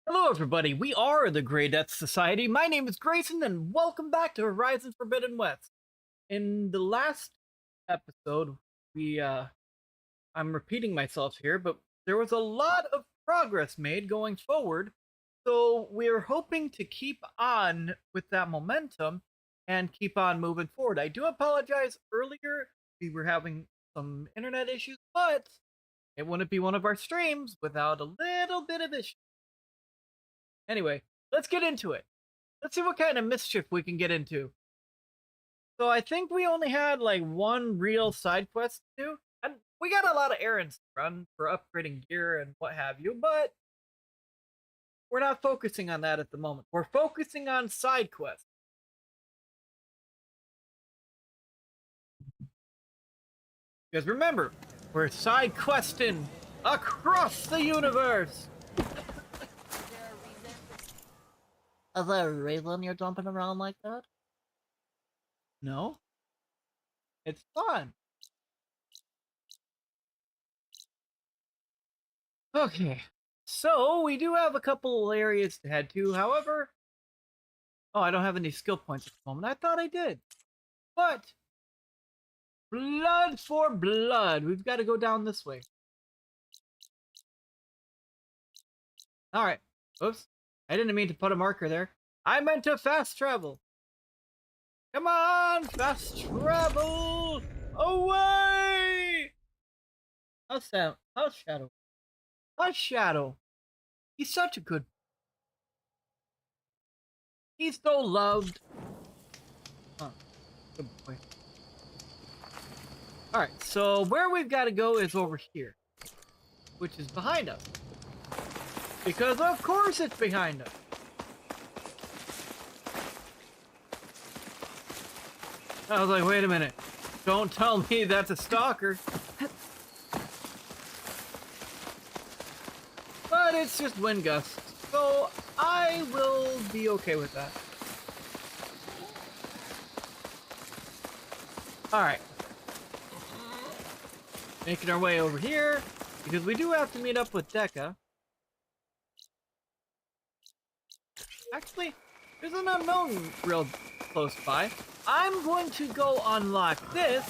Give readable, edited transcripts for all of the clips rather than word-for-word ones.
Hello, everybody. We are the Grey Death Society. My name is Grayson, and welcome back to Horizon Forbidden West. In the last episode, I'm repeating myself here, but there was a lot of progress made going forward. So we're hoping to keep on with that momentum and keep on moving forward. I do apologize earlier. We were having some internet issues, but it wouldn't be one of our streams without a little bit of issue. Anyway, let's get into it. Let's see what kind of mischief we can get into. So I think we only had like one real side quest to do, and we got a lot of errands to run for upgrading gear and what have you, but we're not focusing on that at the moment. We're focusing on side quests. Because remember, we're side questing across the universe. Is there a reason you're jumping around like that? No? It's fun. Okay, so we do have a couple areas to head to. However, oh, I don't have any skill points at the moment. I thought I did. But, blood for blood. We've got to go down this way. Alright. Oops. I didn't mean to put a marker there. I meant to fast travel. Come on, fast travel away! How's that? How's Shadow? How's Shadow? He's such a good. He's so loved. Oh, good boy. Alright, so where we've got to go is over here, which is behind us. Because of course it's behind us. I was like, wait a minute. Don't tell me that's a stalker. But it's just wind gusts, so I will be okay with that. Alright. Making our way over here, because we do have to meet up with Deca. Actually, there's an unknown real close by. I'm going to go unlock this.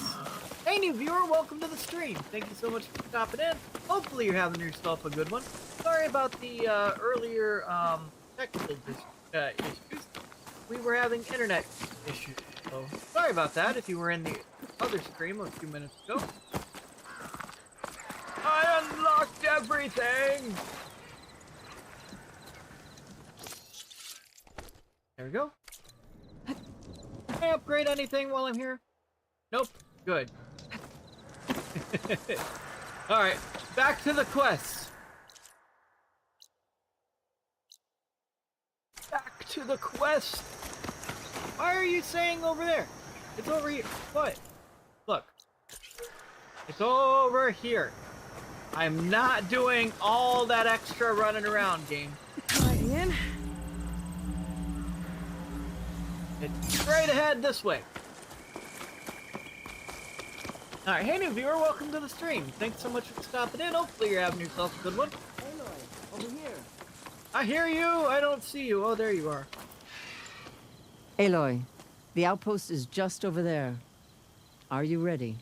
Hey, new viewer, welcome to the stream. Thank you so much for stopping in. Hopefully you're having yourself a good one. Sorry about the earlier technical issues. We were having internet issues, so sorry about that if you were in the other stream a few minutes ago. I unlocked everything! There we go. Can I upgrade anything while I'm here? Nope. Good. Alright, back to the quest. Back to the quest. Why are you saying over there? It's over here. What? Look. It's over here. I'm not doing all that extra running around, game. Lighting in. It's straight ahead this way. Alright, hey new viewer, welcome to the stream. Thanks so much for stopping in. Hopefully you're having yourself a good one. Aloy, over here. I hear you, I don't see you. Oh, there you are. Aloy, the outpost is just over there. Are you ready?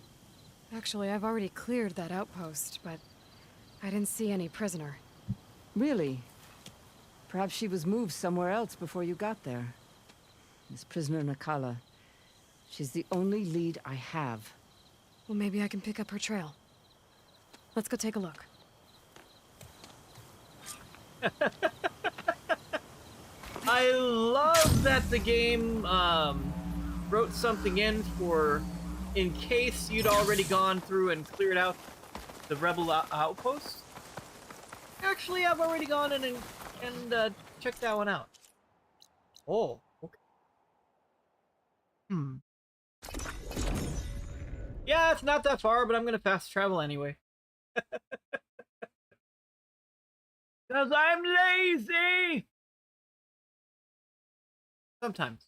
Actually, I've already cleared that outpost, but I didn't see any prisoner. Really? Perhaps she was moved somewhere else before you got there. This prisoner Nakala. She's the only lead I have. Well, maybe I can pick up her trail. Let's go take a look. I love that the game wrote something in for in case you'd already gone through and cleared out the rebel outpost. Actually, I've already gone in and checked that one out. Oh, okay. Yeah, it's not that far, but I'm gonna fast travel anyway. Because I'm lazy! Sometimes.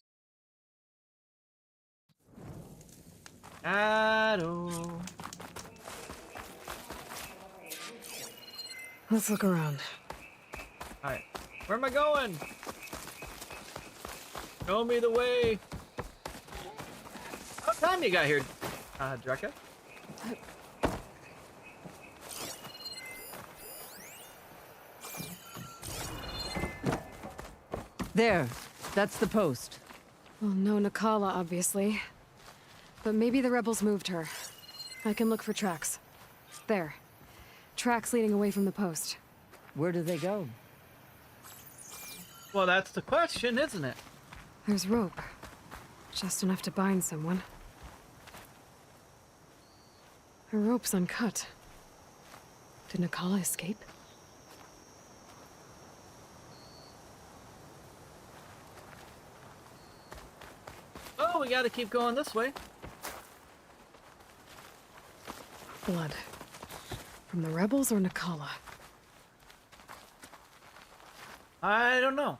Shadow. Let's look around. Alright. Where am I going? Show me the way. What time you got here, Drekka? There. That's the post. Well, no Nakala, obviously. But maybe the rebels moved her. I can look for tracks. There. Tracks leading away from the post. Where do they go? Well, that's the question, isn't it? There's rope. Just enough to bind someone. The rope's uncut. Did Nakala escape? Oh, we gotta keep going this way. Blood. From the rebels or Nakala? I don't know.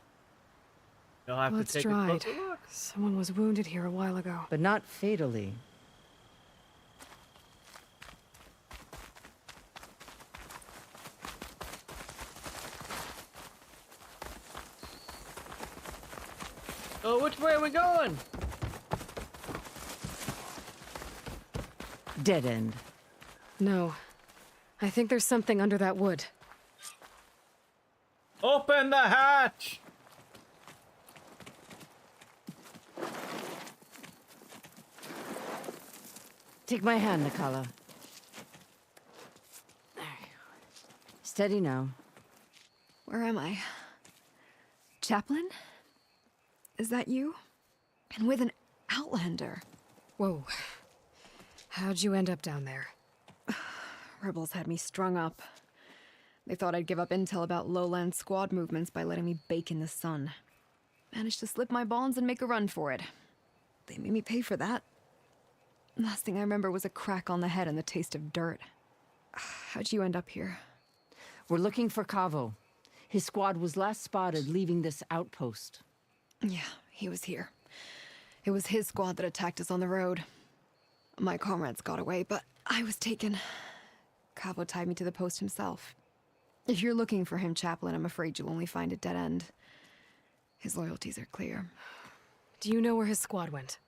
You'll have Blood's to take dried. a closer look. Someone was wounded here a while ago. But not fatally. So which way are we going? Dead end. No. I think there's something under that wood. Open the hatch! Take my hand, Nakala. Steady now. Where am I? Chaplain? Is that you? And with an outlander. Whoa. How'd you end up down there? Rebels had me strung up. They thought I'd give up intel about lowland squad movements by letting me bake in the sun. Managed to slip my bonds and make a run for it. They made me pay for that. Last thing I remember was a crack on the head and the taste of dirt. How'd you end up here? We're looking for Cavo. His squad was last spotted leaving this outpost. Yeah, he was here. It was his squad that attacked us on the road. My comrades got away, but I was taken. Cavo tied me to the post himself. If you're looking for him, Chaplain, I'm afraid you'll only find a dead end. His loyalties are clear. Do you know where his squad went?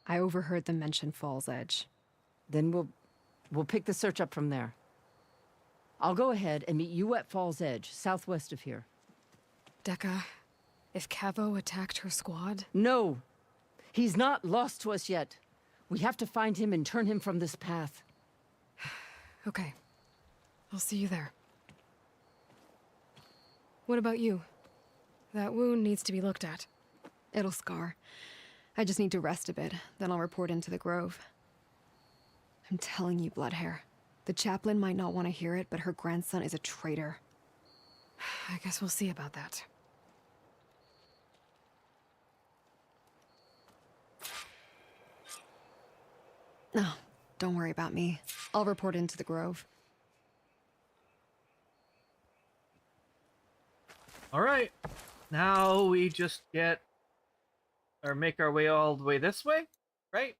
I overheard them mention Fall's Edge. Then we'll pick the search up from there. I'll go ahead and meet you at Fall's Edge, southwest of here. Dekka, if Cavo attacked her squad? No! He's not lost to us yet. We have to find him and turn him from this path. Okay. I'll see you there. What about you? That wound needs to be looked at. It'll scar. I just need to rest a bit, then I'll report into the Grove. I'm telling you, Bloodhair. The chaplain might not want to hear it, but her grandson is a traitor. I guess we'll see about that. No, don't worry about me. I'll report into the Grove. All right. Now we just get or make our way all the way this way, right?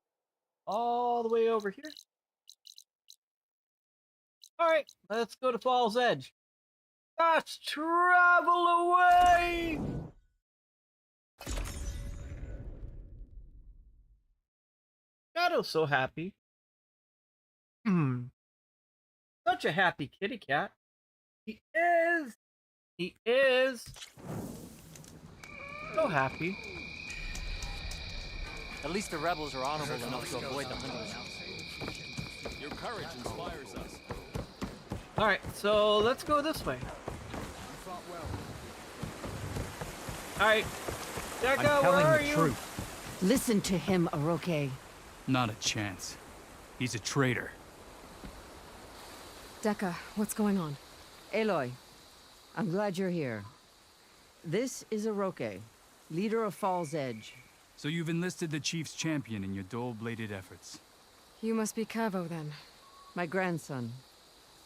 All the way over here. All right, let's go to Fall's Edge. Let's travel away. Shadow's so happy. Such a happy kitty cat. He is. He is. So happy. At least the rebels are honorable enough to avoid the hunters. Your courage inspires us. All right, so let's go this way. All right, Dekka, where are you? Listen to him, Aroke. Not a chance. He's a traitor. Dekka, what's going on? Aloy, I'm glad you're here. This is Aroke, leader of Fall's Edge. So you've enlisted the chief's champion in your dull-bladed efforts. You must be Cavo, then. My grandson.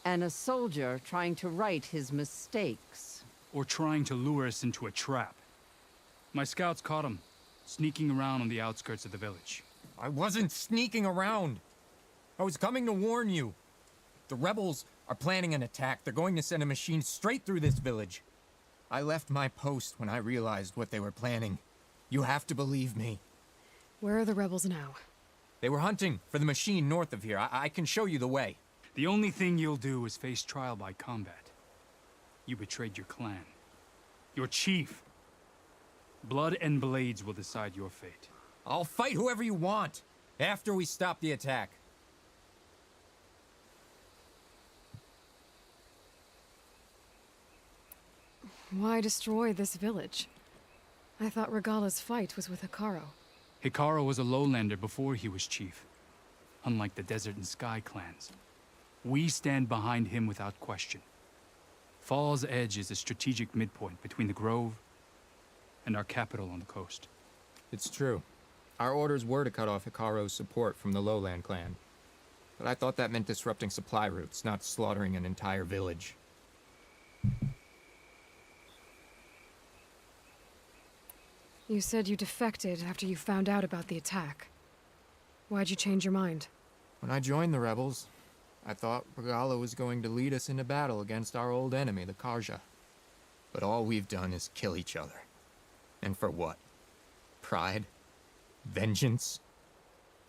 And a soldier trying to right his mistakes. Or trying to lure us into a trap. My scouts caught him, sneaking around on the outskirts of the village. I wasn't sneaking around. I was coming to warn you. The rebels are planning an attack. They're going to send a machine straight through this village. I left my post when I realized what they were planning. You have to believe me. Where are the rebels now? They were hunting for the machine north of here. I can show you the way. The only thing you'll do is face trial by combat. You betrayed your clan. Your chief. Blood and blades will decide your fate. I'll fight whoever you want, after we stop the attack. Why destroy this village? I thought Regala's fight was with Hikaru. Hikaru was a lowlander before he was chief. Unlike the Desert and Sky clans. We stand behind him without question. Fall's Edge is a strategic midpoint between the Grove and our capital on the coast. It's true. Our orders were to cut off Hikaru's support from the Lowland clan. But I thought that meant disrupting supply routes, not slaughtering an entire village. You said you defected after you found out about the attack. Why'd you change your mind? When I joined the rebels, I thought Regala was going to lead us into battle against our old enemy, the Karja. But all we've done is kill each other. And for what? Pride? Vengeance?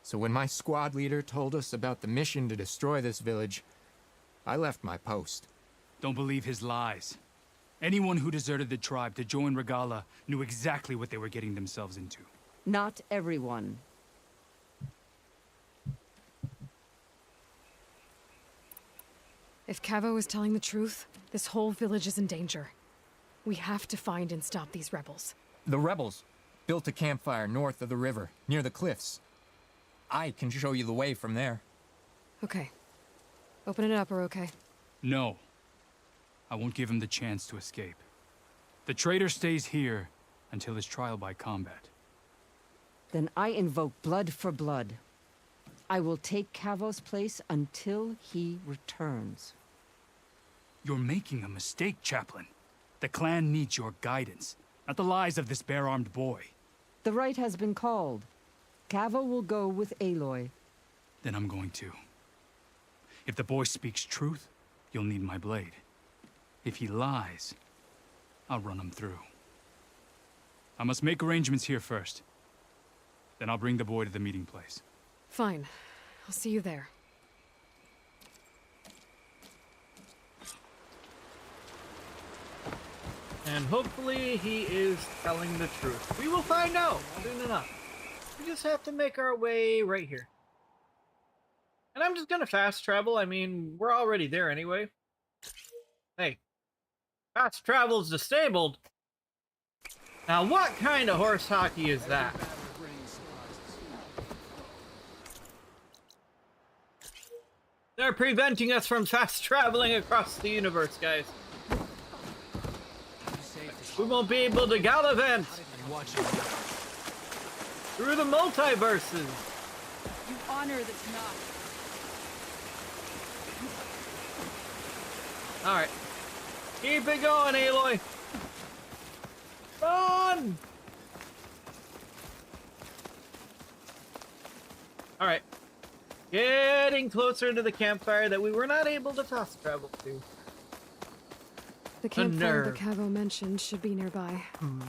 So when my squad leader told us about the mission to destroy this village, I left my post. Don't believe his lies. Anyone who deserted the tribe to join Regala knew exactly what they were getting themselves into. Not everyone. If Cavo is telling the truth, this whole village is in danger. We have to find and stop these rebels. The rebels built a campfire north of the river, near the cliffs. I can show you the way from there. Okay. Open it up, or okay? No. I won't give him the chance to escape. The traitor stays here until his trial by combat. Then I invoke blood for blood. I will take Cavo's place until he returns. You're making a mistake, Chaplain. The clan needs your guidance, not the lies of this bare-armed boy. The right has been called. Cavo will go with Aloy. Then I'm going to. If the boy speaks truth, you'll need my blade. If he lies, I'll run him through. I must make arrangements here first. Then I'll bring the boy to the meeting place. Fine. I'll see you there. And hopefully he is telling the truth. We will find out soon enough. We just have to make our way right here. And I'm just gonna fast travel. I mean, we're already there anyway. Hey, fast travel's disabled. Now what kind of horse hockey is that? They're preventing us from fast traveling across the universe, guys. We won't be able to gallivant through the multiverses. You honor the Tanakh. Alright. Keep it going, Aloy. Run! Alright. Getting closer to the campfire that we were not able to fast travel to. The campfire nerve. that Cavo mentioned should be nearby.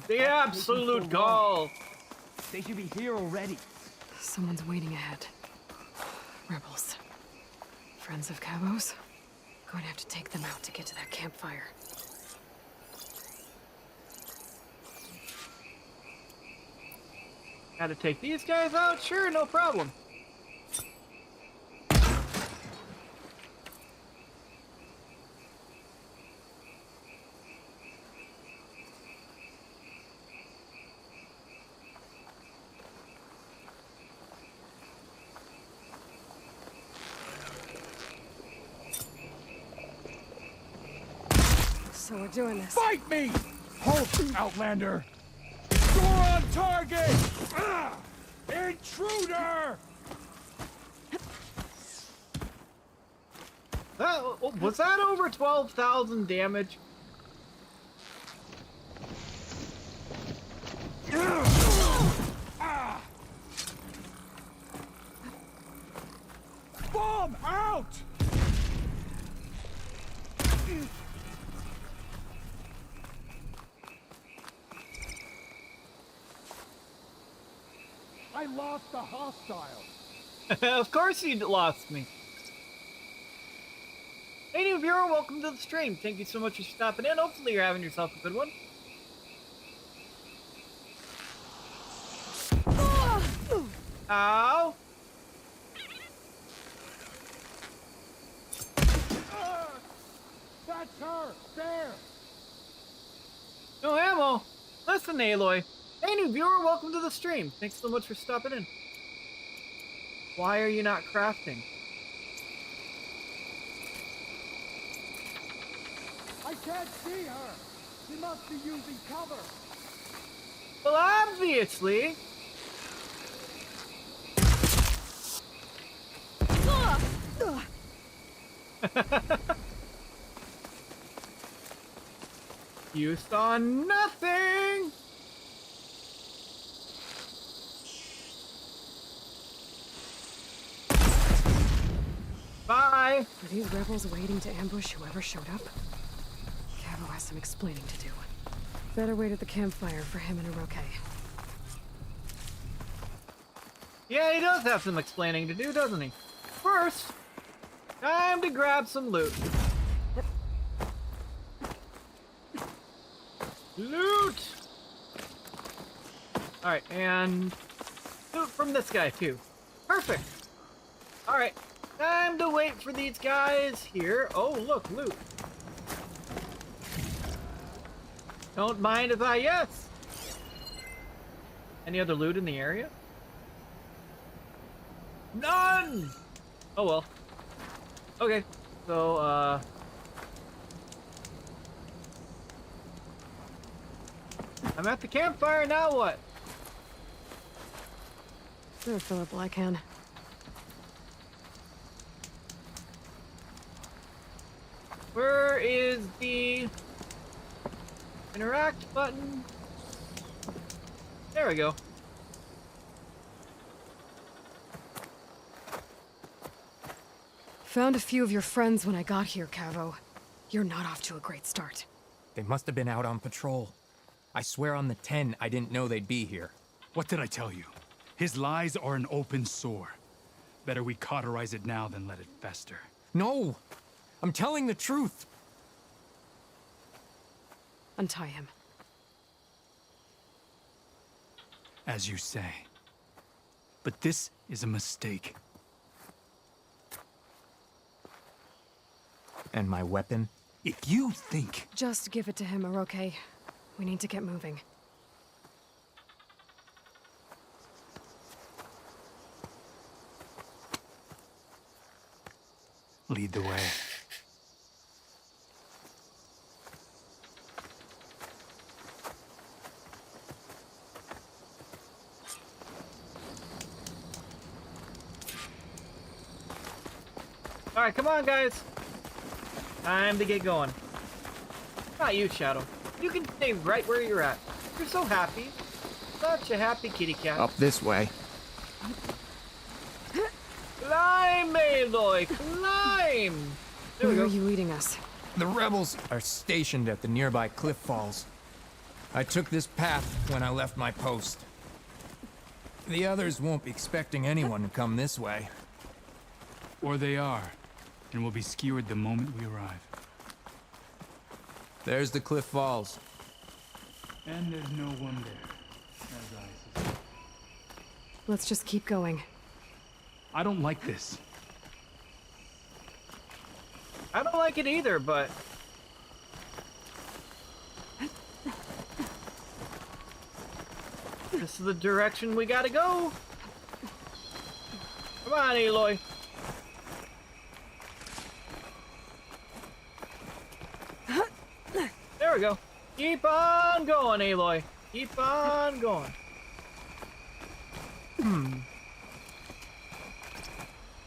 The absolute gall. They should be here already. Someone's waiting ahead. Rebels. Friends of Cavo's? Going to have to take them out to get to that campfire. Gotta take these guys out? Sure, no problem. So we're doing this. Fight me! Halt, Outlander! You're on target! Ah! Intruder! Was that over 12,000 damage? Ah! Bomb out! I lost the hostile. Of course you lost me. Hey, new viewer, welcome to the stream. Thank you so much for stopping in. Hopefully you're having yourself a good one. Ow! That's her! There! No ammo! Listen, Aloy. Hey, new viewer, welcome to the stream. Thanks so much for stopping in. Why are you not crafting? I can't see her! She must be using cover! Well, obviously. You saw nothing! Bye! Are these rebels waiting to ambush whoever showed up? Cavo has some explaining to do. Better wait at the campfire for him and Hiroke. Yeah, he does have some explaining to do, doesn't he? First, time to grab some loot. Loot! Alright, and loot from this guy, too. Perfect! Alright, time to wait for these guys here. Oh, look, loot. Don't mind if I yes. Any other loot in the area? None! Oh well. Okay, so, I'm at the campfire, now what? Sure, Philip Blackhand. Where is the interact button? There we go. Found a few of your friends when I got here, Cavo. You're not off to a great start. They must have been out on patrol. I swear on the 10, I didn't know they'd be here. What did I tell you? His lies are an open sore. Better we cauterize it now than let it fester. No! I'm telling the truth! Untie him. As you say. But this is a mistake. And my weapon? If you think... Just give it to him, Hiroke. We need to get moving. Lead the way. Alright, come on, guys. Time to get going. Not you, Shadow. You can stay right where you're at. You're so happy. Such a happy kitty cat. Up this way. Climb, Aloy! Climb! There we Where go. are you leading us? The rebels are stationed at the nearby cliff falls. I took this path when I left my post. The others won't be expecting anyone to come this way. Or they are, and will be skewered the moment we arrive. There's the cliff falls. And there's no one there, as I suspect. Let's just keep going. I don't like this. I don't like it either, but... this is the direction we gotta go. Come on, Aloy. There we go. Keep on going, Aloy. Keep on going.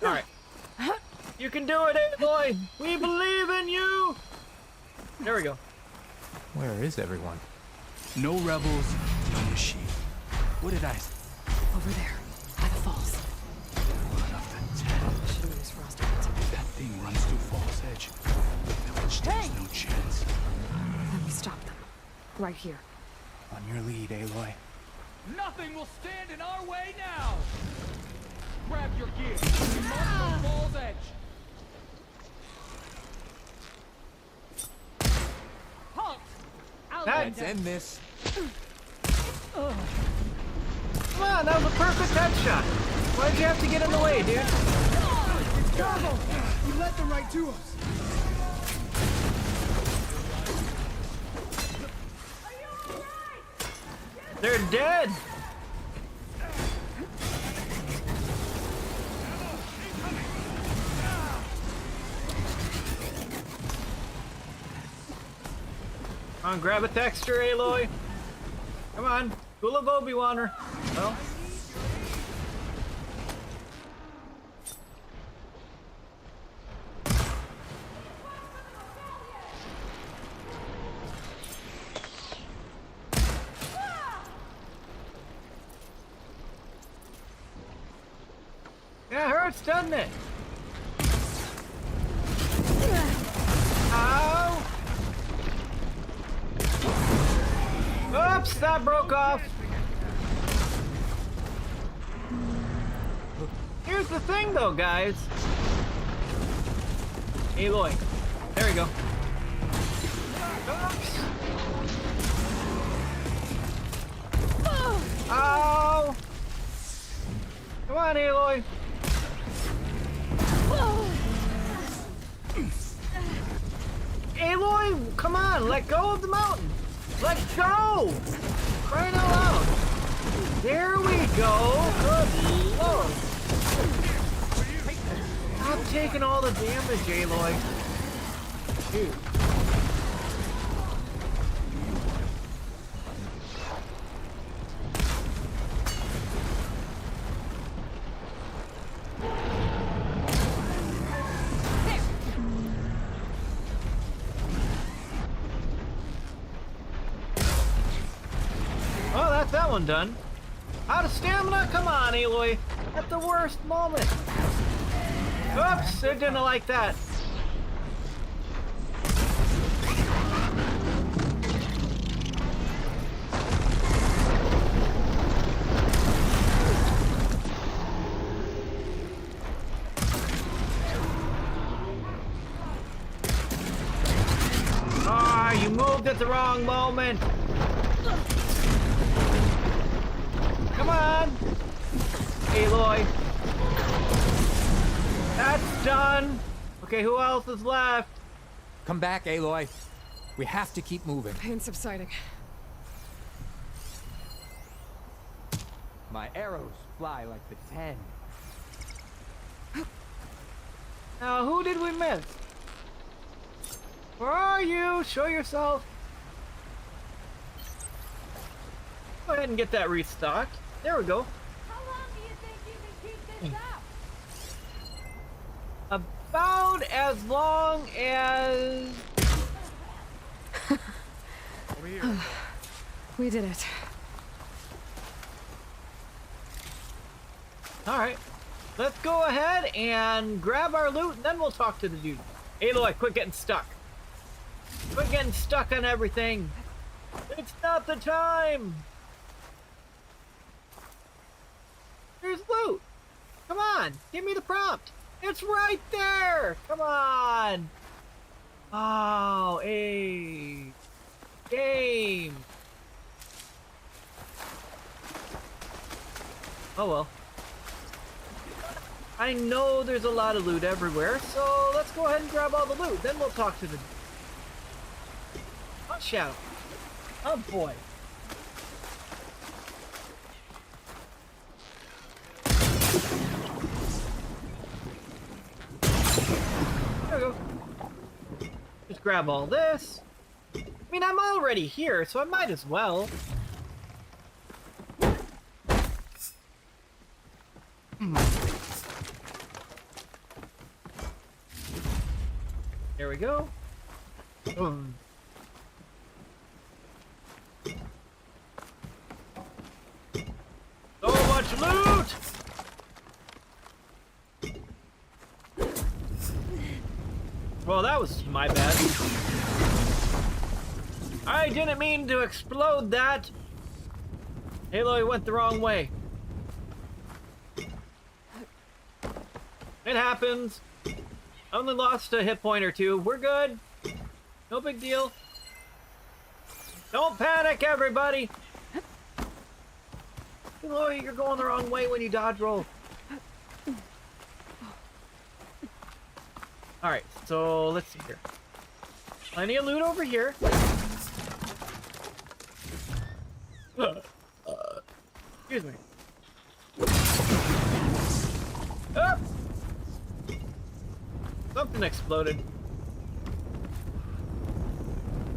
Alright. You can do it, Aloy. We believe in you. There we go. Where is everyone? No rebels, no machine. What did I say? Over there, by the falls. One of the 10. Shouldn't use frostbite. That thing runs through Fall's Edge. The village stands no chance. Let me stop them. Right here. On your lead, Aloy. Nothing will stand in our way now! Grab your gear. We must go Fall's Edge. Halt! I'll That- Let's end this. Come on, that was a perfect headshot. Why'd you have to get in the way, dude? Cargo! You led them right to us. They're dead. Come on, grab a texture, Aloy. Come on, School of Obi-Waner. Well. Yeah, it hurts, doesn't it? Ow! Oops, that broke off. Here's the thing, though, guys. Aloy, there we go. Oops. Ow! Come on, Aloy. Aloy, come on, let go of the mountain. Let go! Crying out loud. There we go. Good lord. Stop taking all the damage, Aloy. Dude. Well, that's that one done. Out of stamina? Come on, Aloy. At the worst moment. Oops, I didn't like that. Ah, you moved at the wrong moment. Come on! Aloy! That's done! Okay, who else is left? Come back, Aloy. We have to keep moving. Pain subsiding. My arrows fly like the 10. Now, who did we miss? Where are you? Show yourself. Go ahead and get that restocked. There we go. How long do you think you can keep this up? About as long as... Over here. We did it. Alright. Let's go ahead and grab our loot, and then we'll talk to the dude. Aloy, quit getting stuck. Quit getting stuck on everything. It's not the time. There's loot. Come on, give me the prompt. It's right there. Come on. Oh, a game. Oh well. I know there's a lot of loot everywhere, so let's go ahead and grab all the loot. Then we'll talk to the... Oh, Shadow. Oh, boy. There we go. Just grab all this. I mean, I'm already here, so I might as well. There we go. Boom. So much loot! Well, that was my bad. I didn't mean to explode that. Aloy went the wrong way. It happens. Only lost a hit point or two. We're good. No big deal. Don't panic, everybody. Aloy, you're going the wrong way when you dodge roll. Alright, so let's see here. Plenty of loot over here. Excuse me. Ah! Something exploded.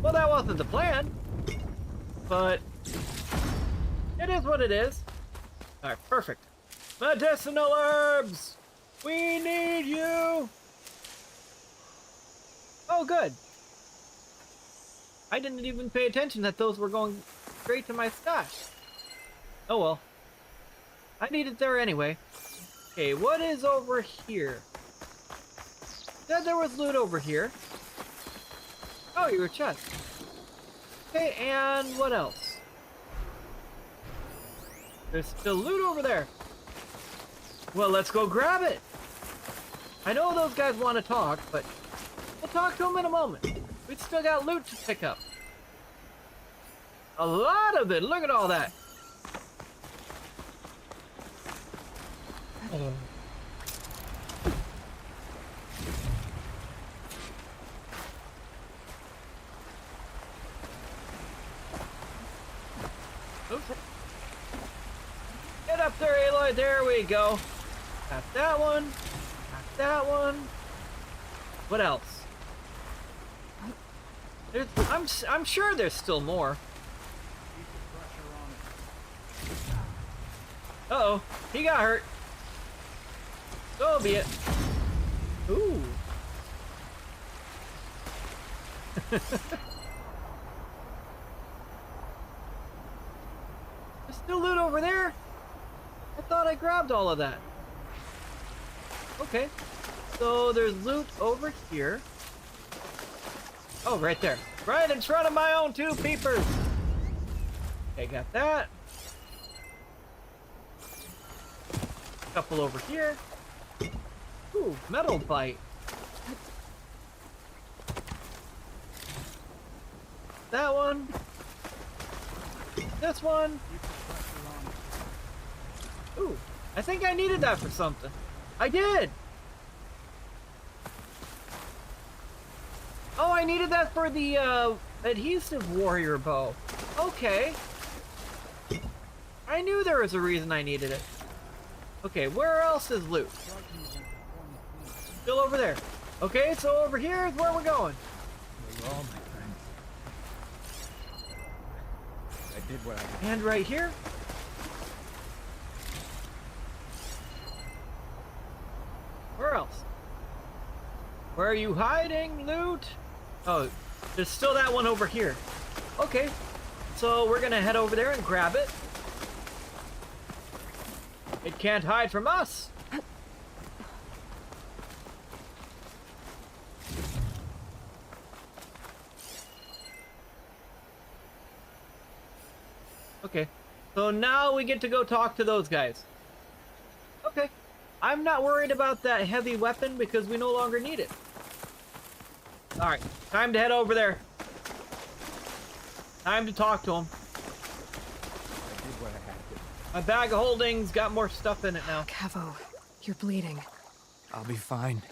Well, that wasn't the plan. But it is what it is. Alright, perfect. Medicinal herbs! We need you! Oh, good. I didn't even pay attention that those were going straight to my stash. Oh well. I need it there anyway. Okay, what is over here? Said there was loot over here. Oh, your chest. Okay, and what else? There's still loot over there. Well, let's go grab it. I know those guys want to talk, but we'll talk to them in a moment. We've still got loot to pick up. A lot of it. Look at all that. Oops. Get up there, Aloy. There we go. Got that one. Got that one. What else? I'm sure there's still more. Uh-oh, he got hurt. So be it. Ooh. There's still loot over there. I thought I grabbed all of that. Okay. So there's loot over here. Oh, right there. Right in front of my own two peepers. Okay, got that. Couple over here. Ooh, metal bite. That one. This one. Ooh, I think I needed that for something. I did. Oh, I needed that for the adhesive warrior bow. Okay. I knew there was a reason I needed it. Okay, where else is loot? Still over there. Okay, so over here is where we're going. You're all my friends. I did what I could. And right here. Where else? Where are you hiding, loot? Oh, there's still that one over here. Okay, so we're gonna head over there and grab it. It can't hide from us. Okay, so now we get to go talk to those guys. Okay, I'm not worried about that heavy weapon because we no longer need it. Alright, time to head over there. Time to talk to them. I did what I had to. My bag of holdings got more stuff in it now. Cavo, you're bleeding. I'll be fine.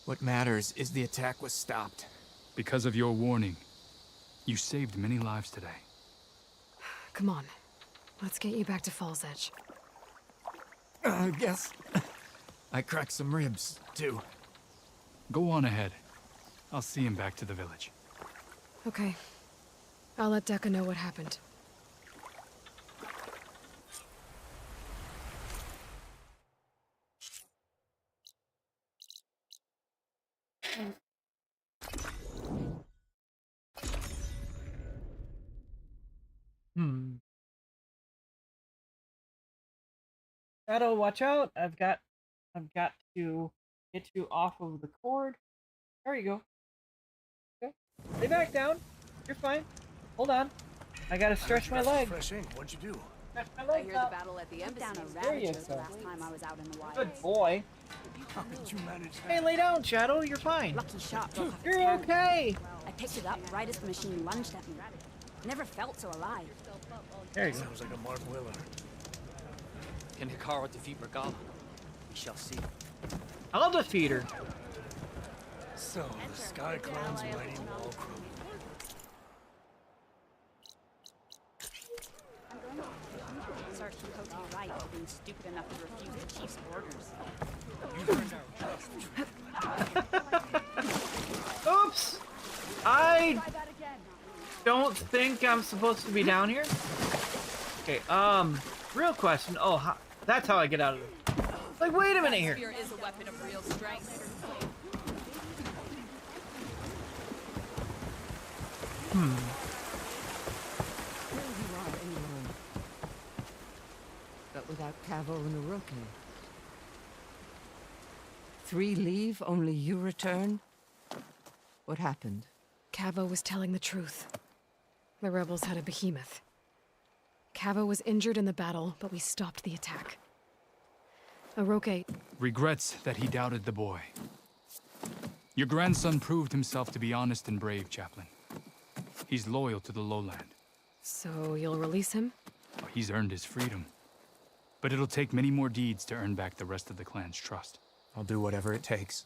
What matters is the attack was stopped. Because of your warning, you saved many lives today. Come on. Let's get you back to Falls Edge. I guess I cracked some ribs, too. Go on ahead. I'll see him back to the village. Okay. I'll let Decca know what happened. Shadow, watch out. I've got to get you off of the cord. There you go. Okay. Lay back down. You're fine. Hold on. I gotta stretch my leg. Fresh ink. What'd you do? I hear the battle at the embassy down a There you rabbit trail the go. last time I was out in the wild. Good boy. How did you manage Hey, that? lay down, Shadow. You're fine. Lucky shot broke off its You're hand. okay. I picked it up right as the machine lunged at me. Never felt so alive. There you go. Sounds like a Mark Willer. Can Hikaru defeat Regala? We shall see. I'll defeat her. So, the Sky Clan's mighty wall crew. Sergeant Cote's right for being stupid enough to refuse the chief's orders. Oops. I don't think I'm supposed to be down here. Okay, real question. Oh, that's how I get out of this. Like, wait a minute here. Spear is a weapon of real strength. Here you are, Aloy. But without Cavo and Uroke. 3 leave, only you return? What happened? Cavo was telling the truth. The rebels had a behemoth. Cavo was injured in the battle, but we stopped the attack. Uroke, Regrets that he doubted the boy. Your grandson proved himself to be honest and brave, Chaplain. He's loyal to the lowland. so you'll release him? He's earned his freedom. But it'll take many more deeds to earn back the rest of the clan's trust. I'll do whatever it takes.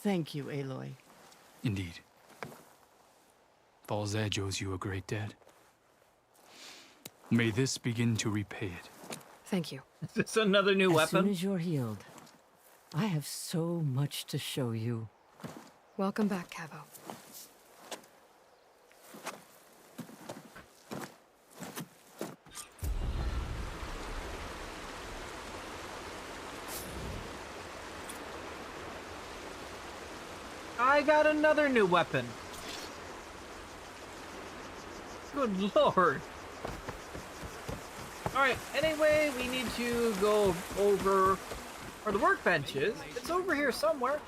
Thank you, Aloy. Indeed. Falls Edge owes you a great debt. May this begin to repay it. Thank you. Is this another new As soon weapon? as you're healed, I have so much to show you. Welcome back, Cavo. I got another new weapon. Good lord. Alright, anyway, we need to go over where the workbench is. It's over here somewhere.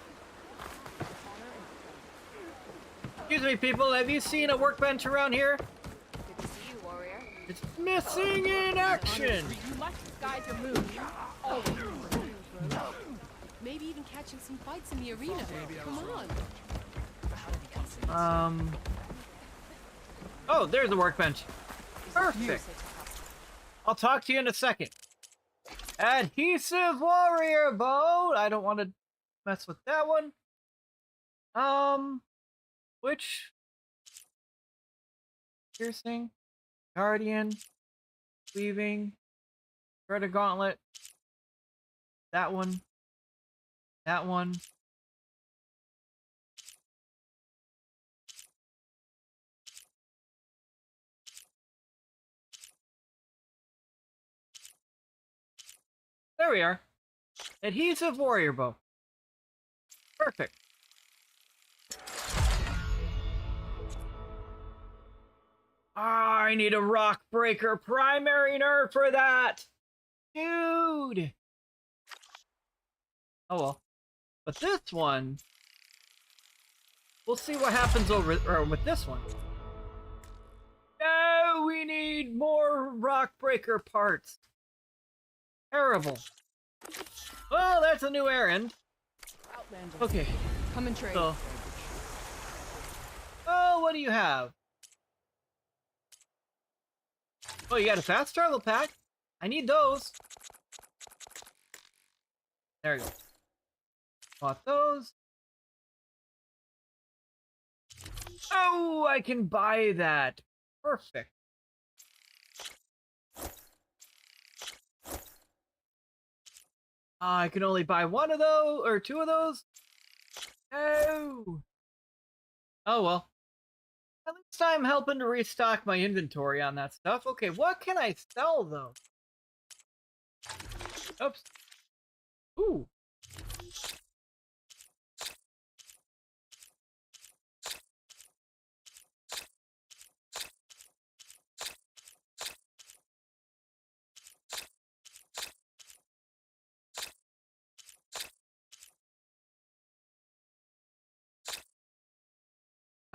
Excuse me, people, have you seen a workbench around here? Good to see you, warrior. It's missing in action! You must disguise your moves. Oh, Maybe even catching some fights in the arena. Come on. Oh, there's the workbench. Perfect. I'll talk to you in a second. Adhesive warrior bow. I don't want to mess with that one. Which? Piercing, guardian, weaving, threaded gauntlet. That one. That one. There we are. Adhesive warrior bow. Perfect. I need a rock breaker primary nerve for that. Dude. Oh well. But this one, we'll see what happens over with this one. No, we need more rock breaker parts. Terrible. Well, that's a new errand. Okay. Come and trade. So, oh, what do you have? Oh, you got a fast travel pack. I need those. There you go. Bought those. Oh, I can buy that. Perfect. I can only buy one of those, or two of those. Oh. Oh well. At least I'm helping to restock my inventory on that stuff. Okay, what can I sell though? Oops. Ooh.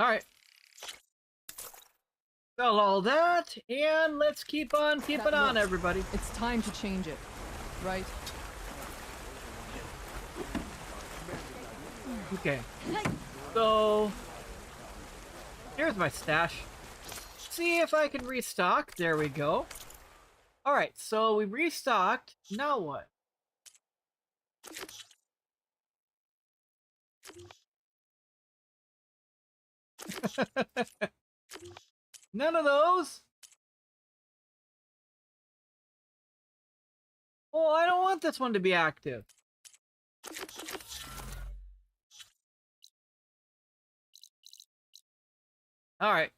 Alright. Sell all that, and let's keep on keeping on, everybody. It's time to change it, right? Okay. So, here's my stash. See if I can restock. There we go. Alright, so we restocked. Now what? None of those? Oh, I don't want this one to be active. Alright.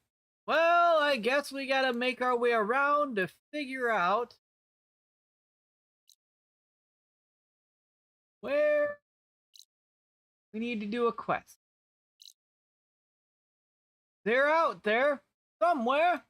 Well, I guess we gotta make our way around to figure out where we need to do a quest. They're out there somewhere.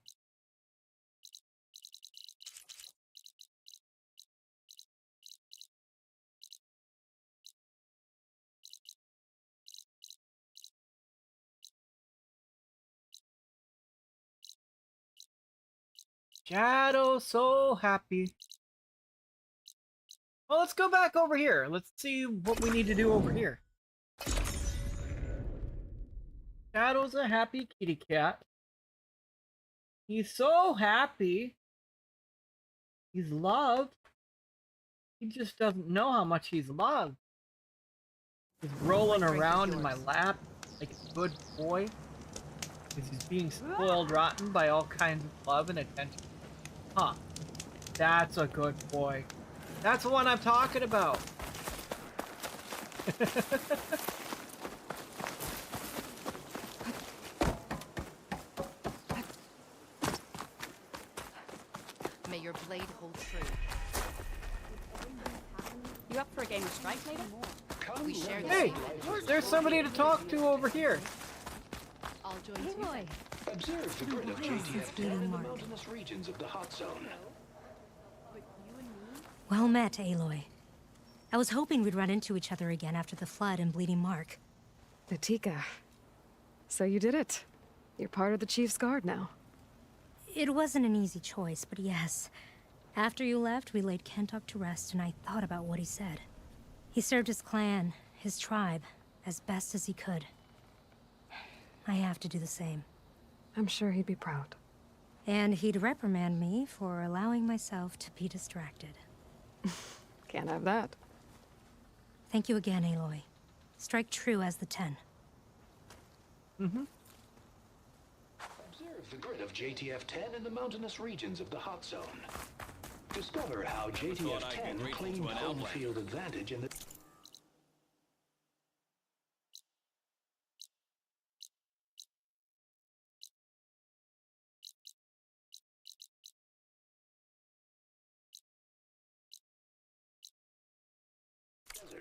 Shadow so happy. Well, let's go back over here. Let's see what we need to do over here. Shadow's a happy kitty cat. He's so happy. He's loved. He just doesn't know how much he's loved. He's rolling around in my lap like a good boy. Because he's being spoiled rotten by all kinds of love and attention. Huh. That's a good boy. That's the one I'm talking about. May your blade hold true. You up for a game of strike later? We share this. Hey, there's somebody to talk to over here. I'll join you. Observe the grid of JTF-10 in the mountainous regions of the hot zone. Well met, Aloy. I was hoping we'd run into each other again after the flood in Bleeding Mark. Natika. So you did it. You're part of the Chief's Guard now. It wasn't an easy choice, but yes. After you left, we laid Kentuck to rest, and I thought about what he said. He served his clan, his tribe, as best as he could. I have to do the same. I'm sure he'd be proud. And he'd reprimand me for allowing myself to be distracted. Can't have that. Thank you again, Aloy. Strike true as the 10. Observe the grid of JTF-10 in the mountainous regions of the hot zone. Discover how JTF-10 claimed home field advantage in the...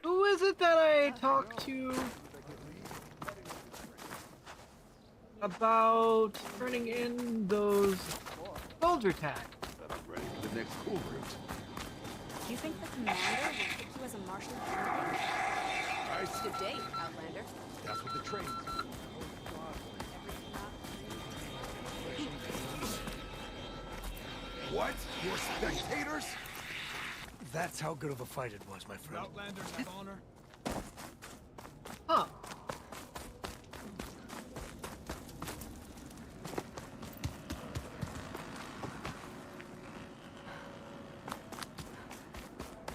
Who is it that I talked to about turning in those soldier tags? Ready for the next cool route. Do you think the commander will pick you as a marshal? Good day, Outlander. That's what the train's for. What? You're spectators? That's how good of a fight it was, my friend. Outlanders have honor. Huh.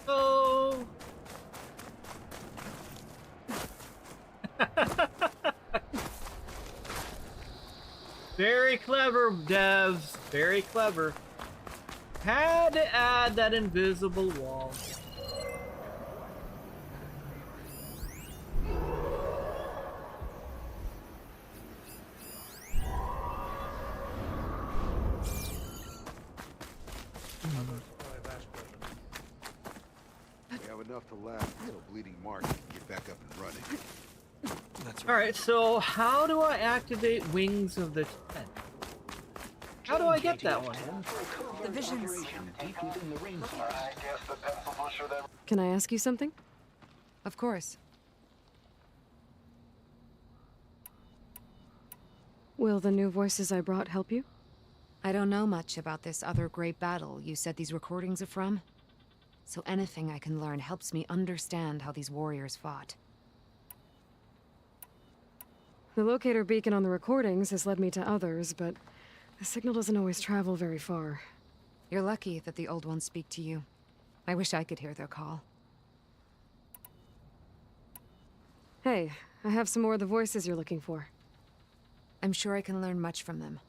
So... Very clever, devs. Very clever. Had to add that invisible wall. We have enough to last until Bleeding Mark can get back up and running. That's right. Alright, so how do I activate Wings of the 10? How do I get that one? The visions. Can I ask you something? Of course. Will the new voices I brought help you? I don't know much about this other great battle you said these recordings are from. So anything I can learn helps me understand how these warriors fought. The locator beacon on the recordings has led me to others, but the signal doesn't always travel very far. You're lucky that the old ones speak to you. I wish I could hear their call. Hey, I have some more of the voices you're looking for. I'm sure I can learn much from them.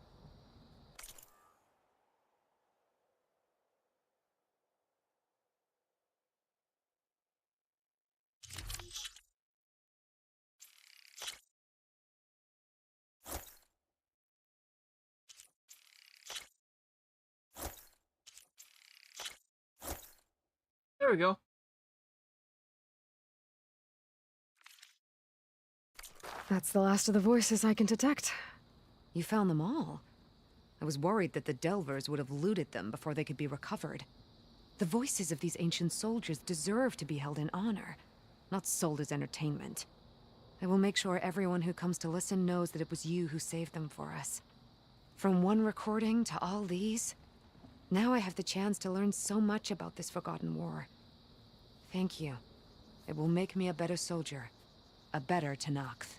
There we go. That's the last of the voices I can detect. You found them all? I was worried that the Delvers would have looted them before they could be recovered. The voices of these ancient soldiers deserve to be held in honor, not sold as entertainment. I will make sure everyone who comes to listen knows that it was you who saved them for us. From one recording to all these, now I have the chance to learn so much about this forgotten war. Thank you. It will make me a better soldier, a better Tenakth.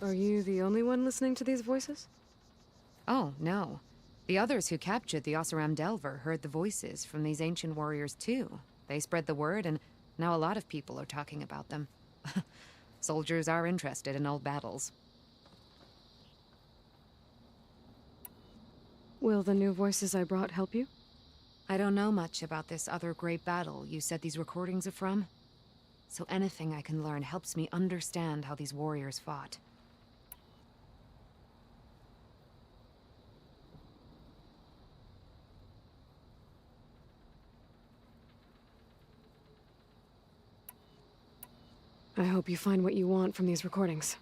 Are you the only one listening to these voices? Oh, no. The others who captured the Oseram Delver heard the voices from these ancient warriors too. They spread the word, and now a lot of people are talking about them. Soldiers are interested in old battles. Will the new voices I brought help you? I don't know much about this other great battle you said these recordings are from. So anything I can learn helps me understand how these warriors fought. I hope you find what you want from these recordings.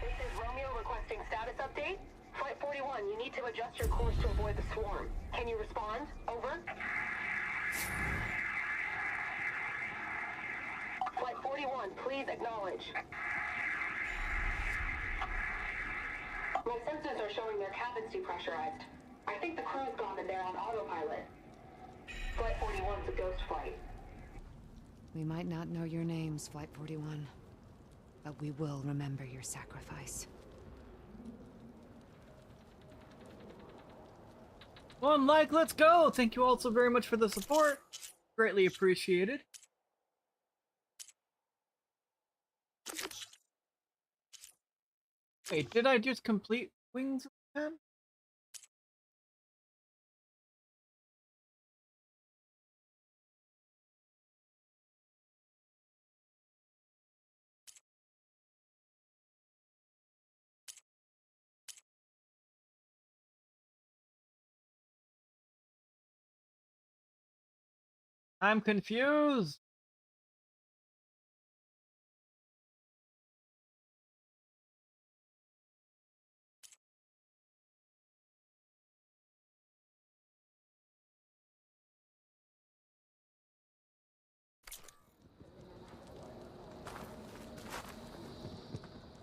This is Romeo requesting status update. Flight 41, you need to adjust your course to avoid the swarm. Can you respond? Over. Flight 41, please acknowledge. My sensors are showing their cabins depressurized. I think the crew's gone and they're on autopilot. Flight 41's a ghost flight. We might not know your names, Flight 41, but we will remember your sacrifice. Well, Mike, let's go! Thank you all so very much for the support. Greatly appreciated. Wait, did I just complete Wings of Ten? I'm confused!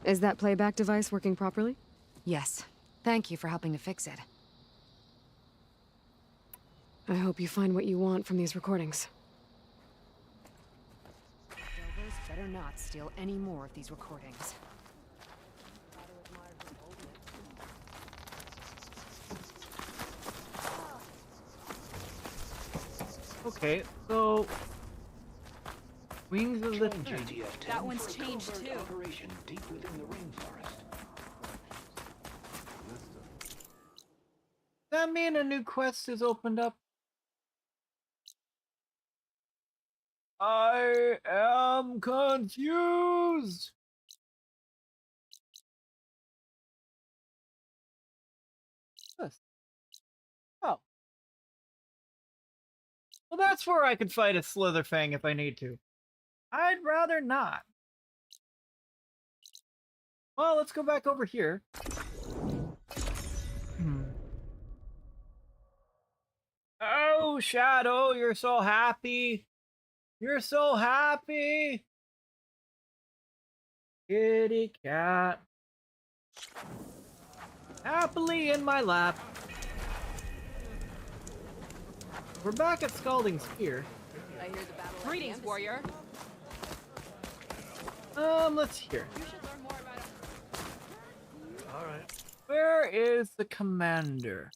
Is that playback device working properly? Yes. Thank you for helping to fix it. I hope you find what you want from these recordings. Delvers better not steal any more of these recordings. Okay, so... Wings of the Join Ten. JTF-10 That one's for a changed, covert too. operation deep within the rainforest. Does that mean a new quest is opened up? I am confused! This. Oh. Well, that's where I could fight a Slitherfang if I need to. I'd rather not. Well, let's go back over here. Oh, Shadow, you're so happy. You're so happy. Kitty cat. Happily in my lap. We're back at Scalding Spear. I hear the battle. Greetings, warrior. Let's hear. You should learn more about it. Alright. Where is the commander?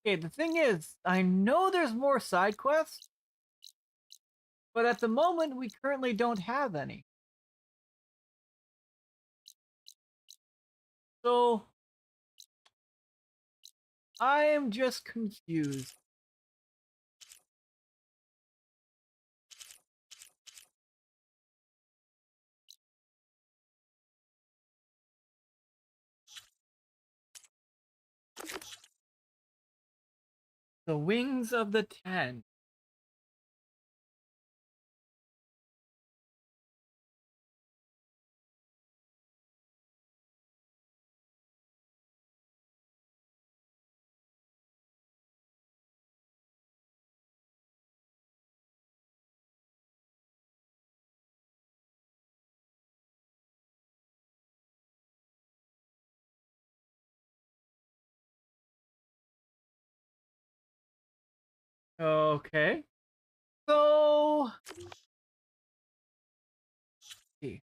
Okay, the thing is, I know there's more side quests, but at the moment we currently don't have any. So I am just confused. The Wings of the Ten. Okay. So see.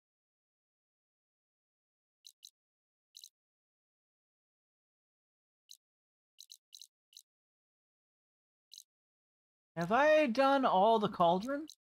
Have I done all the cauldrons?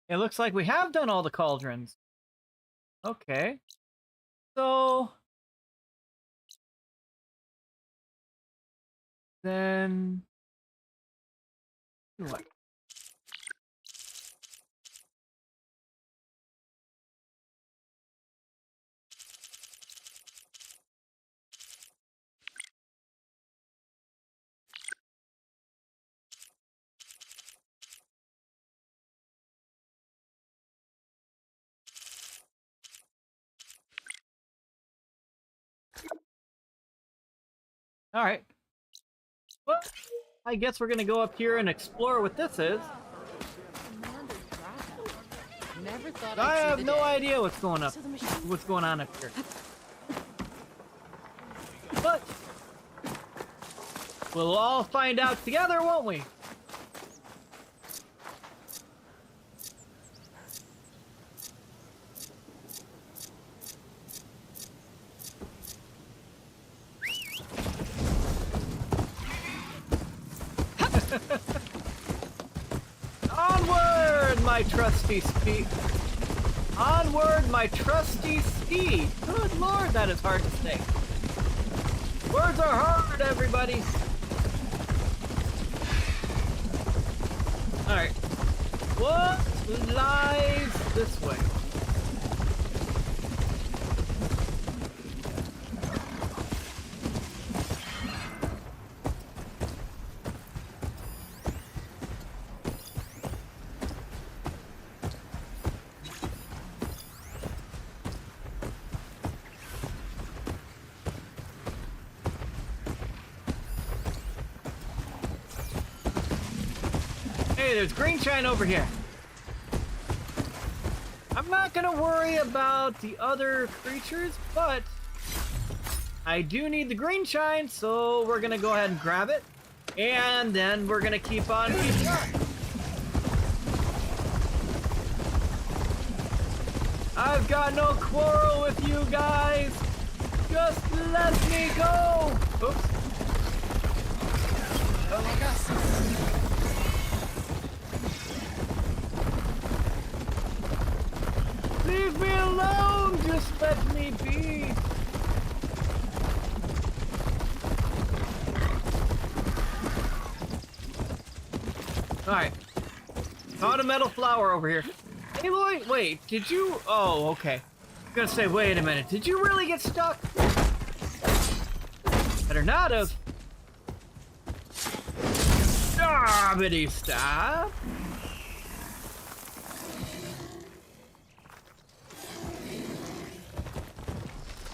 It looks like we have done all the cauldrons. Okay. So then what? All right. Well, I guess we're gonna go up here and explore what this is. Never thought I I'd see have the no day. idea what's going on up here. But we'll all find out together, won't we? Onward, my trusty steed. Onward, my trusty steed. Good lord, that is hard to say. Words are hard, everybody. Alright. What lies this way? Hey, there's green shine over here. I'm not gonna worry about the other creatures, but I do need the green shine, so we're gonna go ahead and grab it. And then we're gonna keep on keeping on. I've got no quarrel with you guys. Just let me go. Oops. Oh my gosh. Leave me alone! Just let me be! Alright. Found a metal flower over here. Hey, Lloyd, wait, did you... Oh, okay. I'm gonna say, wait a minute. Did you really get stuck? Better not have. Stop-ity stop.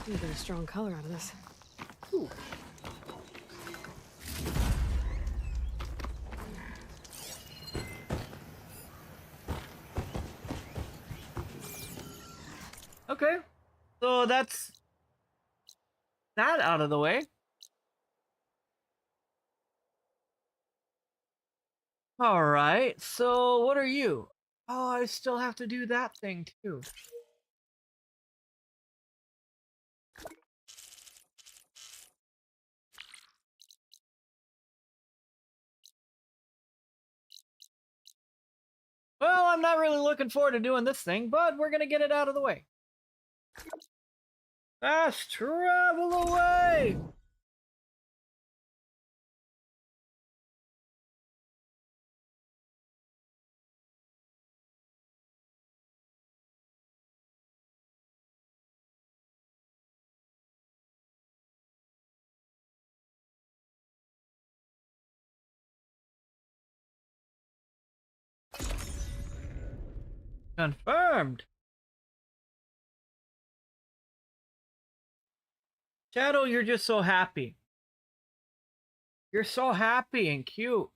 You get a strong color out of this. Ooh. Okay, so that's that out of the way. All right, so what are you? Oh, I still have to do that thing too. Well, I'm not really looking forward to doing this thing, but we're gonna get it out of the way. Fast travel away! Confirmed. Shadow, you're just so happy. You're so happy and cute.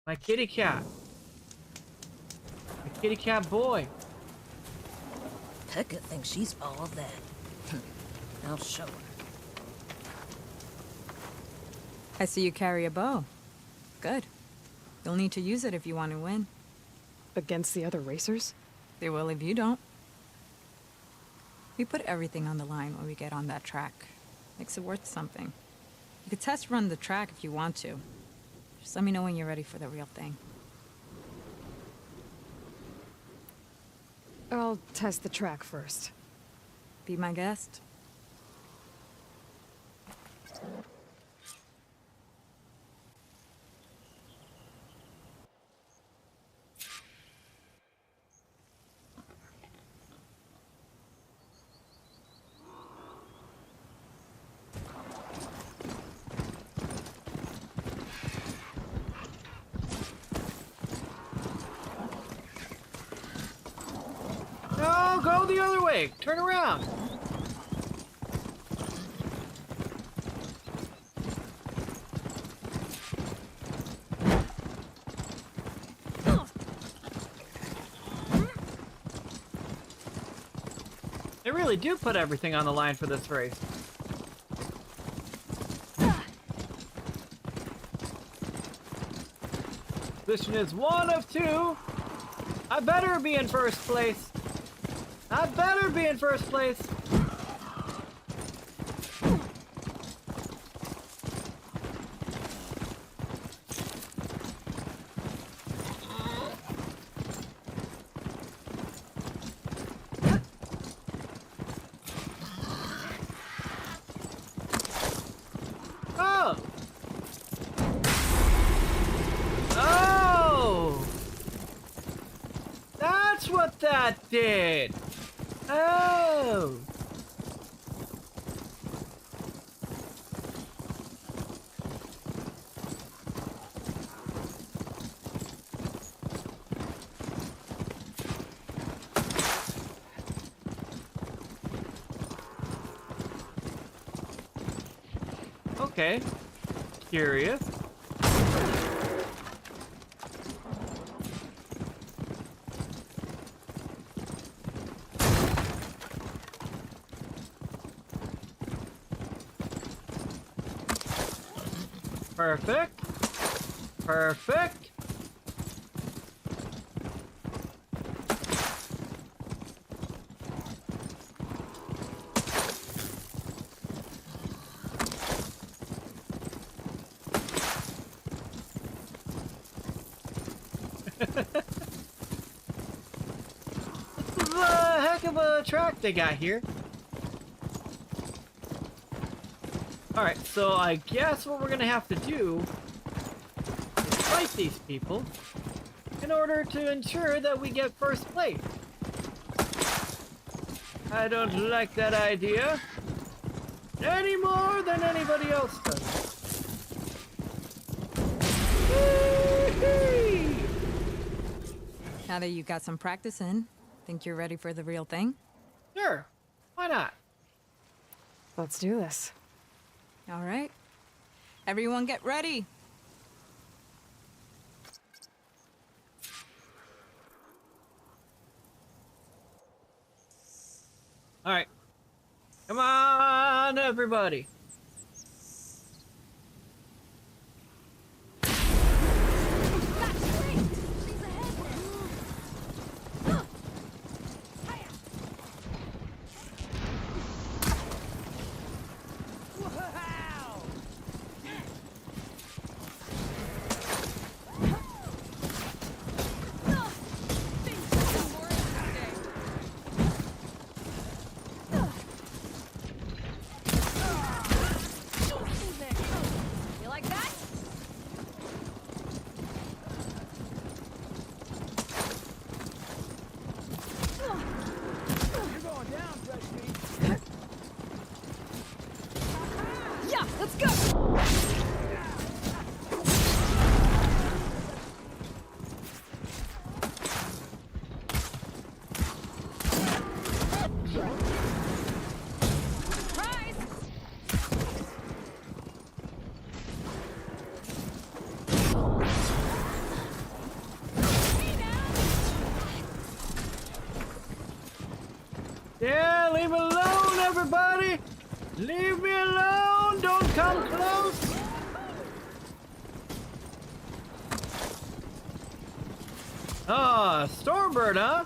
My kitty cat. My kitty cat boy. Pekka thinks she's all that. I'll show her. I see you carry a bow. Good. You'll need to use it if you want to win. Against the other racers? They will if you don't. We put everything on the line when we get on that track. Makes it worth something. You could test run the track if you want to. Just let me know when you're ready for the real thing. I'll test the track first. Be my guest. No, go the other way. Turn around. They really do put everything on the line for this race. Position is 1 of 2. I better be in first place. I better be in first place. Oh! Oh! That's what that did! Oh! Okay. Curious. Perfect. Perfect. This is a heck of a track they got here. Alright, so I guess what we're gonna have to do is fight these people in order to ensure that we get first place. I don't like that idea any more than anybody else does. Now that you got some practice in, think you're ready for the real thing? Sure, why not? Let's do this. All right. Everyone get ready. All right, come on, everybody. You like that? You're going down, fresh meat. Yeah, let's go! Yeah, leave me alone, everybody! Leave me alone! Don't come close! Ah, Stormbird, huh?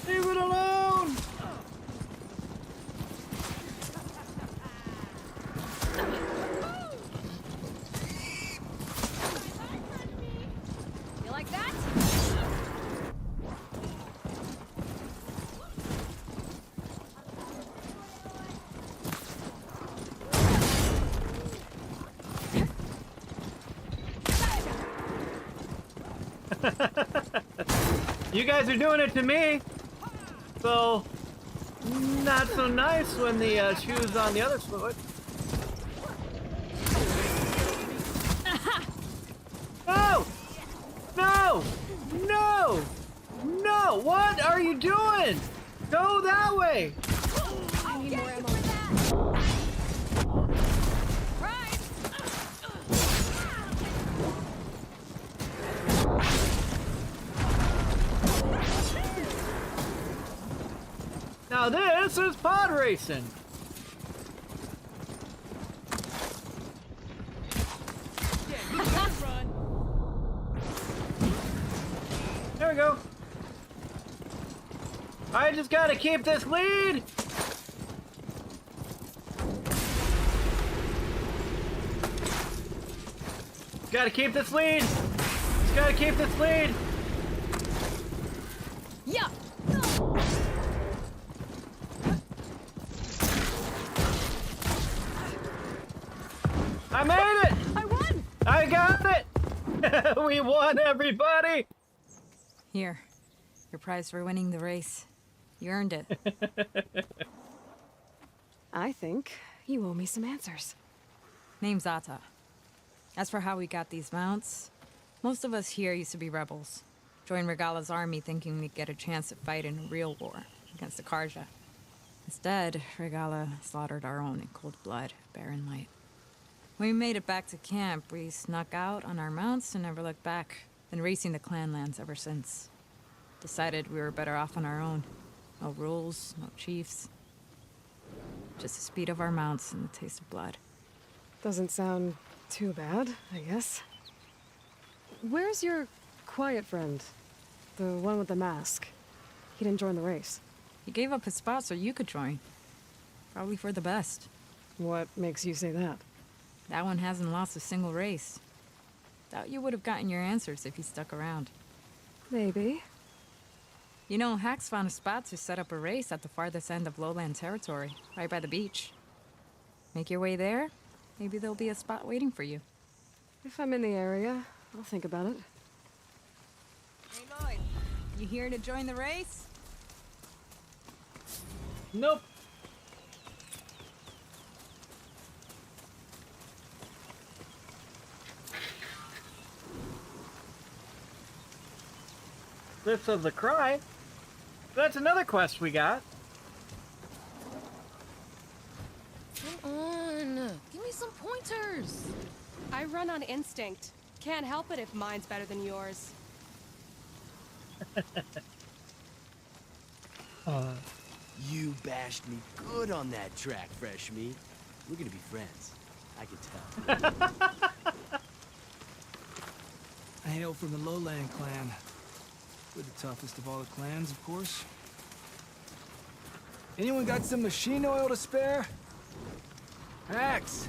Leave it alone! You like that? You guys are doing it to me! So, not so nice when the shoe's on the other foot. No! No! No! No! What are you doing? Go that way! I need more ammo. Now this is pod racing. There we go. I just gotta keep this lead. Gotta keep this lead. Just gotta keep this lead. Yeah. I made it! I won! I got it! We won, everybody! Here, your prize for winning the race. You earned it. I think you owe me some answers. Name's Ata. As for how we got these mounts, most of us here used to be rebels. Joined Regala's army thinking we'd get a chance to fight in a real war against the Karja. Instead, Regala slaughtered our own in cold blood, barren light. When we made it back to camp, we snuck out on our mounts and never looked back. Been racing the clan lands ever since. Decided we were better off on our own. No rules, no chiefs. Just the speed of our mounts and the taste of blood. Doesn't sound too bad, I guess. Where's your quiet friend? The one with the mask. He didn't join the race. He gave up his spot so you could join. Probably for the best. What makes you say that? That one hasn't lost a single race. Doubt you would have gotten your answers if he stuck around. Maybe. You know, Hax found a spot to set up a race at the farthest end of lowland territory, right by the beach. Make your way there, maybe there'll be a spot waiting for you. If I'm in the area, I'll think about it. Hey, Lloyd. You here to join the race? Nope. Lips of the Cry. That's another quest we got. Come on, give me some pointers. I run on instinct. Can't help it if mine's better than yours. You bashed me good on that track, fresh meat. We're gonna be friends. I can tell. I hail from the Lowland clan. We're the toughest of all the clans, of course. Anyone got some machine oil to spare? Axe!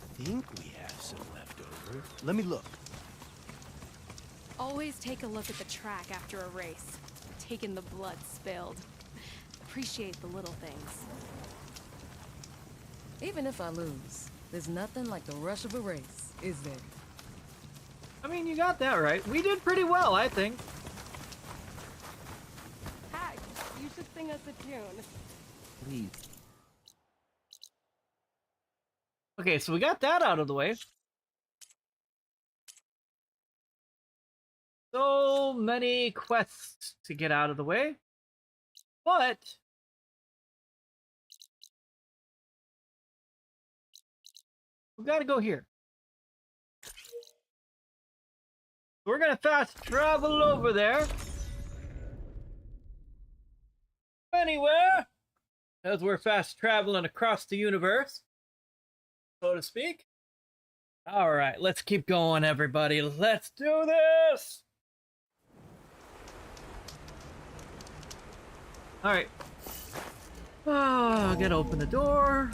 I think we have some left over. Let me look. Always take a look at the track after a race. Taking the blood spilled. Appreciate the little things. Even if I lose, there's nothing like the rush of a race, is there? I mean, you got that right. We did pretty well, I think. Heck, you should sing us a tune. Please. Okay, so we got that out of the way. So many quests to get out of the way. But we gotta go here. We're gonna fast travel over there. Anywhere. As we're fast traveling across the universe, so to speak. Alright, let's keep going, everybody. Let's do this! Alright. Oh, gotta open the door.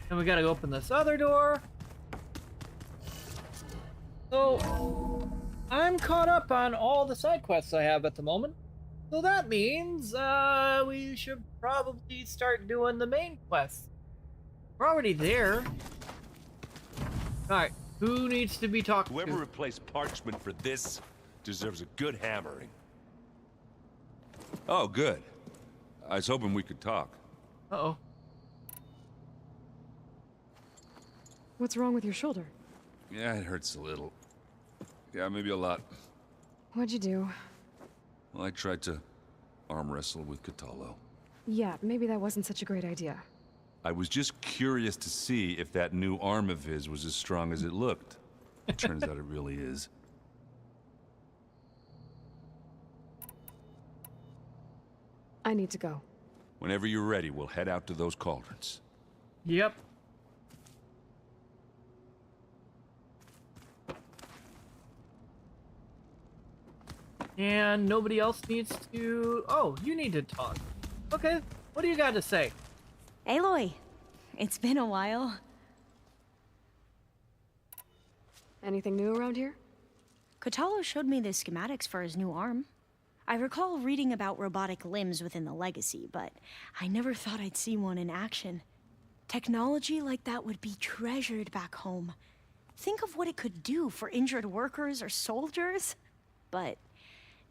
Then we gotta open this other door. So, I'm caught up on all the side quests I have at the moment. So that means, we should probably start doing the main quests. We're already there. Alright, who needs to be talked to? Whoever replaced parchment for this deserves a good hammering. Oh, good. I was hoping we could talk. Uh-oh. What's wrong with your shoulder? Yeah, it hurts a little. Yeah, maybe a lot. What'd you do? Well, I tried to arm wrestle with Catallo. Yeah, maybe that wasn't such a great idea. I was just curious to see if that new arm of his was as strong as it looked. It turns out it really is. I need to go. Whenever you're ready, we'll head out to those cauldrons. Yep. And nobody else needs to... Oh, you need to talk. Okay, what do you got to say? Aloy, it's been a while. Anything new around here? Catallo showed me the schematics for his new arm. I recall reading about robotic limbs within the Legacy, but I never thought I'd see one in action. Technology like that would be treasured back home. Think of what it could do for injured workers or soldiers. But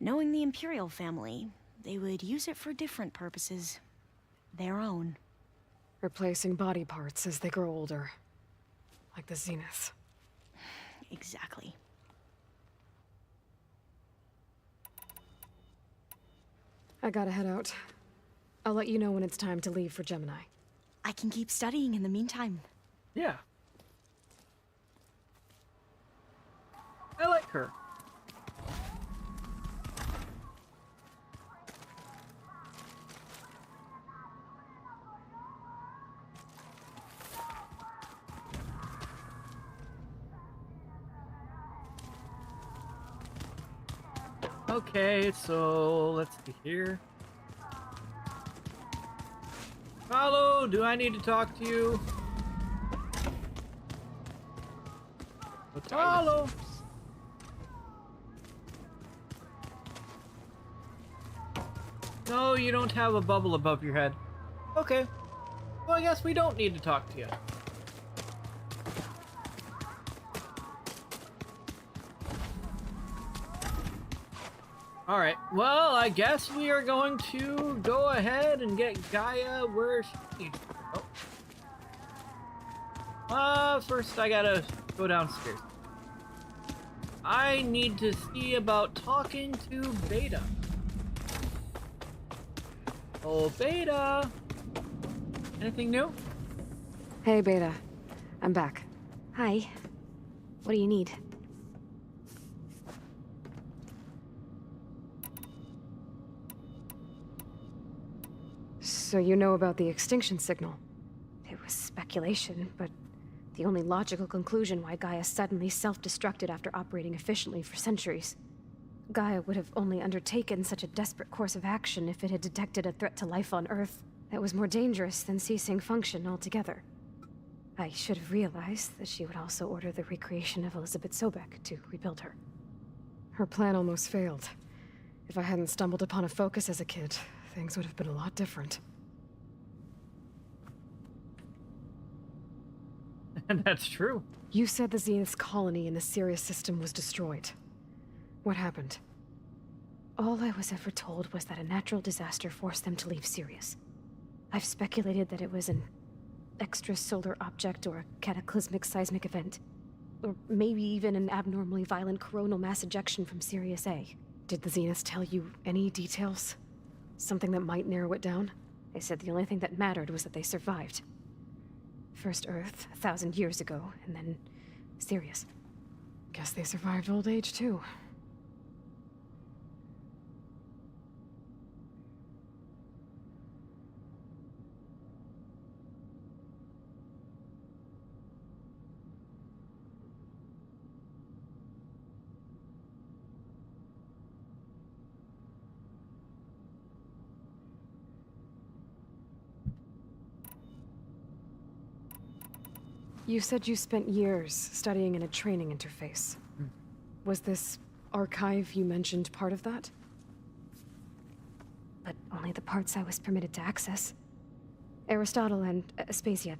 knowing the Imperial family, they would use it for different purposes. Their own. Replacing body parts as they grow older. Like the Zenith. Exactly. I gotta head out. I'll let you know when it's time to leave for Gemini. I can keep studying in the meantime. Yeah. I like her. Okay, so let's see here. Hello, do I need to talk to you? Hello. No, you don't have a bubble above your head. Okay. Well, I guess we don't need to talk to you. Alright, well, I guess we are going to go ahead and get Gaia where she needs to go. First I gotta go downstairs. I need to see about talking to Beta. Oh, Beta! Anything new? Hey, Beta. I'm back. Hi. What do you need? So you know about the extinction signal? It was speculation, but the only logical conclusion why Gaia suddenly self-destructed after operating efficiently for centuries. Gaia would have only undertaken such a desperate course of action if it had detected a threat to life on Earth that was more dangerous than ceasing function altogether. I should have realized that she would also order the recreation of Elizabeth Sobek to rebuild her. Her plan almost failed. If I hadn't stumbled upon a focus as a kid, things would have been a lot different. And that's true. You said the Zenith's colony in the Sirius system was destroyed. What happened? All I was ever told was that a natural disaster forced them to leave Sirius. I've speculated that it was an extrasolar object or a cataclysmic seismic event. Or maybe even an abnormally violent coronal mass ejection from Sirius A. Did the Zeniths tell you any details? Something that might narrow it down? They said the only thing that mattered was that they survived. First Earth, 1,000 years ago, and then Sirius. Guess they survived old age, too. You said you spent years studying in a training interface. Was this archive you mentioned part of that? But only the parts I was permitted to access. Aristotle and Aspasia,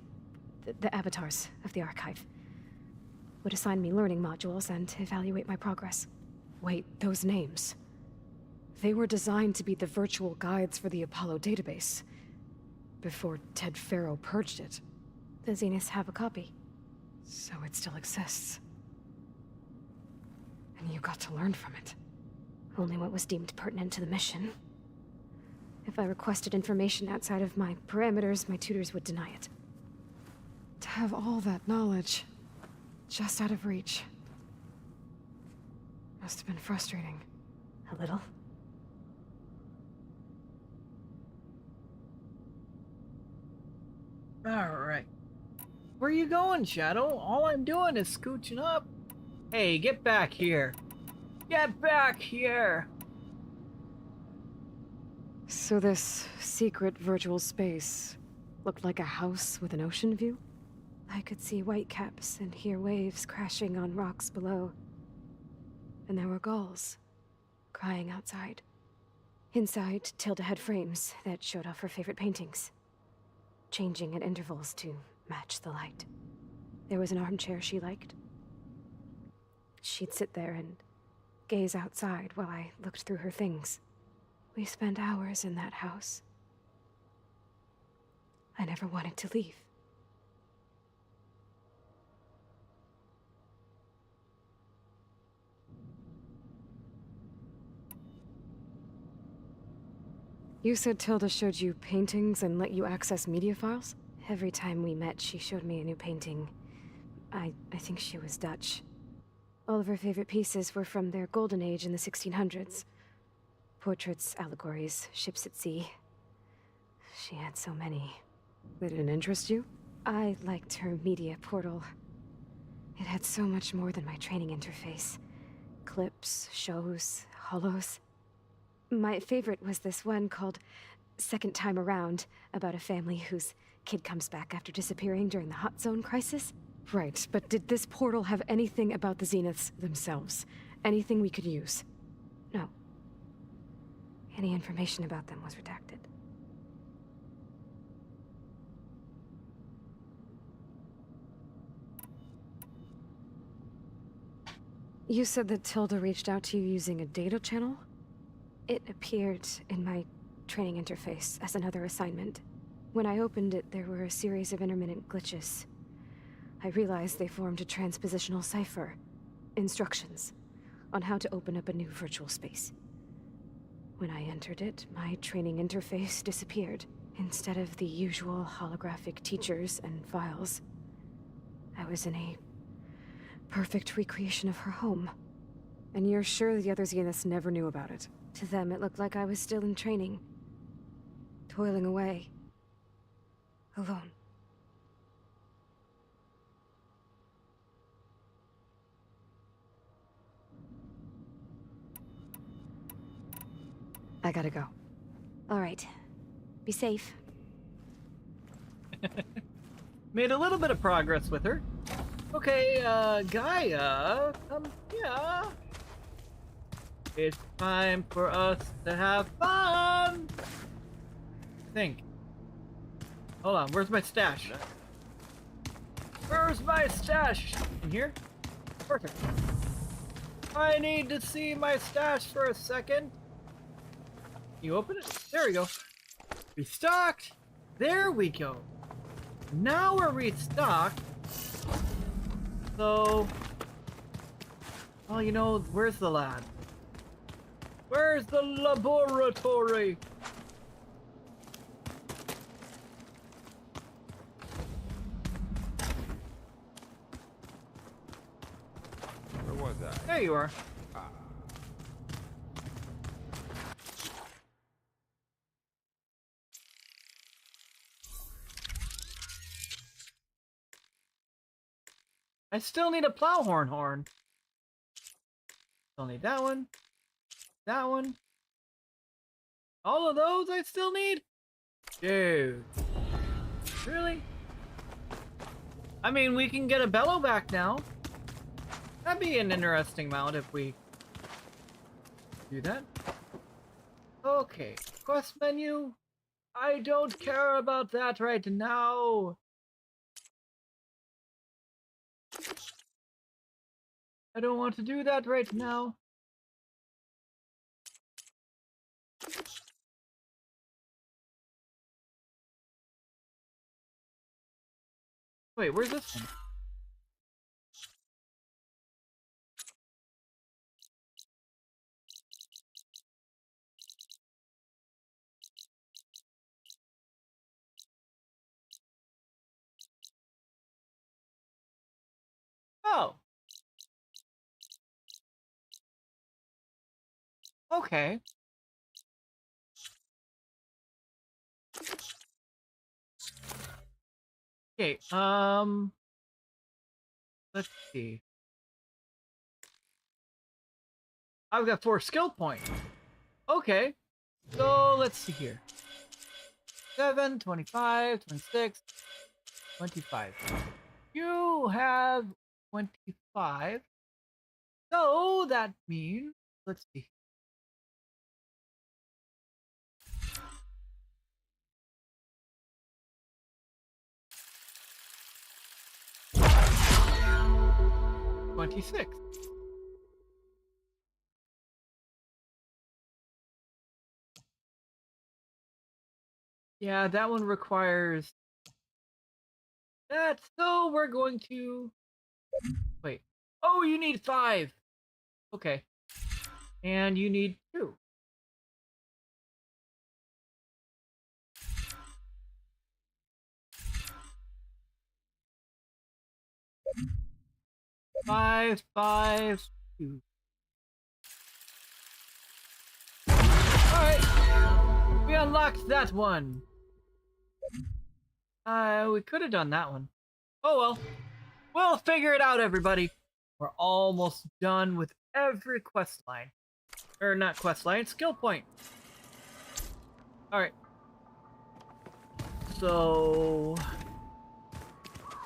the avatars of the archive, would assign me learning modules and evaluate my progress. Wait, those names. They were designed to be the virtual guides for the Apollo database. Before Ted Faro purged it. The Zeniths have a copy. So it still exists. And you got to learn from it. Only what was deemed pertinent to the mission. If I requested information outside of my parameters, my tutors would deny it. To have all that knowledge, just out of reach. Must have been frustrating. A little. Alright. Where you going, Shadow? All I'm doing is scooching up. Hey, get back here. Get back here! So this secret virtual space looked like a house with an ocean view? I could see whitecaps and hear waves crashing on rocks below. And there were gulls crying outside. Inside, Tilda had frames that showed off her favorite paintings, changing at intervals to match the light. There was an armchair she liked. She'd sit there and gaze outside while I looked through her things. We spent hours in that house. I never wanted to leave. You said Tilda showed you paintings and let you access media files? Every time we met, she showed me a new painting. I think she was Dutch. All of her favorite pieces were from their golden age in the 1600s. Portraits, allegories, ships at sea. She had so many. They didn't interest you? I liked her media portal. It had so much more than my training interface. Clips, shows, holos. My favorite was this one called Second Time Around, about a family whose kid comes back after disappearing during the Hot Zone crisis. Right, but did this portal have anything about the Zeniths themselves? Anything we could use? No. Any information about them was redacted. You said that Tilda reached out to you using a data channel? It appeared in my training interface as another assignment. When I opened it, there were a series of intermittent glitches. I realized they formed a transpositional cipher. Instructions on how to open up a new virtual space. When I entered it, my training interface disappeared. Instead of the usual holographic teachers and files, I was in a perfect recreation of her home. And you're sure the other Zeniths never knew about it? To them, it looked like I was still in training. Toiling away. Alone. I gotta go. All right. Be safe. Made a little bit of progress with her. Okay, Gaia, come here. It's time for us to have fun! Think. Hold on, where's my stash? Where's my stash? In here? Perfect. I need to see my stash for a second. You open it? There we go. Restocked. There we go. Now we're restocked. So, well, you know, where's the lab? Where's the laboratory? Where was I? There you are. I still need a plowhorn horn. Still need that one. That one. All of those I still need? Dude. Really? I mean, we can get a bellow back now. That'd be an interesting mount if we do that. Okay. Quest menu. I don't care about that right now. I don't want to do that right now. Wait, where's this one? Oh. Okay. Okay, let's see. I've got 4 skill points. Okay. So let's see here. 7, 25, 26, 25. You have 25. So that means, let's see. $26. Yeah, that one requires that, so we're going to wait. Oh, you need 5. Okay. And you need 2. Five, 2. Alright. We unlocked that one. We could have done that one. Oh well. We'll figure it out, everybody. We're almost done with every quest line. Or not quest line, skill point. Alright. So...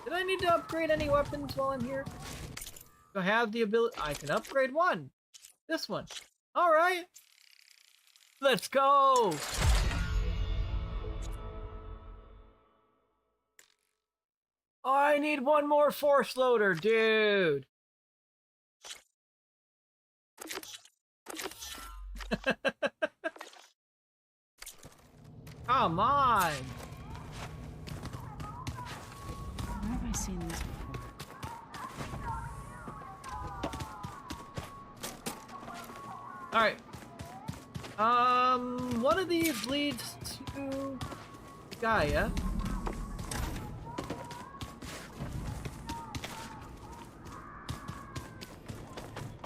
did I need to upgrade any weapons while I'm here? Do I have the ability? I can upgrade one. This one. Alright. Let's go! I need one more force loader, dude. Come on! Where have I seen these before? Alright. One of these leads to Gaia.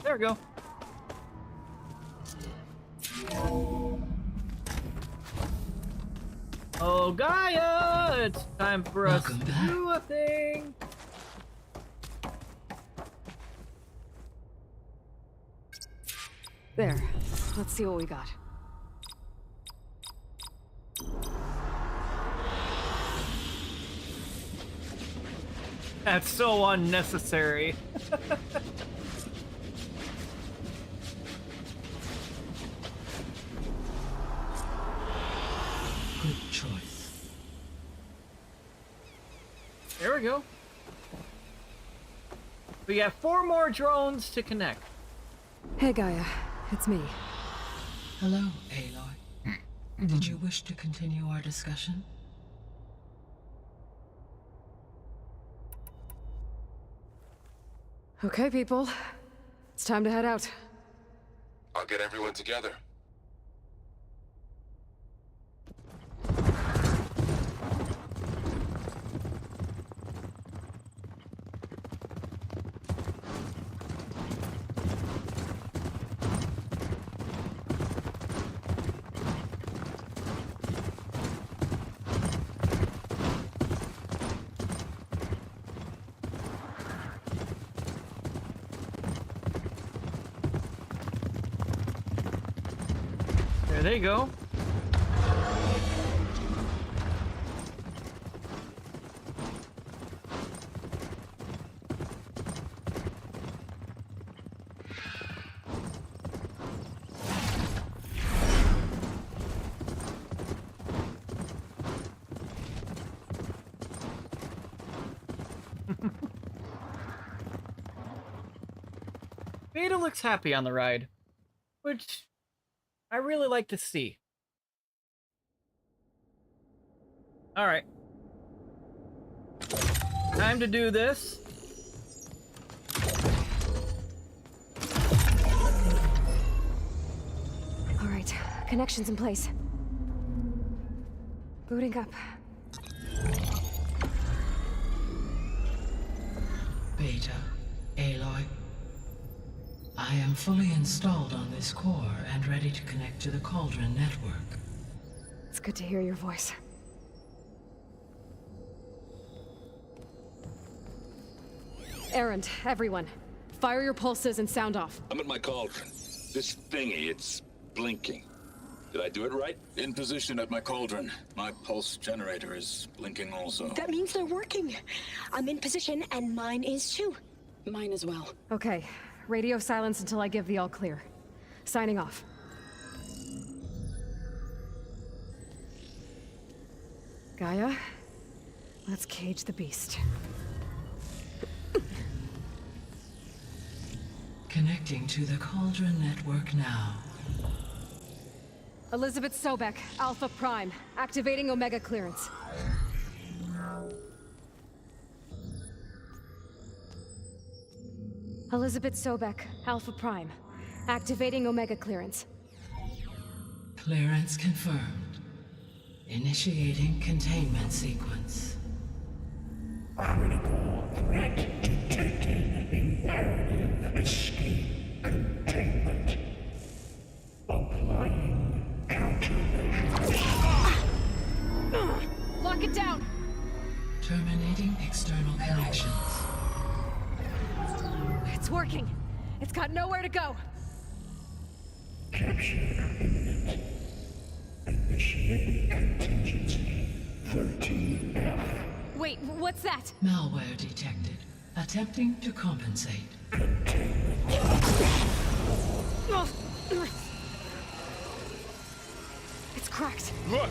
There we go. Oh, Gaia! It's time for us to do a thing! There. Let's see what we got. That's so unnecessary. Good choice. There we go. We got 4 more drones to connect. Hey, Gaia. It's me. Hello, Aloy. Did you wish to continue our discussion? Okay, people. It's time to head out. I'll get everyone together. There you go. Beta looks happy on the ride, which I really like to see. All right. Time to do this. All right, connection's in place. Booting up. Beta, Aloy. I am fully installed on this core and ready to connect to the Cauldron network. It's good to hear your voice. Errand, everyone. Fire your pulses and sound off. I'm at my cauldron. This thingy, it's blinking. Did I do it right? In position at my cauldron. My pulse generator is blinking also. That means they're working. I'm in position, and mine is too. Mine as well. Okay. Radio silence until I give the all clear. Signing off. Gaia, let's cage the beast. Connecting to the Cauldron network now. Elizabeth Sobek, Alpha Prime, activating Omega clearance. Elizabeth Sobek, Alpha Prime, activating Omega clearance. Clearance confirmed. Initiating containment sequence. Critical threat detected. Imperative escape containment. Applying countermeasures. Lock it down! Terminating external connections. It's working. It's got nowhere to go. Capture imminent. Initiating contingency 13F. Wait, what's that? Malware detected. Attempting to compensate. It's cracked. Look!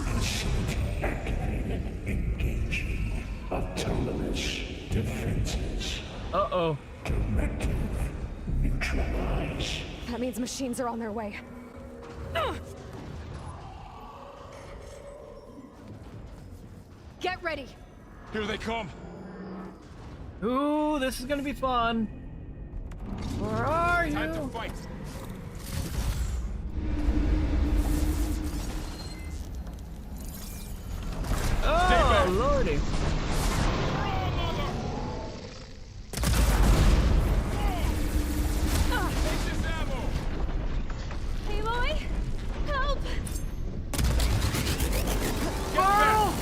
Facility activated. Engaging autonomous defenses. Uh-oh. Directive neutralize. That means machines are on their way. Get ready. Here they come. Ooh, this is gonna be fun. Where are you? Time to fight. Oh, lordy. Aloy, help! Oh!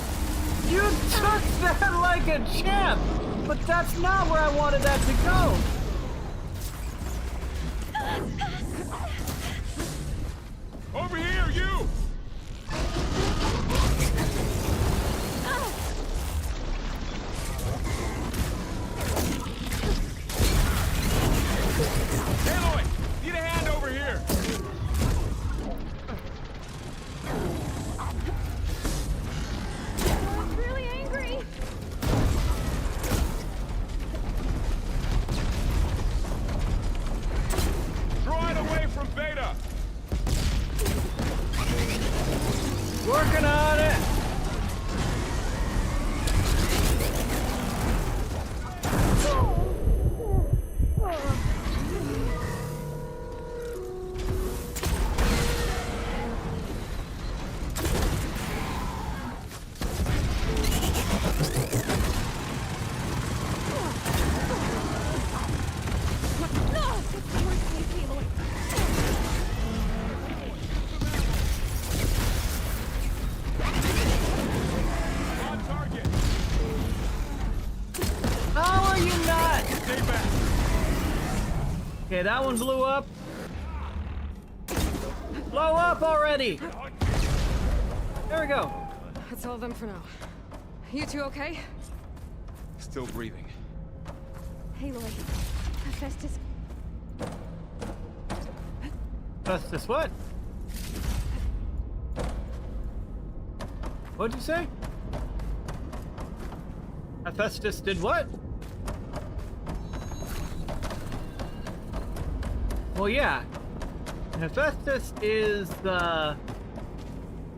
You took that like a champ! But that's not where I wanted that to go! Over here, you! Aloy, need a hand over here. I'm really angry. Draw it away from Beta. Working on it! On target. How are you not? Stay back. Okay, that one blew up. Blow up already! There we go. That's all of them for now. You two okay? Still breathing. Aloy, Hephaestus. Festus, what? What'd you say? Hephaestus did what? Well, yeah. Hephaestus is the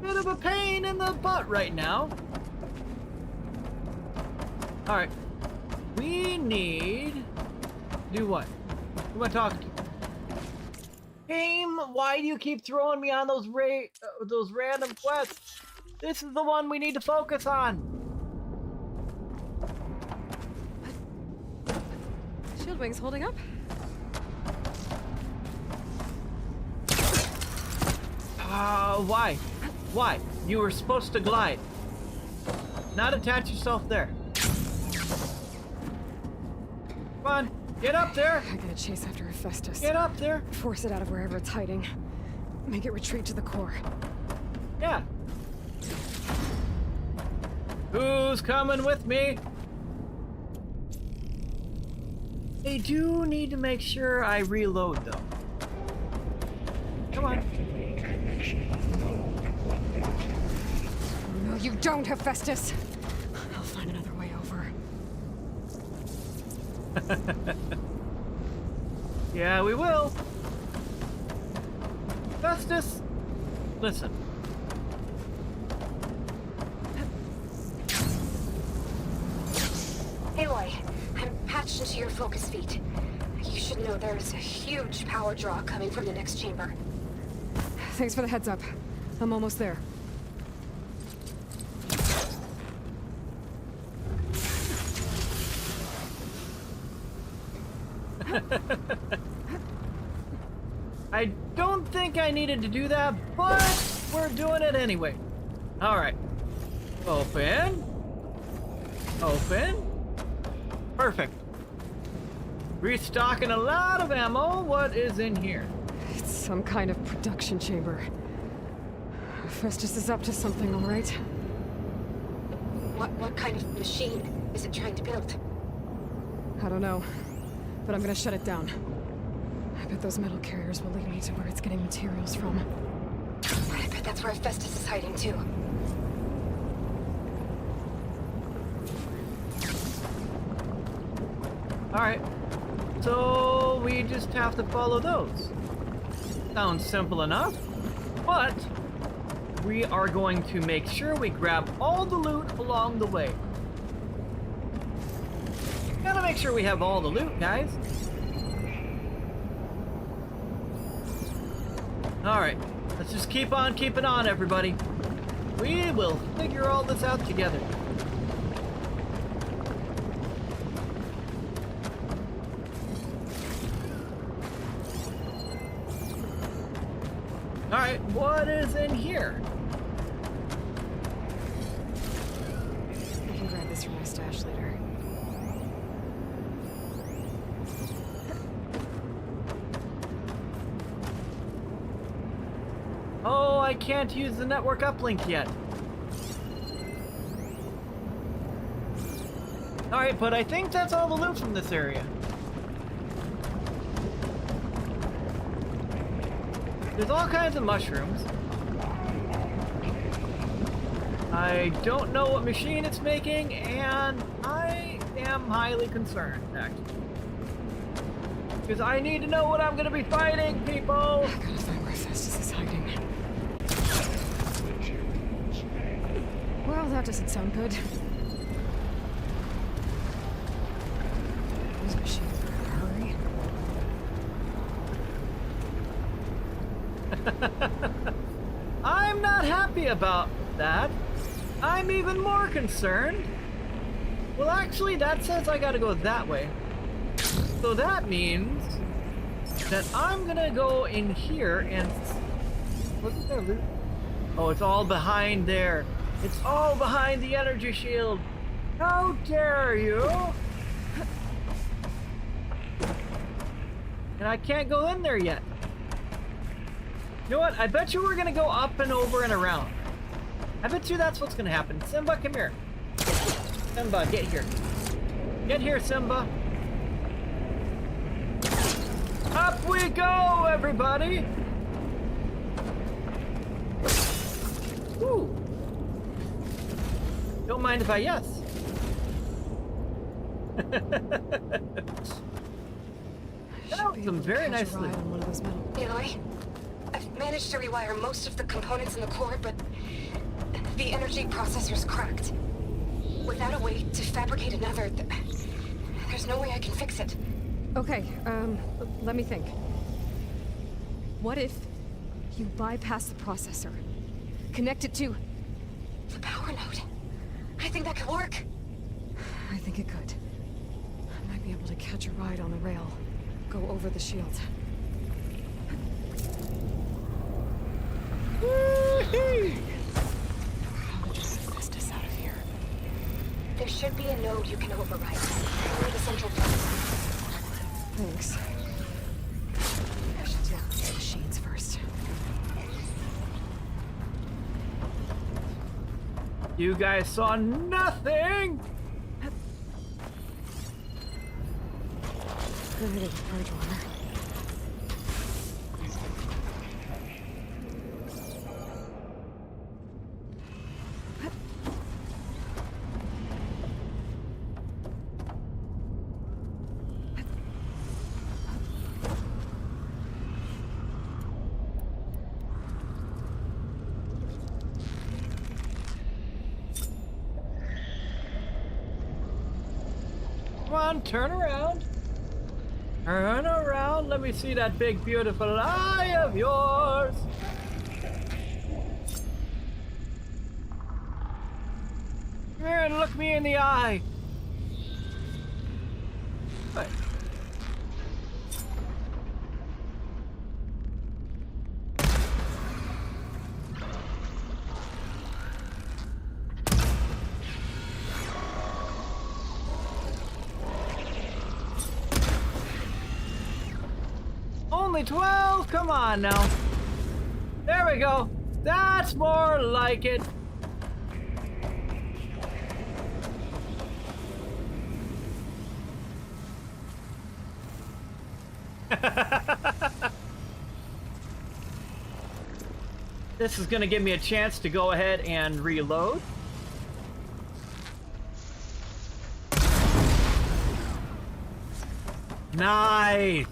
bit of a pain in the butt right now. Alright. We need to do what? Who am I talking to? Game, why do you keep throwing me on those random quests? This is the one we need to focus on. Shield wing's holding up. Why? Why? You were supposed to glide. Not attach yourself there. Come on, get up there! I gotta chase after Hephaestus. Get up there! Force it out of wherever it's hiding. Make it retreat to the core. Yeah. Who's coming with me? I do need to make sure I reload though. Come on. No, you don't, Hephaestus! I'll find another way over. Yeah, we will. Festus, listen. Aloy, I'm patched into your focus feed. You should know there's a huge power draw coming from the next chamber. Thanks for the heads up. I'm almost there. I don't think I needed to do that, but we're doing it anyway. All right. Open. Open. Perfect. Restocking a lot of ammo. What is in here? It's some kind of production chamber. Hephaestus is up to something, all right? What kind of machine is it trying to build? I don't know, but I'm gonna shut it down. I bet those metal carriers will lead me to where it's getting materials from. I bet that's where Hephaestus is hiding too. Alright. So we just have to follow those. Sounds simple enough, but we are going to make sure we grab all the loot along the way. Gotta make sure we have all the loot, guys. Alright, let's just keep on keeping on, everybody. We will figure all this out together. Alright, what is in here? I can grab this from my stash later. Oh, I can't use the network uplink yet. Alright, but I think that's all the loot from this area. There's all kinds of mushrooms. I don't know what machine it's making, and I am highly concerned, actually. Because I need to know what I'm gonna be fighting, people! I gotta find where Festus is hiding. Well, that doesn't sound good. Those machines are in a hurry. I'm not happy about that. I'm even more concerned. Well, actually, that says I gotta go that way. So that means that I'm gonna go in here and... Wasn't there loot? Oh, it's all behind there. It's all behind the energy shield. How dare you? And I can't go in there yet. You know what? I bet you we're gonna go up and over and around. I bet you that's what's gonna happen. Simba, come here. Simba, get here. Get here, Simba. Up we go, everybody! Woo! Don't mind if I yes. That was some very nice loot. Aloy, I've managed to rewire most of the components in the core, but the energy processor's cracked. Without a way to fabricate another, there's no way I can fix it. Okay, let me think. What if you bypass the processor? Connect it to... the power node. I think that could work. I think it could. I might be able to catch a ride on the rail. Go over the shield. Woo-hee! How to just get Festus out of here. There should be a node you can override. Near the central processor. Thanks. I should deal with these machines first. You guys saw nothing! Good at purge water. Come on, turn around. Turn around. Let me see that big, beautiful eye of yours. Come here and look me in the eye. What? Only 12? Come on now. There we go. That's more like it. This is gonna give me a chance to go ahead and reload. Nice.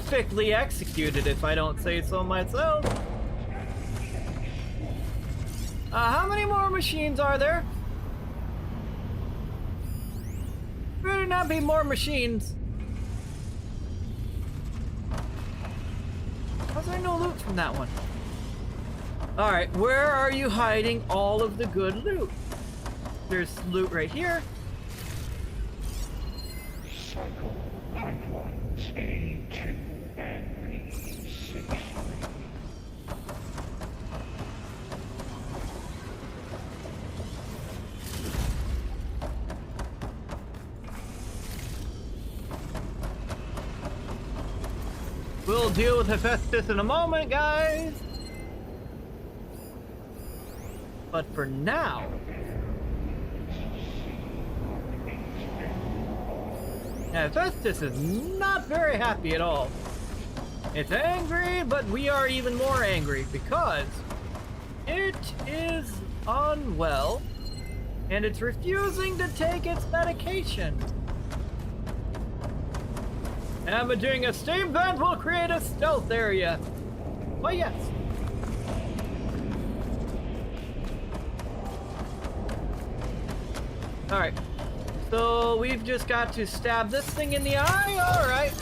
perfectly executed, if I don't say so myself. How many more machines are there? Better not be more machines. How's there no loot from that one? Alright, where are you hiding all of the good loot? There's loot right here. Cycle pipelines A2 and B6. We'll deal with Hephaestus in a moment, guys. But for now, Hephaestus is not very happy at all. It's angry, but we are even more angry because it is unwell and it's refusing to take its medication. Damaging a steam vent will create a stealth area. Oh yes. Alright. So we've just got to stab this thing in the eye. Alright.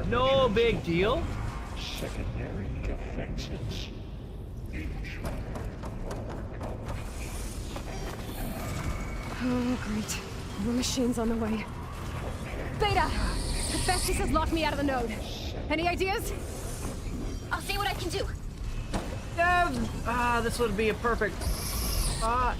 No big deal. Secondary defenses. Oh, great. More machines on the way. Beta! Hephaestus has locked me out of the node. Any ideas? I'll see what I can do. Yeah, this would be a perfect spot.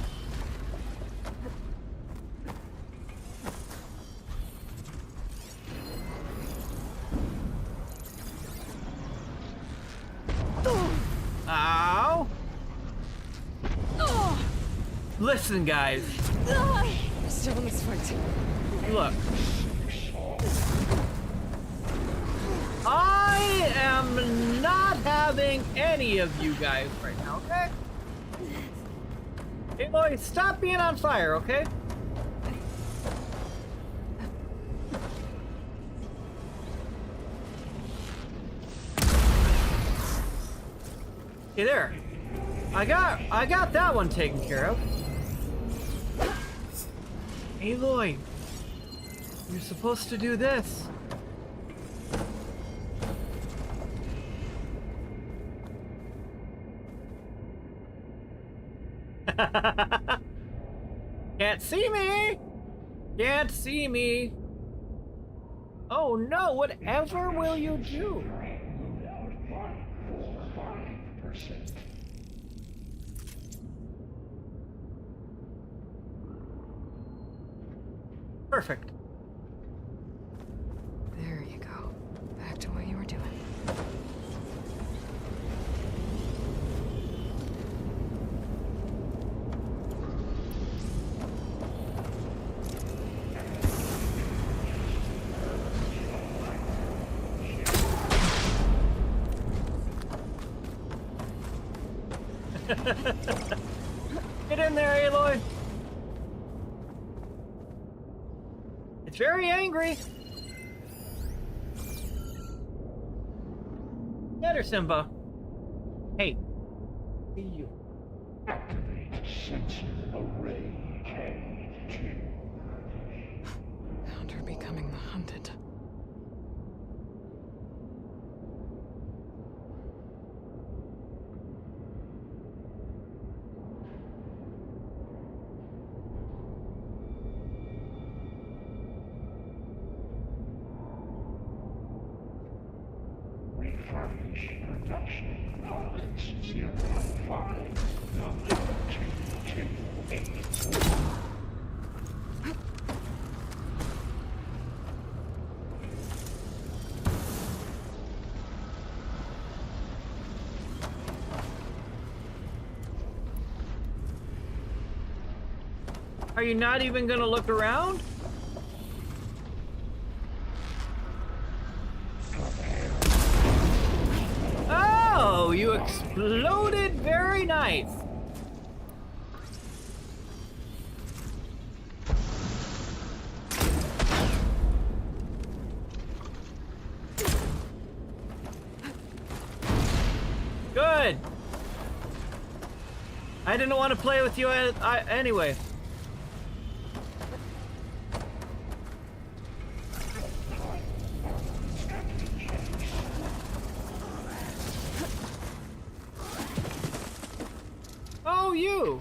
Ow! Listen, guys. Still in this fight. Look. I am not having any of you guys right now, okay? Hey, boy, stop being on fire, okay? Okay, there. I got that one taken care of. Aloy, you're supposed to do this. Can't see me! Can't see me! Oh no, whatever will you do? Perfect. There you go. Back to what you were doing. Get in there, Aloy! It's very angry. Get her, Simba. Hey. See you. Activate sensor array K2. Found her becoming the hunted. Refurbish production lines 05 number 228. Are you not even gonna look around? Oh, you exploded. Very nice. Good. I didn't want to play with you anyway. Oh, you.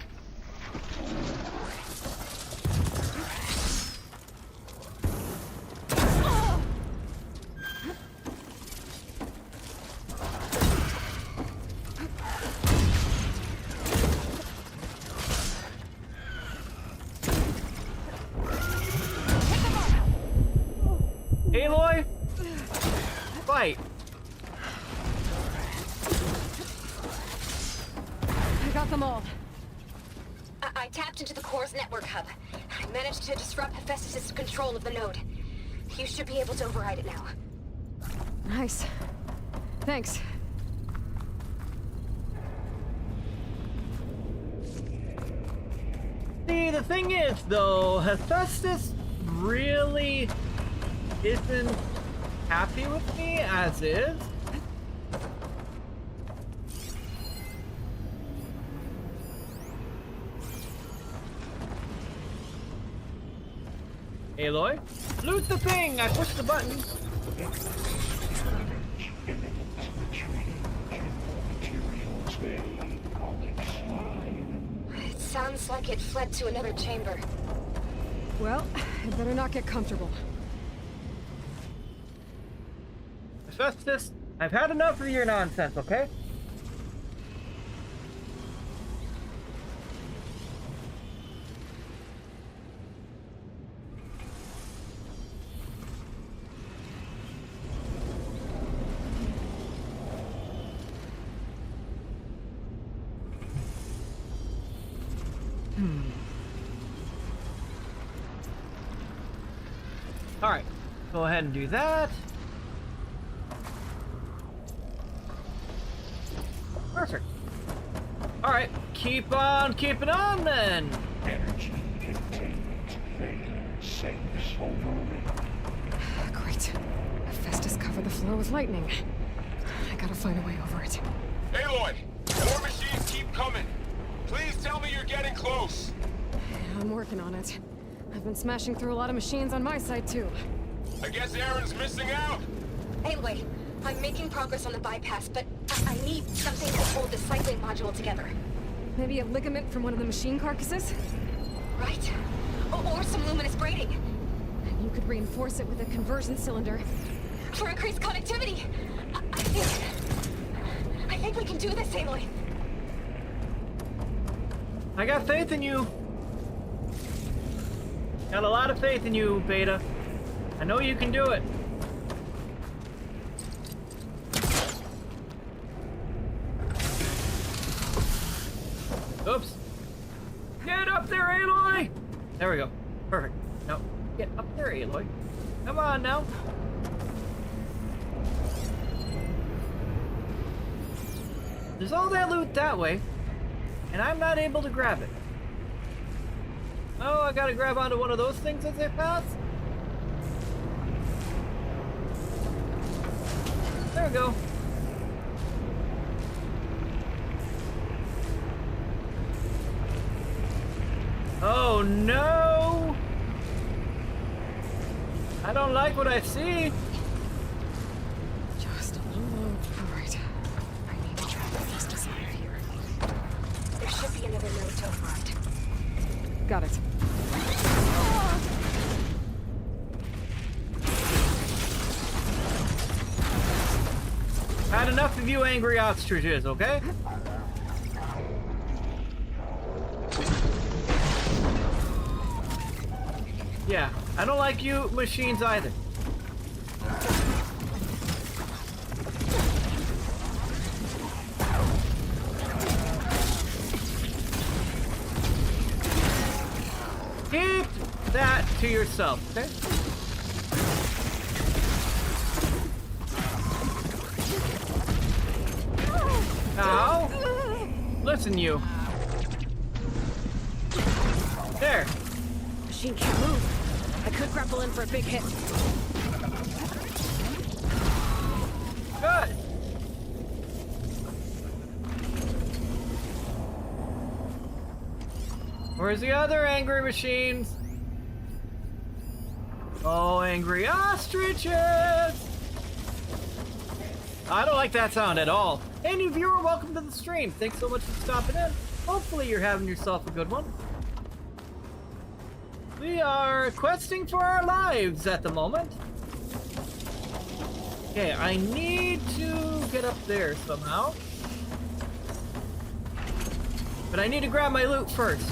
Aloy? Fight. I got them all. I tapped into the core's network hub. I managed to disrupt Hephaestus' control of the node. You should be able to override it now. Nice. Thanks. See, the thing is, though, Hephaestus really isn't happy with me as is. Aloy, loot the thing! I pushed the button. It sounds like it fled to another chamber. Well, I better not get comfortable. Hephaestus, I've had enough of your nonsense, okay? Alright, go ahead and do that. Perfect. Alright, keep on keeping on then. Energy containment failure. 6 overrated. Great. Hephaestus covered the floor with lightning. I gotta find a way over it. Aloy, more machines keep coming. Please tell me you're getting close. I'm working on it. I've been smashing through a lot of machines on my side, too. I guess Aaron's missing out. Anyway, I'm making progress on the bypass, but I need something to hold the cycling module together. Maybe a ligament from one of the machine carcasses? Right? Or some luminous braiding. And you could reinforce it with a conversion cylinder. For increased connectivity! I think we can do this, Aloy. I got faith in you. Got a lot of faith in you, Beta. I know you can do it. Oops. Get up there, Aloy! There we go. Perfect. Now, get up there, Aloy. Come on now. There's all that loot that way, and I'm not able to grab it. Oh, I gotta grab onto one of those things as they pass? There we go. Oh no! I don't like what I see. Just a little low. Alright. I need to trap Hephaestus out of here. There should be another node to override. Got it. Had enough of you angry ostriches, okay? Yeah, I don't like you machines either. Keep that to yourself, okay? Ow! Listen, you. There. Machine can't move. I could grapple in for a big hit. Good. Where's the other angry machines? Oh, angry ostriches! I don't like that sound at all. Hey, new viewer, welcome to the stream. Thanks so much for stopping in. Hopefully you're having yourself a good one. We are questing for our lives at the moment. Okay, I need to get up there somehow. But I need to grab my loot first.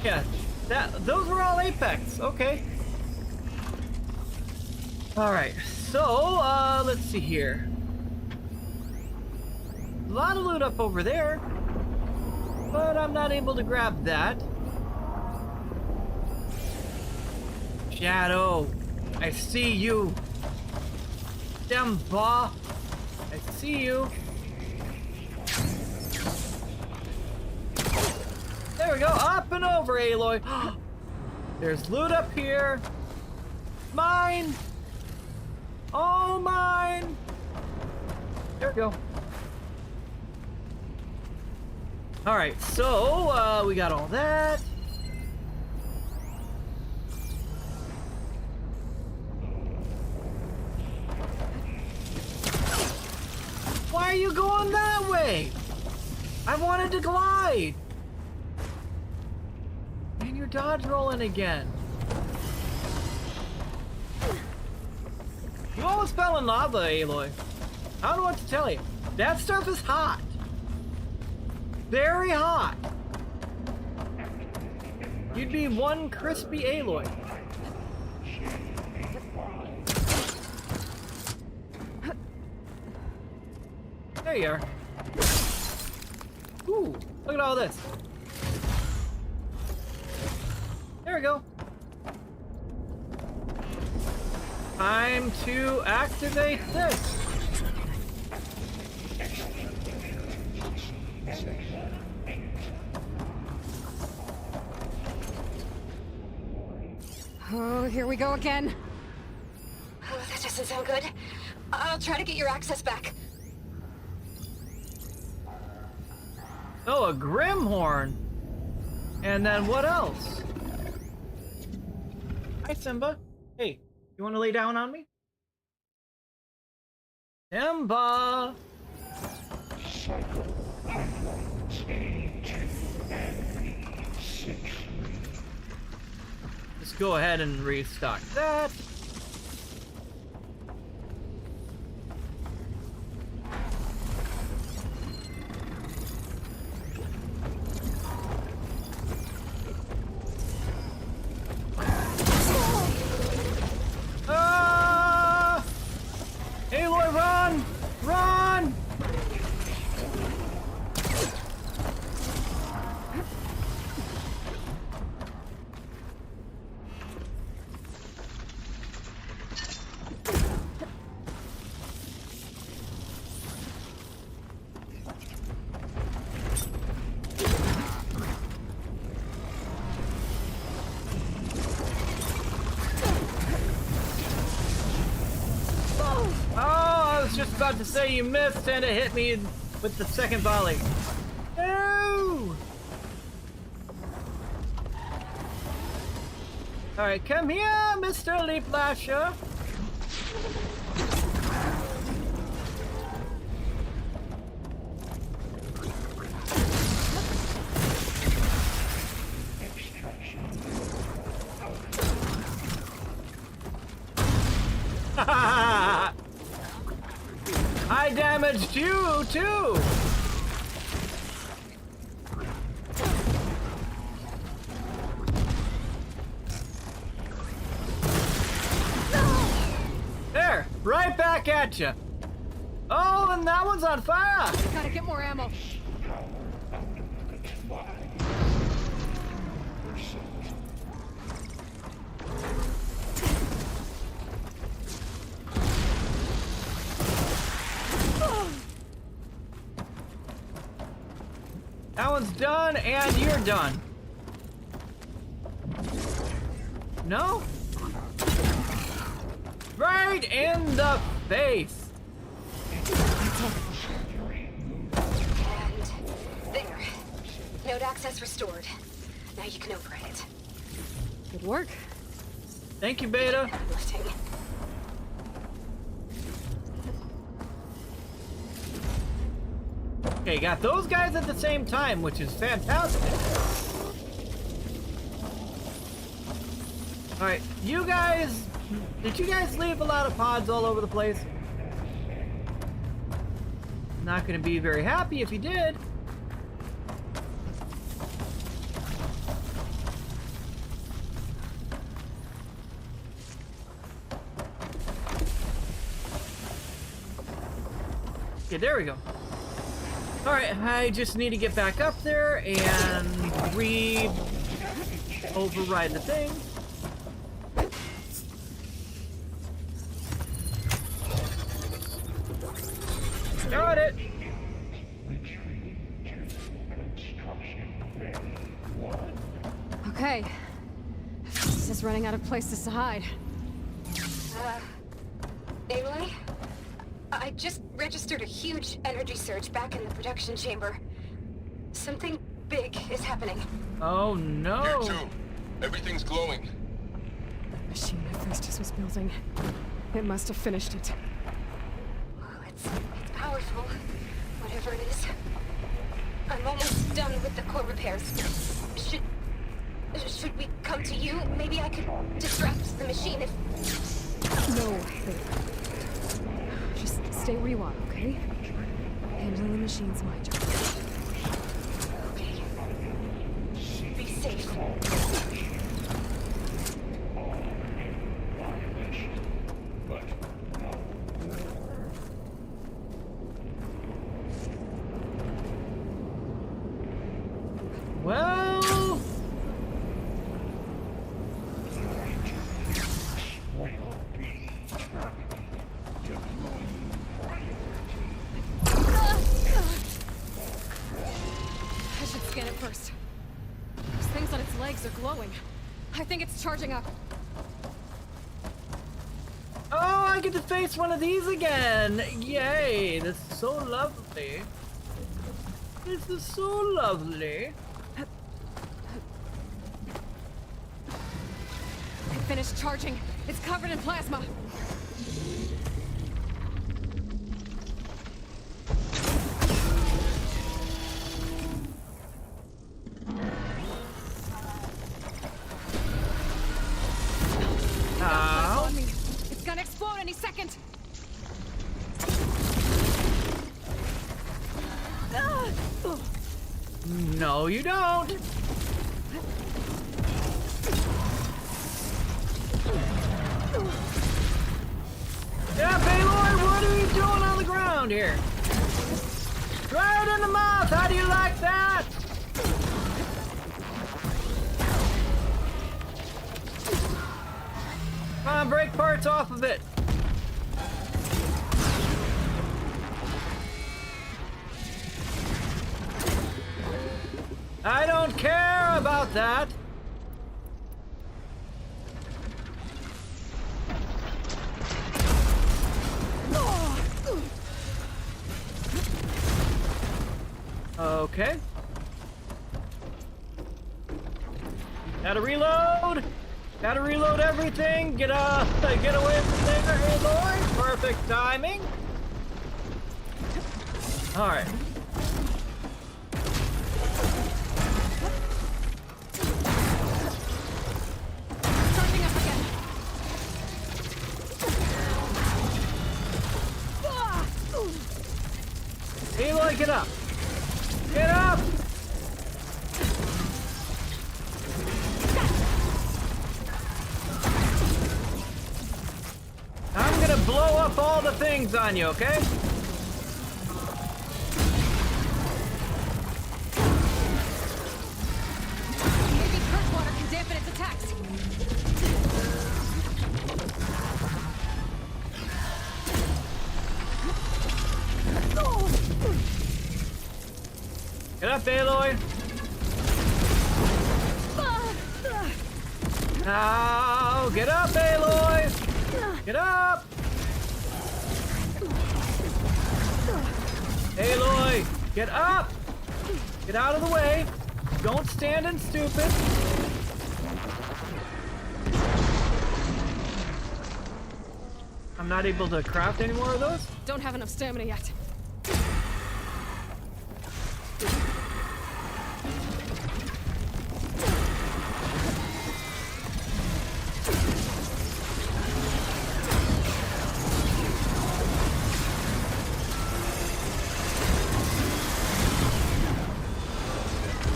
Yeah, those were all Apex. Okay. Alright, so, let's see here. A lot of loot up over there. But I'm not able to grab that. Shadow, I see you. Demba, I see you. There we go, up and over, Aloy. There's loot up here. Mine. Oh, mine. There we go. All right, so we got all that. Why are you going that way? I wanted to glide. And you're dodge rolling again. You almost fell in lava, Aloy. I don't know what to tell you. That stuff is hot. Very hot. You'd be one crispy Aloy. There you are. Ooh, look at all this. There we go. Time to activate this. Oh, here we go again. Oh, that doesn't sound good. I'll try to get your access back. Oh, a Grimhorn. And then what else? Hi, Simba. Hey, you want to lay down on me? Simba! Just go ahead and restock that. Aloy, run! Run! Just about to say you missed and it hit me with the second volley. No! Alright, come here, Mr. Leaf Lasher. I damaged you too! There, right back at you. Oh, and that one's on fire! Gotta get more ammo. That one's done, and you're done. No? Right in the face. And there. Node access is restored. Now you can override it. Good work. Thank you, Beta. Lifting. Okay, got those guys at the same time, which is fantastic. Alright, you guys... Did you guys leave a lot of pods all over the place? Not gonna be very happy if you did. Okay, there we go. Alright, I just need to get back up there and override the thing. Got it! Okay. This is running out of places to hide. Aloy? I just registered a huge energy surge back in the production chamber. Something big is happening. Oh no! Here too. Everything's glowing. The machine Hephaestus was building. It must have finished it. Oh, it's powerful. Whatever it is. I'm almost done with the core repairs. Should we come to you? Maybe I could distract the machine if... No, wait. Just stay where you are, okay? Handling the machine's my job. Okay. Be safe. Well... I should scan it first. Those things on its legs are glowing. I think it's charging up. Oh, I get to face one of these again! Yay! This is so lovely. This is so lovely. It finished charging. It's covered in plasma. Ow. It's gonna explode any second. No, you don't! Yeah, Baylord, what are you doing on the ground here? Right in the mouth! How do you like that? Come on, break parts off of it. I don't care about that. Okay. Gotta reload. Gotta reload everything. Get away from there, Aloy. Perfect timing. All right. Charging up again. Aloy, get up. Get up. I'm gonna blow up all the things on you, okay? Maybe curse water can dampen its attacks. Get up, Aloy. Now, get up, Aloy. Get up. Aloy, get up. Get out of the way. Don't stand in stupid. I'm not able to craft any more of those. Don't have enough stamina yet.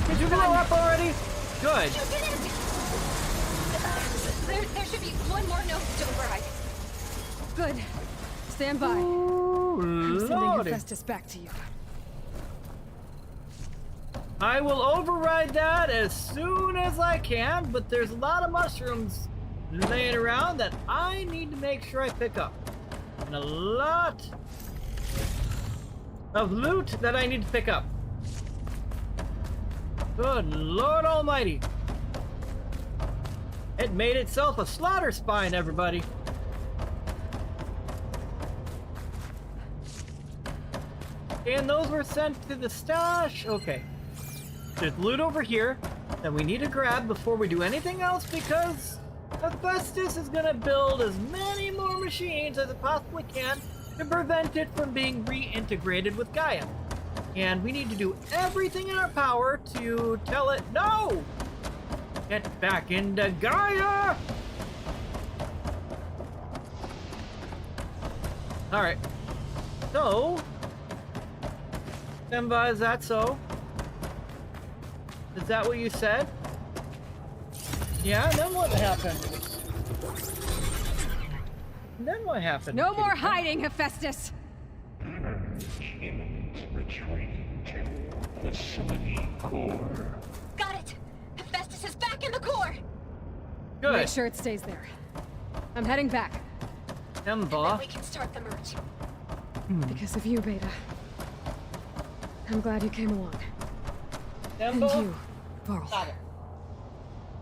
Did you blow up already? Good. You did it! There should be one more note to override. Good. Stand by. Ooh, I'm sending lordy. Hephaestus back to you. I will override that as soon as I can, but there's a lot of mushrooms laying around that I need to make sure I pick up. And a lot of loot that I need to pick up. Good Lord Almighty. It made itself a slaughter spine, everybody. And those were sent to the stash. Okay. There's loot over here that we need to grab before we do anything else, because Hephaestus is gonna build as many more machines as it possibly can to prevent it from being reintegrated with Gaia. And we need to do everything in our power to tell it, no! Get back into Gaia! Alright. So, Simba, is that so? Is that what you said? Yeah, then what happened? Then what happened? No more hiding, Hephaestus! Retreating to facility core. Got it! Hephaestus is back in the core! Good. Make sure it stays there. I'm heading back. And then we can start the merge. Because of you, Beta. I'm glad you came along. Simba? And you, Varl. Stop it.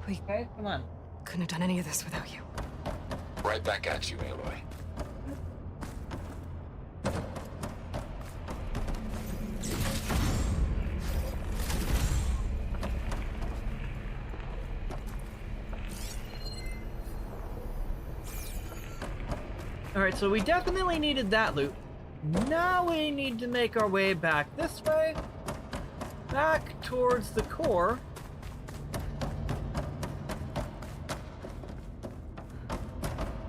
We come on. Couldn't have done any of this without you. Right back at you, Aloy. Alright, so we definitely needed that loot. Now we need to make our way back this way. Back towards the core.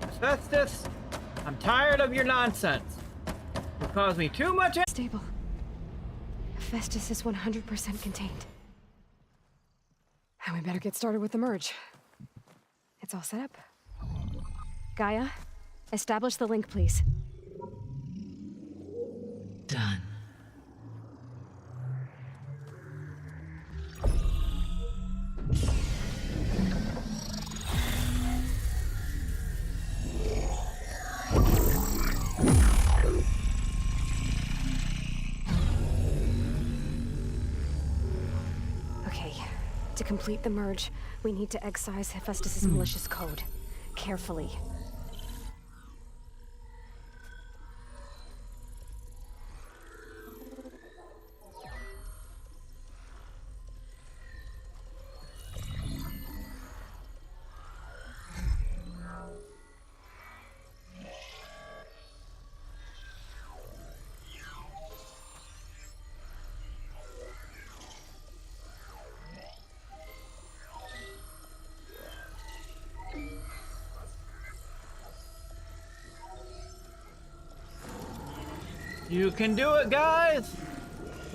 Hephaestus, I'm tired of your nonsense. You cause me too much. Stable. Hephaestus is 100% contained. And we better get started with the merge. It's all set up. Gaia, establish the link, please. Done. Okay, to complete the merge, we need to excise Hephaestus's malicious code. Carefully. You can do it, guys!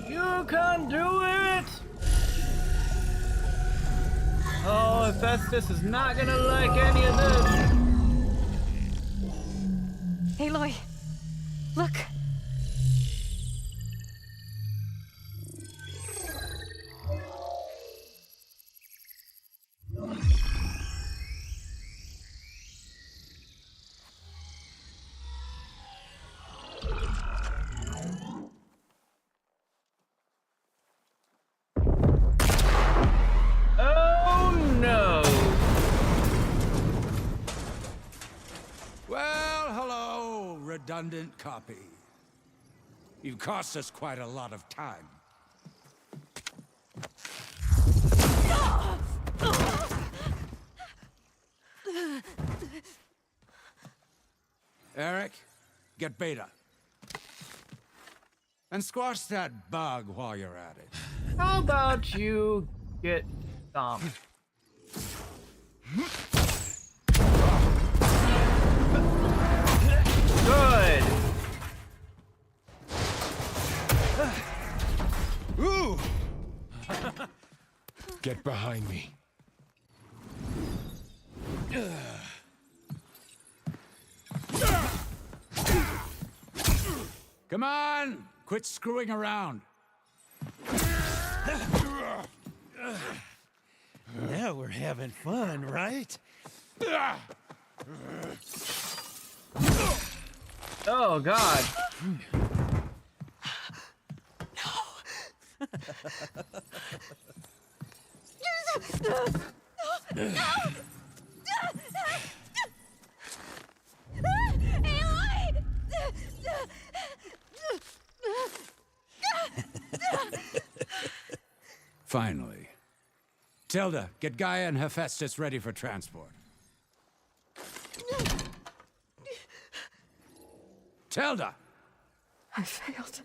You can do it! Oh, Hephaestus is not gonna like any of this. Aloy, look! Oh no! Well, hello, redundant copy. You've cost us quite a lot of time. Eric, get Beta. And squash that bug while you're at it. How about you get Dom? Good. Ooh! Get behind me. Come on! Quit screwing around. Now we're having fun, right? Oh, God. Finally. Tilda, get Gaia and Hephaestus ready for transport. Tilda! I failed.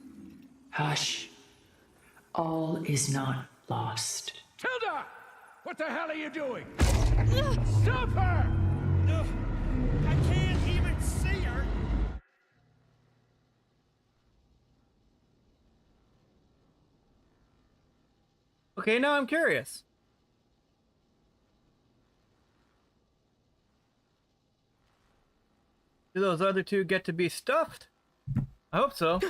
Hush. All is not lost. Tilda! What the hell are you doing? Stop her! I can't even see her! Okay, now I'm curious. Do those other two get to be stuffed? I hope so.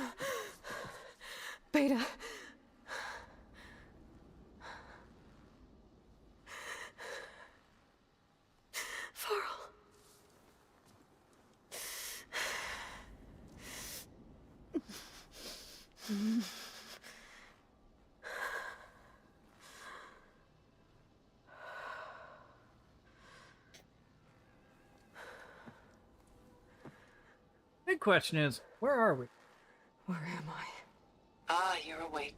Beta. Farrell. Big question is, where are we? Where am I? Ah, you're awake.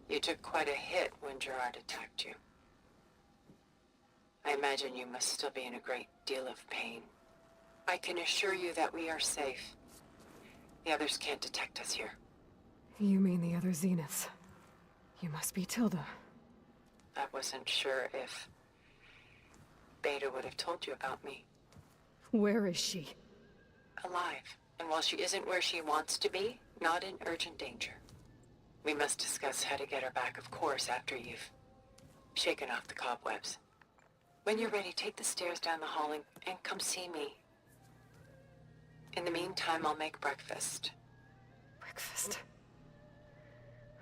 You took quite a hit when Gerard attacked you. I imagine you must still be in a great deal of pain. I can assure you that we are safe. The others can't detect us here. You mean the other Zeniths? You must be Tilda. I wasn't sure if Beta would have told you about me. Where is she? Alive. And while she isn't where she wants to be, not in urgent danger. We must discuss how to get her back, of course, after you've shaken off the cobwebs. When you're ready, take the stairs down the hall and come see me. In the meantime, I'll make breakfast. Breakfast.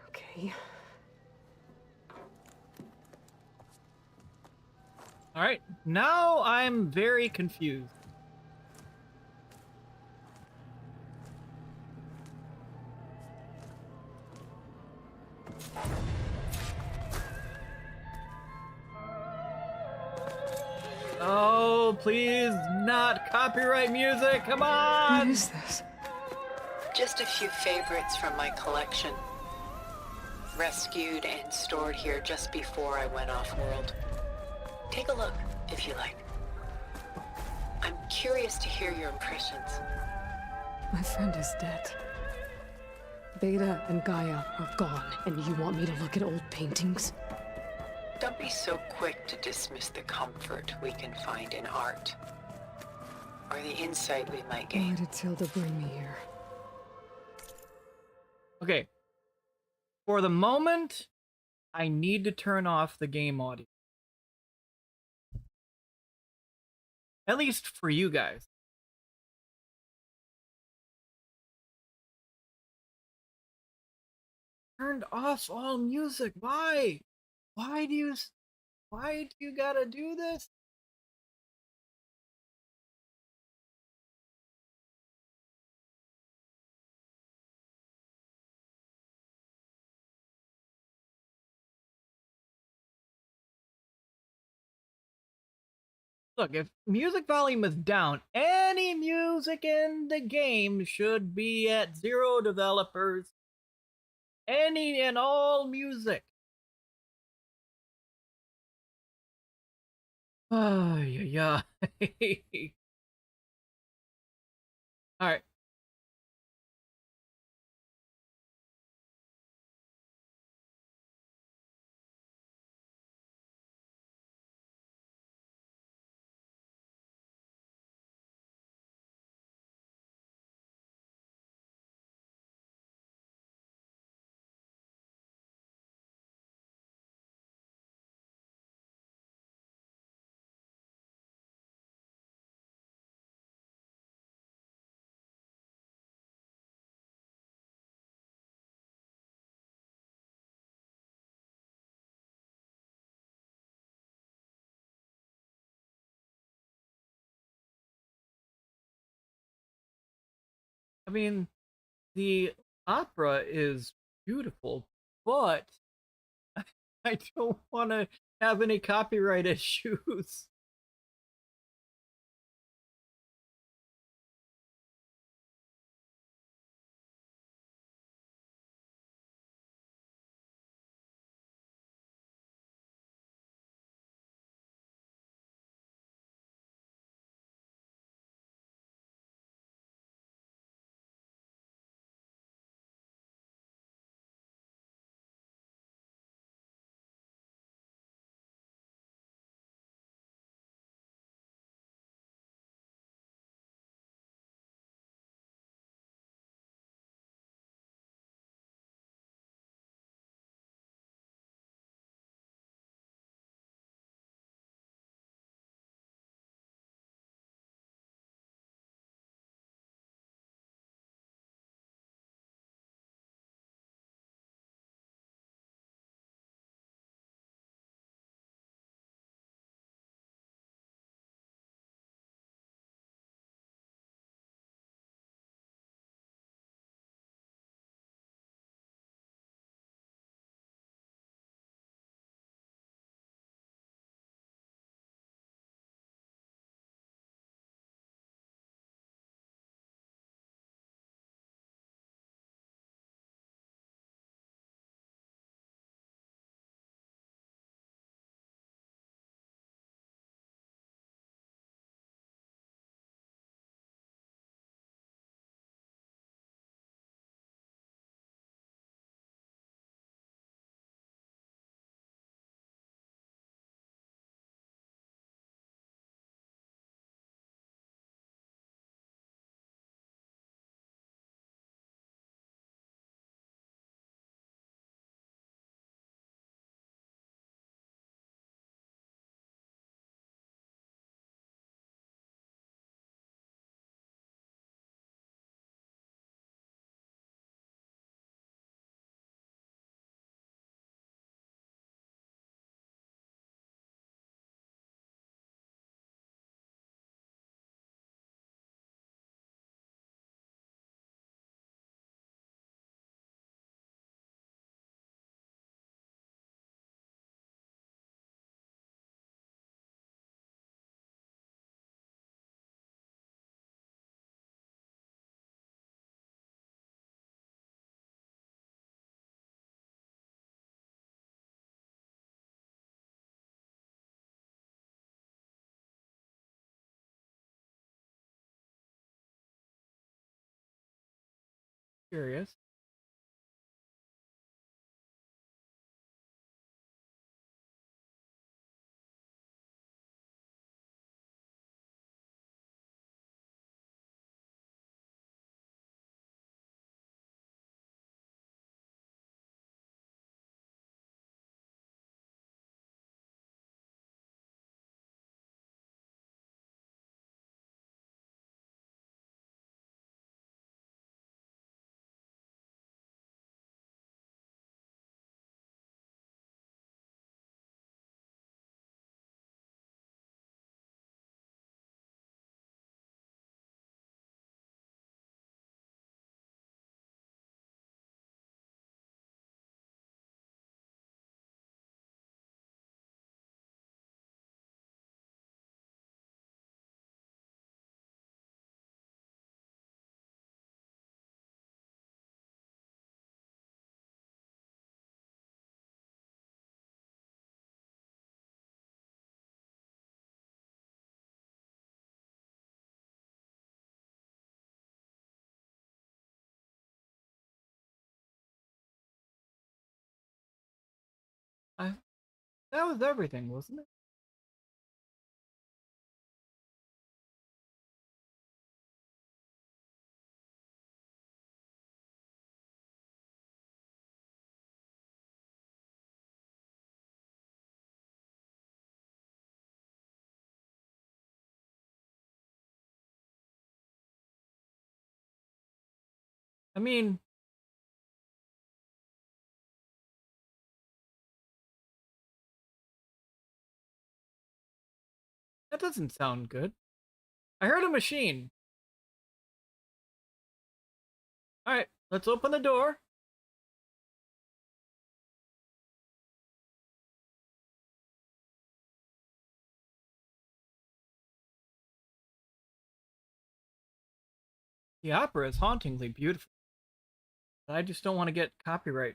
Okay. Alright, now I'm very confused. Oh, please, not copyright music, come on! What is this? Just a few favorites from my collection. Rescued and stored here just before I went off-world. Take a look, if you like. I'm curious to hear your impressions. My friend is dead. Beta and Gaia are gone, and you want me to look at old paintings? Don't be so quick to dismiss the comfort we can find in art. Or the insight we might gain. Why did Tilda bring me here? Okay. For the moment, I need to turn off the game audio. At least for you guys. Turned off all music. Why? Why do you gotta do this? Look, if music volume is down, any music in the game should be at 0 developers. Any and all music. Oh, yeah, yeah. All right. I mean, the opera is beautiful, but I don't want to have any copyright issues. Curious. That was everything, wasn't it? I mean, that doesn't sound good. I heard a machine. Alright, let's open the door. The opera is hauntingly beautiful. But I just don't want to get copyright.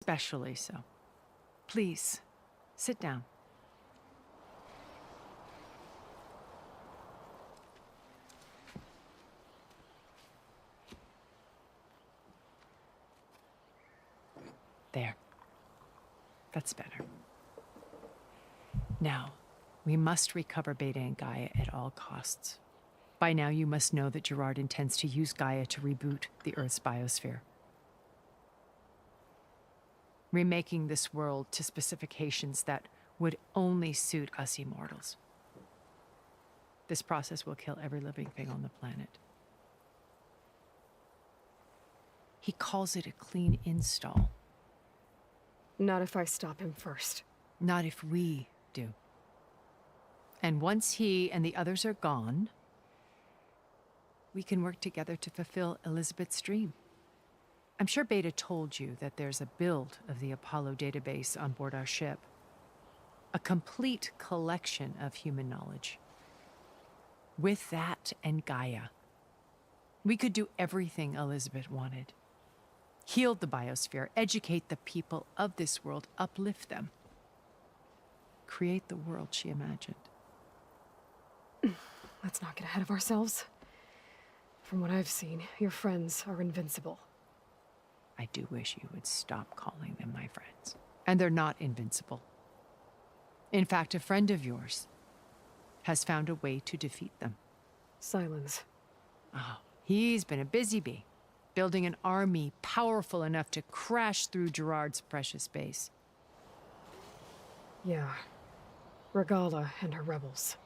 Especially so. Please, sit down. There. That's better. Now, we must recover Beta and Gaia at all costs. By now, you must know that Gerard intends to use Gaia to reboot the Earth's biosphere, remaking this world to specifications that would only suit us immortals. This process will kill every living thing on the planet. He calls it a clean install. Not if I stop him first. Not if we do. And once he and the others are gone, we can work together to fulfill Elizabeth's dream. I'm sure Beta told you that there's a build of the Apollo database on board our ship. A complete collection of human knowledge. With that and Gaia, we could do everything Elizabeth wanted. Heal the biosphere, educate the people of this world, uplift them. Create the world she imagined. Let's not get ahead of ourselves. From what I've seen, your friends are invincible. I do wish you would stop calling them my friends. And they're not invincible. In fact, a friend of yours has found a way to defeat them. Silence. Oh, he's been a busy bee, building an army powerful enough to crash through Gerard's precious base. Yeah. Regala and her rebels.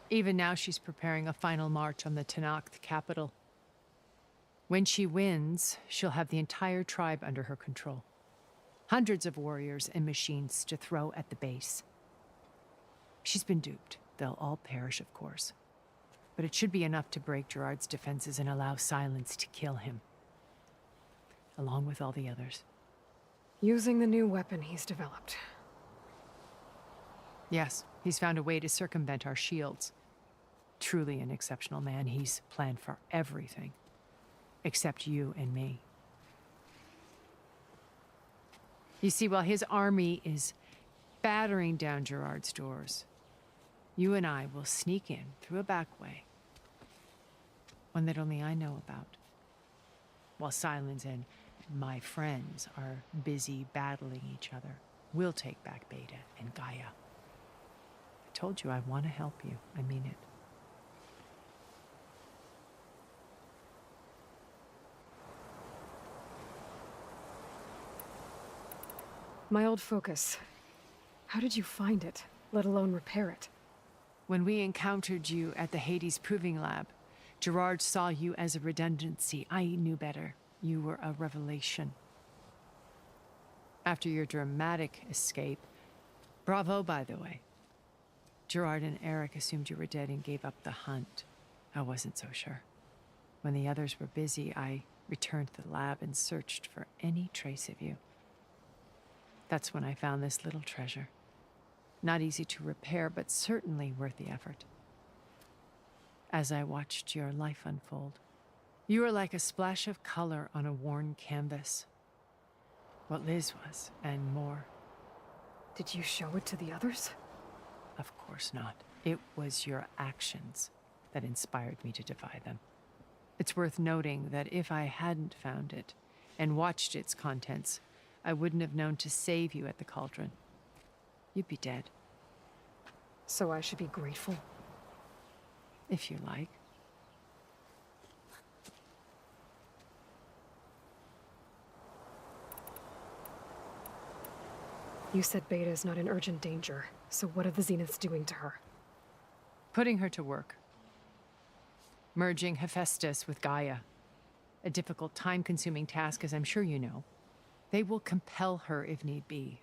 Even now, she's preparing a final march on the Tenakth capital. When she wins, she'll have the entire tribe under her control. Hundreds of warriors and machines to throw at the base. She's been duped. They'll all perish, of course. But it should be enough to break Gerard's defenses and allow Silence to kill him. Along with all the others. Using the new weapon he's developed. Yes, he's found a way to circumvent our shields. Truly an exceptional man. He's planned for everything. Except you and me. You see, while his army is battering down Gerard's doors, you and I will sneak in through a back way. One that only I know about. While Silence and my friends are busy battling each other, we'll take back Beta and Gaia. I told you I want to help you. I mean it. My old focus. How did you find it, let alone repair it? When we encountered you at the Hades Proving Lab, Gerard saw you as a redundancy. I knew better. You were a revelation. After your dramatic escape, bravo, by the way. Gerard and Eric assumed you were dead and gave up the hunt. I wasn't so sure. When the others were busy, I returned to the lab and searched for any trace of you. That's when I found this little treasure. Not easy to repair, but certainly worth the effort. As I watched your life unfold, you were like a splash of color on a worn canvas. What Liz was, and more. Did you show it to the others? Of course not. It was your actions that inspired me to defy them. It's worth noting that if I hadn't found it and watched its contents, I wouldn't have known to save you at the cauldron. You'd be dead. So I should be grateful? If you like. You said Beta is not in urgent danger, so what are the Zeniths doing to her? Putting her to work. Merging Hephaestus with Gaia. A difficult, time-consuming task, as I'm sure you know. They will compel her if need be.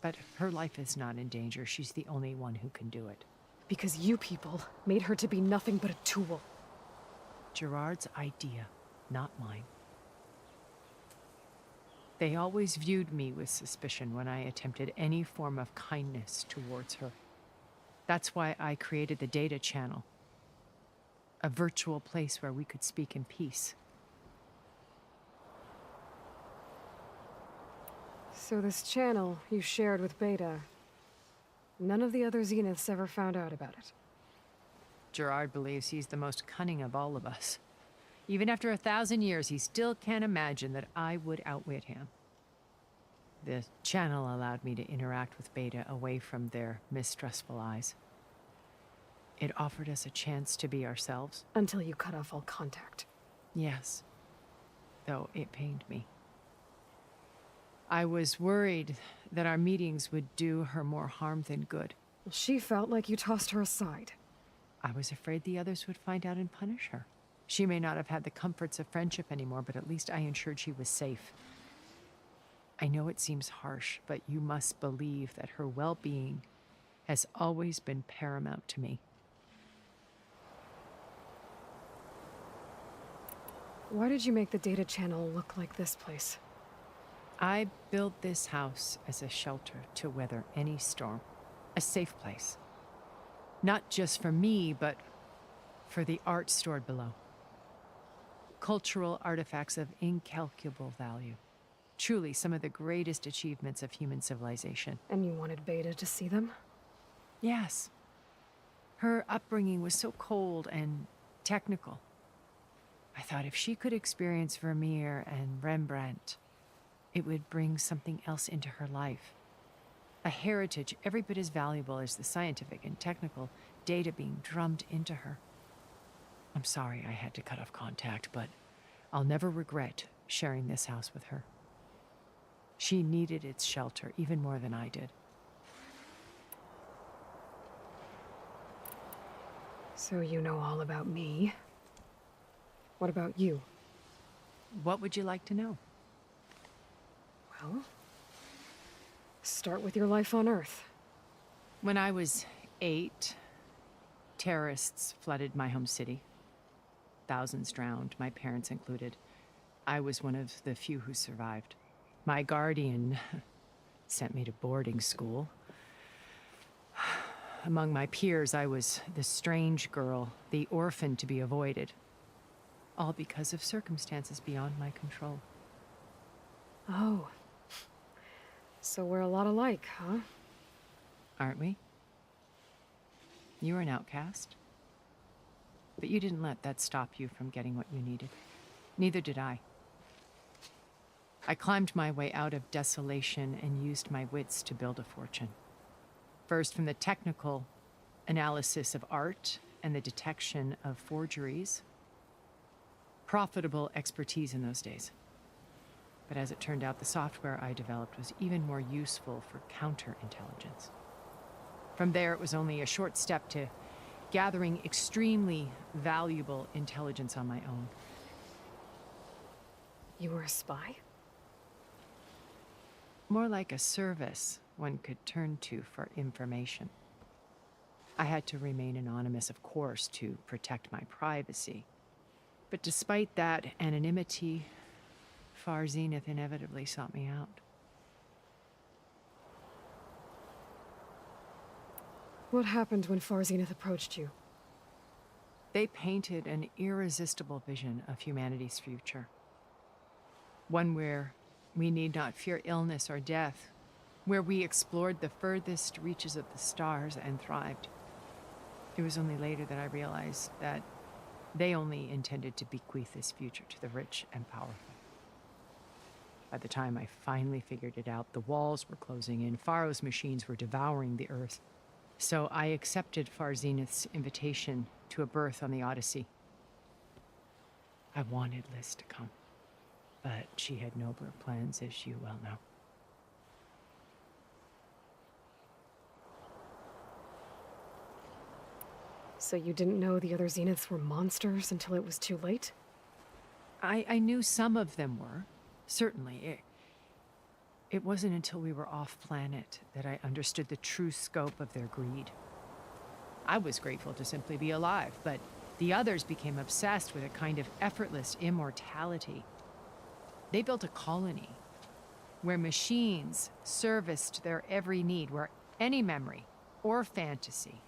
But her life is not in danger. She's the only one who can do it. Because you people made her to be nothing but a tool. Gerard's idea, not mine. They always viewed me with suspicion when I attempted any form of kindness towards her. That's why I created the data channel. A virtual place where we could speak in peace. So this channel you shared with Beta, none of the other Zeniths ever found out about it? Gerard believes he's the most cunning of all of us. Even after 1,000 years, he still can't imagine that I would outwit him. The channel allowed me to interact with Beta away from their mistrustful eyes. It offered us a chance to be ourselves. Until you cut off all contact. Yes. Though it pained me. I was worried that our meetings would do her more harm than good. She felt like you tossed her aside. I was afraid the others would find out and punish her. She may not have had the comforts of friendship anymore, but at least I ensured she was safe. I know it seems harsh, but you must believe that her well-being has always been paramount to me. Why did you make the data channel look like this place? I built this house as a shelter to weather any storm. A safe place. Not just for me, but for the art stored below. cultural artifacts of incalculable value. Truly some of the greatest achievements of human civilization. And you wanted Beta to see them? Yes. Her upbringing was so cold and technical. I thought if she could experience Vermeer and Rembrandt, it would bring something else into her life. A heritage every bit as valuable as the scientific and technical data being drummed into her. I'm sorry I had to cut off contact, but I'll never regret sharing this house with her. She needed its shelter even more than I did. So you know all about me. What about you? What would you like to know? Well, start with your life on Earth. When I was 8, terrorists flooded my home city. Thousands drowned, my parents included. I was one of the few who survived. My guardian sent me to boarding school. Among my peers, I was the strange girl, the orphan to be avoided. All because of circumstances beyond my control. Oh. So we're a lot alike, huh? Aren't we? You were an outcast. But you didn't let that stop you from getting what you needed. Neither did I. I climbed my way out of desolation and used my wits to build a fortune. First, from the technical analysis of art and the detection of forgeries. Profitable expertise in those days. But as it turned out, the software I developed was even more useful for counterintelligence. From there, it was only a short step to gathering extremely valuable intelligence on my own. You were a spy? More like a service one could turn to for information. I had to remain anonymous, of course, to protect my privacy. But despite that anonymity, Far Zenith inevitably sought me out. What happened when Far Zenith approached you? They painted an irresistible vision of humanity's future. One where we need not fear illness or death, where we explored the furthest reaches of the stars and thrived. It was only later that I realized that they only intended to bequeath this future to the rich and powerful. By the time I finally figured it out, the walls were closing in, Pharaoh's machines were devouring the earth. So I accepted Far Zenith's invitation to a berth on the Odyssey. I wanted Liz to come, but she had nobler plans, as you well know. So you didn't know the other Zeniths were monsters until it was too late? I knew some of them were, certainly. It wasn't until we were off-planet that I understood the true scope of their greed. I was grateful to simply be alive, but the others became obsessed with a kind of effortless immortality. They built a colony where machines serviced their every need, where any memory or fantasy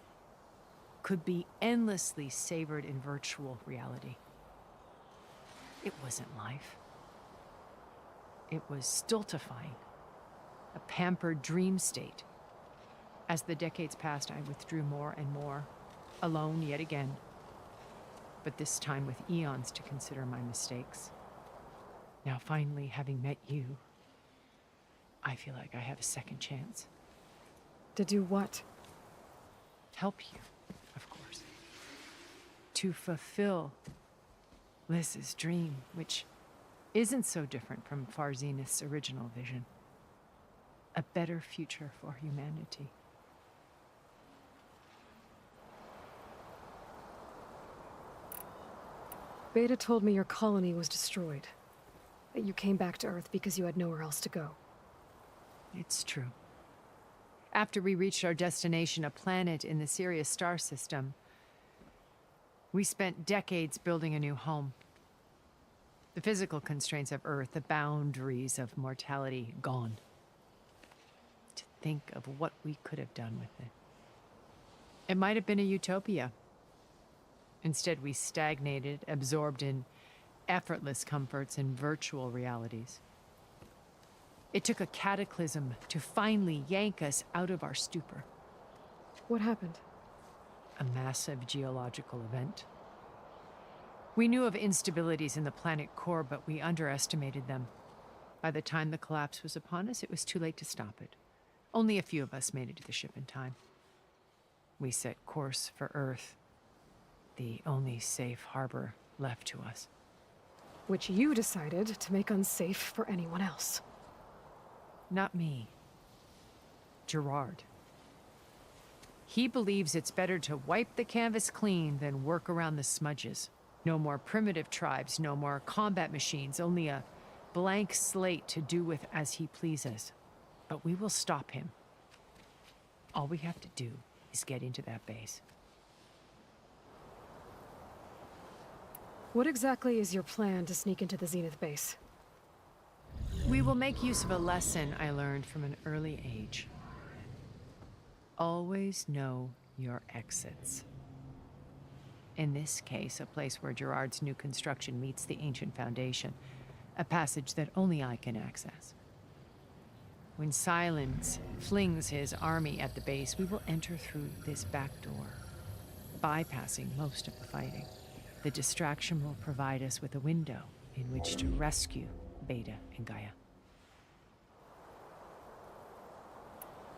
could be endlessly savored in virtual reality. It wasn't life. It was stultifying, a pampered dream state. As the decades passed, I withdrew more and more, alone yet again, but this time with eons to consider my mistakes. Now finally, having met you, I feel like I have a second chance. To do what? Help you, of course. To fulfill Liz's dream, which isn't so different from Far Zenith's original vision. A better future for humanity. Beta told me your colony was destroyed. That you came back to Earth because you had nowhere else to go. It's true. After we reached our destination, a planet in the Sirius star system, we spent decades building a new home. The physical constraints of Earth, the boundaries of mortality, gone. To think of what we could have done with it. It might have been a utopia. Instead, we stagnated, absorbed in effortless comforts and virtual realities. It took a cataclysm to finally yank us out of our stupor. What happened? A massive geological event. We knew of instabilities in the planet core, but we underestimated them. By the time the collapse was upon us, it was too late to stop it. Only a few of us made it to the ship in time. We set course for Earth, the only safe harbor left to us. Which you decided to make unsafe for anyone else. Not me. Gerard. He believes it's better to wipe the canvas clean than work around the smudges. No more primitive tribes, no more combat machines, only a blank slate to do with as he pleases. But we will stop him. All we have to do is get into that base. What exactly is your plan to sneak into the Zenith base? We will make use of a lesson I learned from an early age. Always know your exits. In this case, a place where Gerard's new construction meets the ancient foundation, a passage that only I can access. When Silence flings his army at the base, we will enter through this back door, bypassing most of the fighting. The distraction will provide us with a window in which to rescue Beta and Gaia.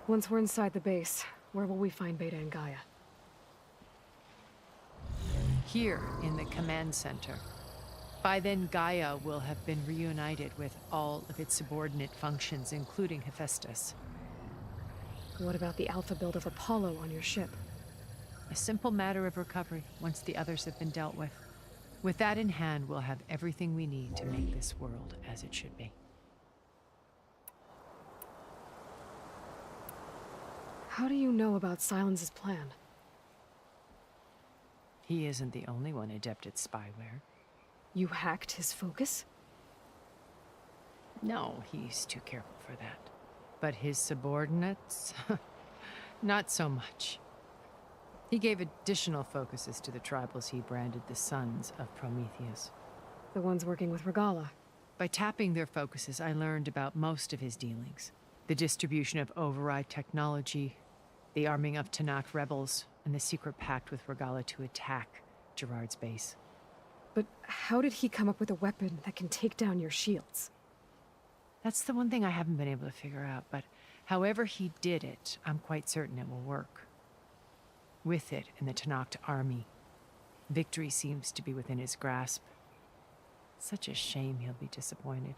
Once we're inside the base, where will we find Beta and Gaia? Here in the command center. By then, Gaia will have been reunited with all of its subordinate functions, including Hephaestus. What about the alpha build of Apollo on your ship? A simple matter of recovery once the others have been dealt with. With that in hand, we'll have everything we need to make this world as it should be. How do you know about Silence's plan? He isn't the only one adept at spyware. You hacked his focus? No, he's too careful for that. But his subordinates? Not so much. He gave additional focuses to the tribals he branded the Sons of Prometheus. The ones working with Regala. By tapping their focuses, I learned about most of his dealings. The distribution of override technology, the arming of Tanakh rebels, and the secret pact with Regala to attack Gerard's base. But how did he come up with a weapon that can take down your shields? That's the one thing I haven't been able to figure out, but however he did it, I'm quite certain it will work. With it and the Tanakh army, victory seems to be within his grasp. Such a shame he'll be disappointed.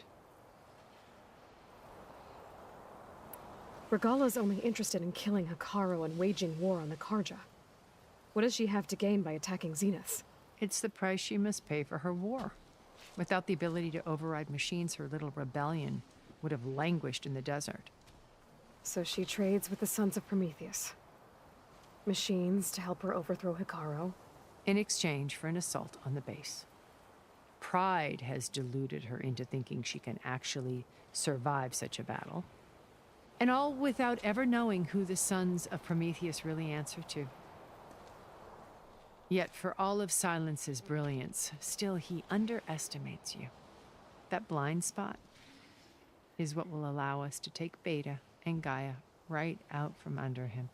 Regala's only interested in killing Hekarro and waging war on the Karja. What does she have to gain by attacking Zenith? It's the price she must pay for her war. Without the ability to override machines, her little rebellion would have languished in the desert. So she trades with the Sons of Prometheus. Machines to help her overthrow Hekarro. In exchange for an assault on the base. Pride has deluded her into thinking she can actually survive such a battle. And all without ever knowing who the Sons of Prometheus really answer to. Yet for all of Silence's brilliance, still he underestimates you. That blind spot is what will allow us to take Beta and Gaia right out from under him.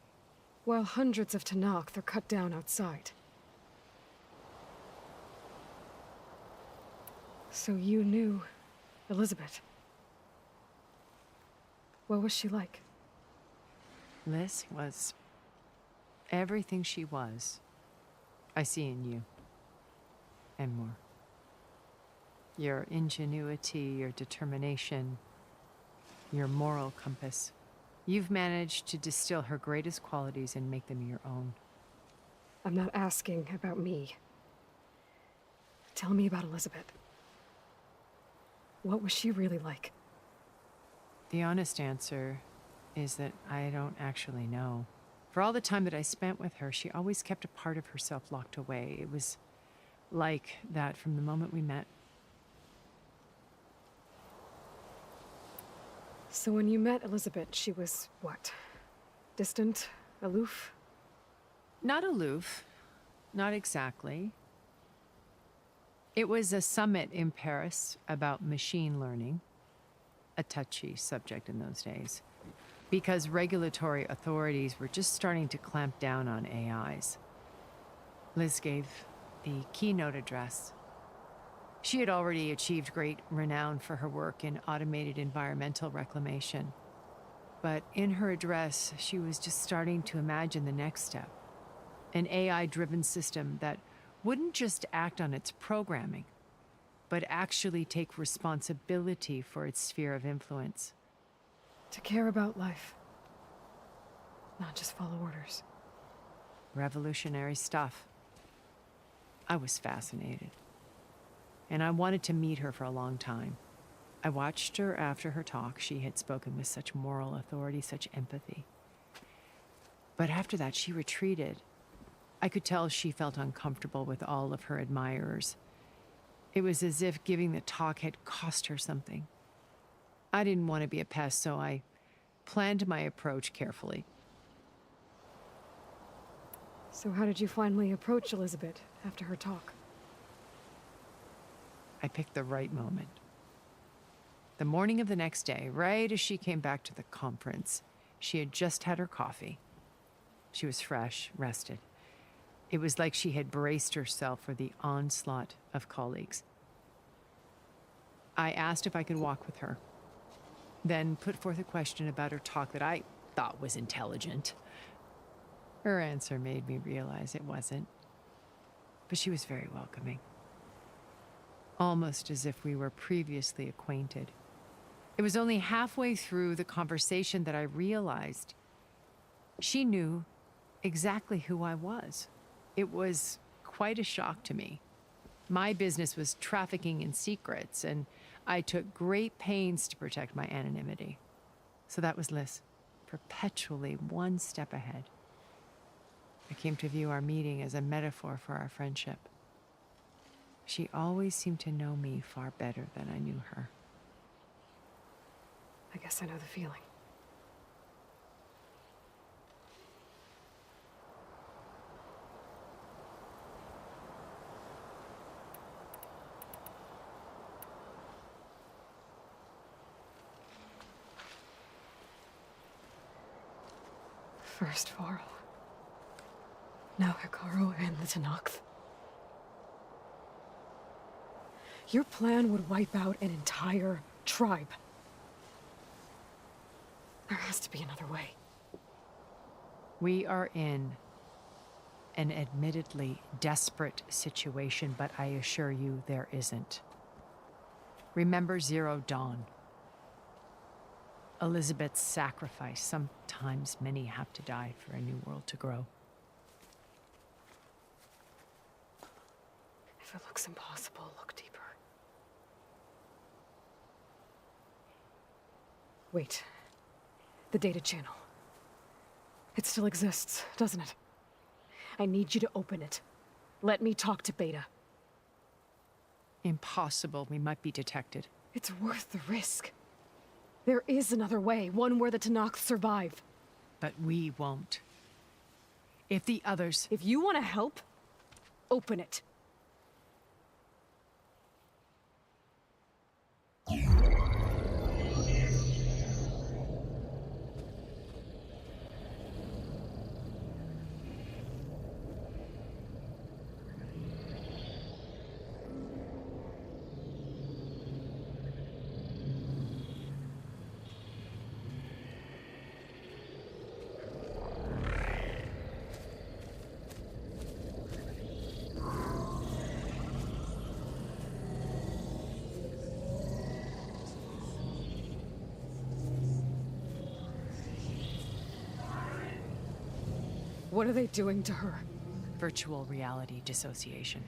While hundreds of Tanakh are cut down outside. So you knew Elizabeth. What was she like? Liz was everything she was. I see in you. And more. Your ingenuity, your determination, your moral compass. You've managed to distill her greatest qualities and make them your own. I'm not asking about me. Tell me about Elizabeth. What was she really like? The honest answer is that I don't actually know. For all the time that I spent with her, she always kept a part of herself locked away. It was like that from the moment we met. So when you met Elizabeth, she was what? Distant? Aloof? Not aloof. Not exactly. It was a summit in Paris about machine learning, a touchy subject in those days, because regulatory authorities were just starting to clamp down on AIs. Liz gave the keynote address. She had already achieved great renown for her work in automated environmental reclamation. But in her address, she was just starting to imagine the next step, an AI-driven system that wouldn't just act on its programming, but actually take responsibility for its sphere of influence. To care about life, not just follow orders. Revolutionary stuff. I was fascinated, and I wanted to meet her for a long time. I watched her after her talk. She had spoken with such moral authority, such empathy. But after that, she retreated. I could tell she felt uncomfortable with all of her admirers. It was as if giving the talk had cost her something. I didn't want to be a pest, so I planned my approach carefully. So how did you finally approach Elizabeth after her talk? I picked the right moment. The morning of the next day, right as she came back to the conference, she had just had her coffee. She was fresh, rested. It was like she had braced herself for the onslaught of colleagues. I asked if I could walk with her, then put forth a question about her talk that I thought was intelligent. Her answer made me realize it wasn't, but she was very welcoming, almost as if we were previously acquainted. It was only halfway through the conversation that I realized she knew exactly who I was. It was quite a shock to me. My business was trafficking in secrets, and I took great pains to protect my anonymity. So that was Liz, perpetually one step ahead. I came to view our meeting as a metaphor for our friendship. She always seemed to know me far better than I knew her. I guess I know the feeling. First Varl. Now Hikaru and the Tenakth. Your plan would wipe out an entire tribe. There has to be another way. We are in an admittedly desperate situation, but I assure you there isn't. Remember Zero Dawn. Elizabeth's sacrifice. Sometimes many have to die for a new world to grow. If it looks impossible, look deeper. Wait. The data channel. It still exists, doesn't it? I need you to open it. Let me talk to Beta. Impossible. We might be detected. It's worth the risk. There is another way, one where the Tenakth survive. But we won't. If the others... If you want to help, open it. What are they doing to her? Virtual reality dissociation.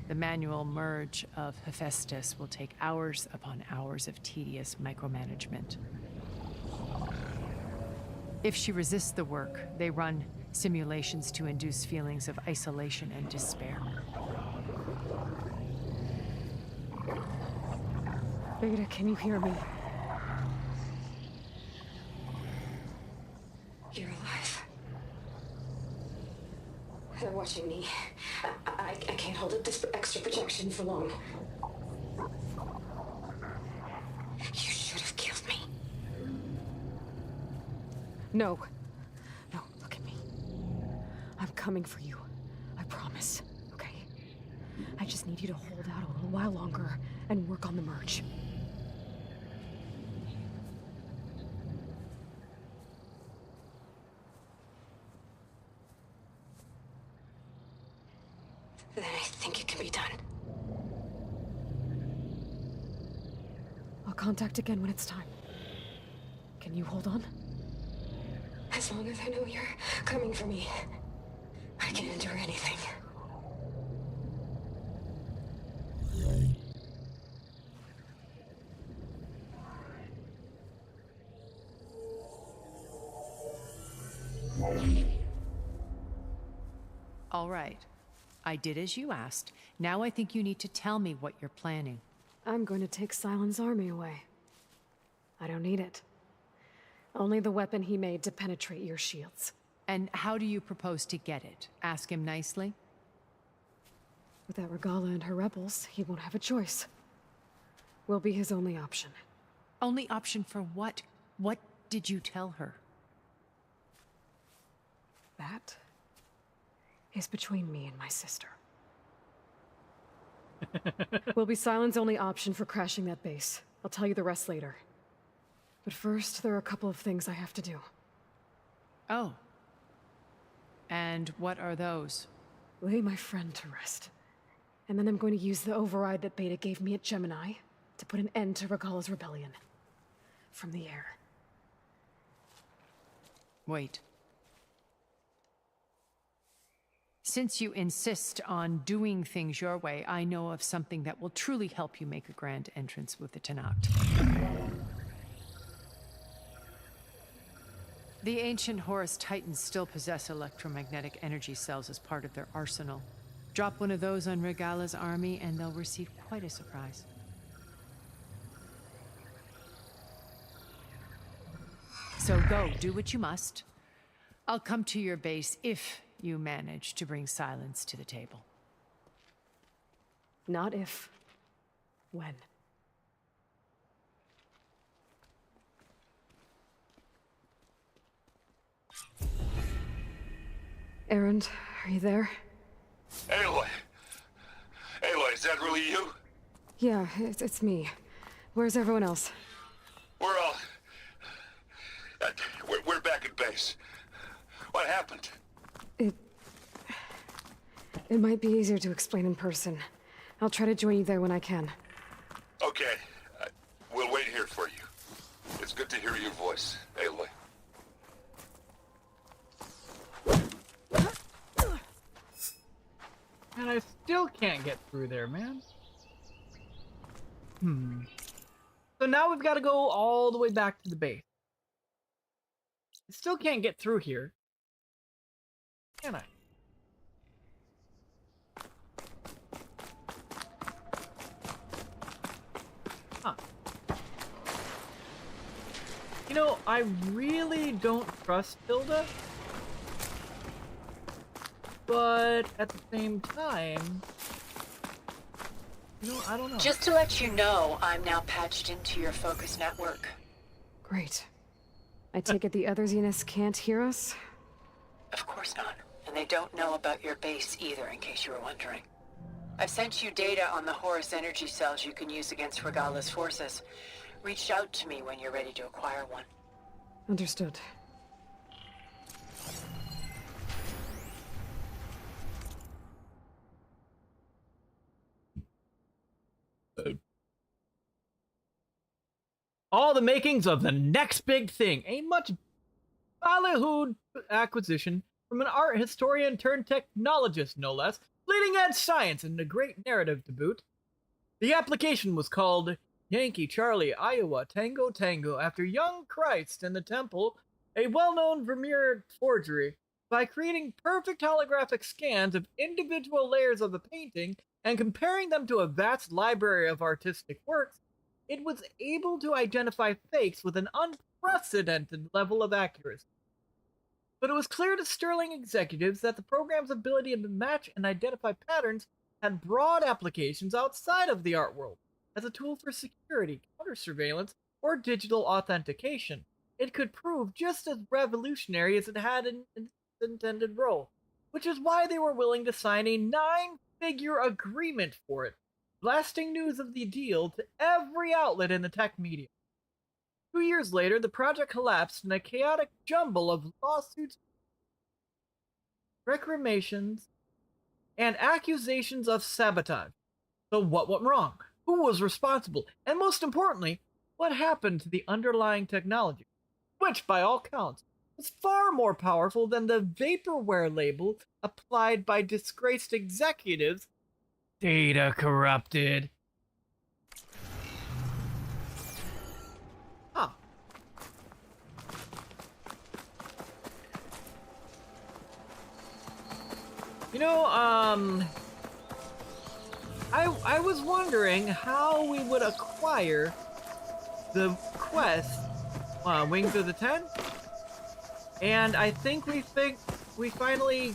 The manual merge of Hephaestus will take hours upon hours of tedious micromanagement. If she resists the work, they run simulations to induce feelings of isolation and despair. Beta, can you hear me? You're alive. They're watching me. I can't hold it this extra protection for long. You should have killed me. No. No, look at me. I'm coming for you. I promise, okay? I just need you to hold out a little while longer and work on the merge. Then I think it can be done. I'll contact again when it's time. Can you hold on? As long as I know you're coming for me, I can endure anything. All right. I did as you asked. Now I think you need to tell me what you're planning. I'm going to take Sylens' army away. I don't need it. Only the weapon he made to penetrate your shields. And how do you propose to get it? Ask him nicely? Without Regala and her rebels, he won't have a choice. We'll be his only option. Only option for what? What did you tell her? That is between me and my sister. Will be Sylens' only option for crashing that base. I'll tell you the rest later. But first, there are a couple of things I have to do. Oh. And what are those? Lay my friend to rest. And then I'm going to use the override that Beta gave me at Gemini to put an end to Regala's rebellion. From the air. Wait. Since you insist on doing things your way, I know of something that will truly help you make a grand entrance with the Tenakt. The ancient Horus Titans still possess electromagnetic energy cells as part of their arsenal. Drop one of those on Regala's army and they'll receive quite a surprise. So go, do what you must. I'll come to your base if you manage to bring Sylens to the table. Not if. When. Erend, are you there? Aloy! Aloy, is that really you? Yeah, it's me. Where's everyone else? We're all... we're back at base. What happened? It might be easier to explain in person. I'll try to join you there when I can. Okay. We'll wait here for you. It's good to hear your voice, Aloy. And I still can't get through there, man. So now we've got to go all the way back to the base. I still can't get through here. Can I? Huh. You know, I really don't trust Hilda. But at the same time, you know, I don't know. Just to let you know, I'm now patched into your focus network. Great. I take it the other Zeniths can't hear us? Of course not. And they don't know about your base either, in case you were wondering. I've sent you data on the Horus energy cells you can use against Regala's forces. Reach out to me when you're ready to acquire one. Understood. All the makings of the next big thing. A much ballyhooed acquisition from an art historian turned technologist, no less. Leading edge science and a great narrative to boot. The application was called Yankee Charlie Iowa Tango Tango after young Christ in the Temple, a well-known Vermeer forgery. By creating perfect holographic scans of individual layers of the painting and comparing them to a vast library of artistic works, it was able to identify fakes with an unprecedented level of accuracy. But it was clear to Sterling executives that the program's ability to match and identify patterns had broad applications outside of the art world as a tool for security, counter surveillance, or digital authentication. It could prove just as revolutionary as it had in its intended role, which is why they were willing to sign a 9-figure agreement for it, blasting news of the deal to every outlet in the tech media. 2 years later, the project collapsed in a chaotic jumble of lawsuits, recriminations, and accusations of sabotage. So what went wrong? Who was responsible? And most importantly, what happened to the underlying technology? Which, by all counts, was far more powerful than the vaporware label applied by disgraced executives. Data corrupted. Huh. You know, I was wondering how we would acquire the quest, Wings of the Ten, and I think we finally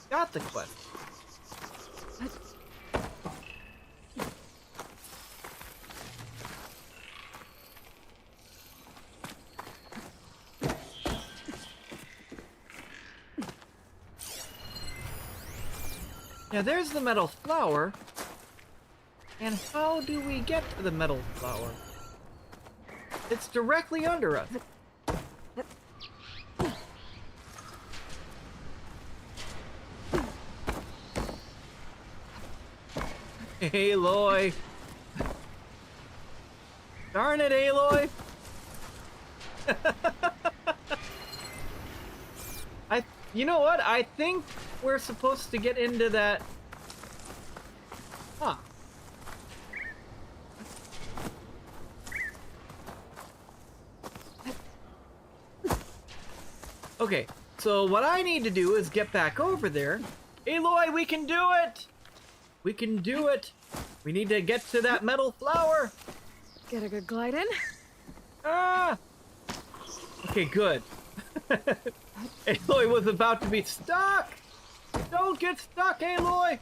got the quest. Yeah, there's the metal flower. And how do we get to the metal flower? It's directly under us. Aloy! Darn it, Aloy! You know what? I think we're supposed to get into that. Huh. Okay, so what I need to do is get back over there. Aloy, we can do it! We can do it! We need to get to that metal flower! Get a good glide in? Ah! Okay, good. Aloy was about to be stuck! Don't get stuck, Aloy!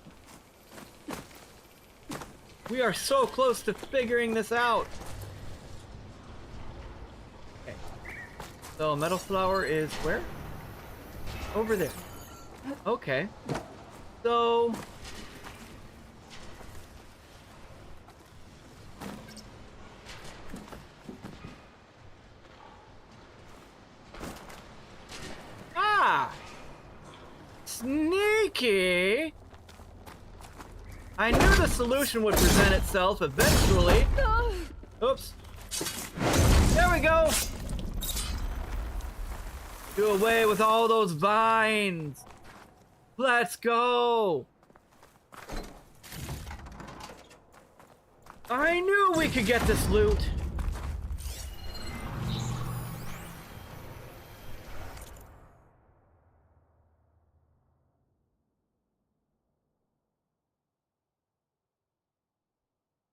We are so close to figuring this out. Okay. So, metal flower is where? Over there. Okay. So... Sneaky! I knew the solution would present itself eventually. Oops. There we go! Do away with all those vines! Let's go! I knew we could get this loot!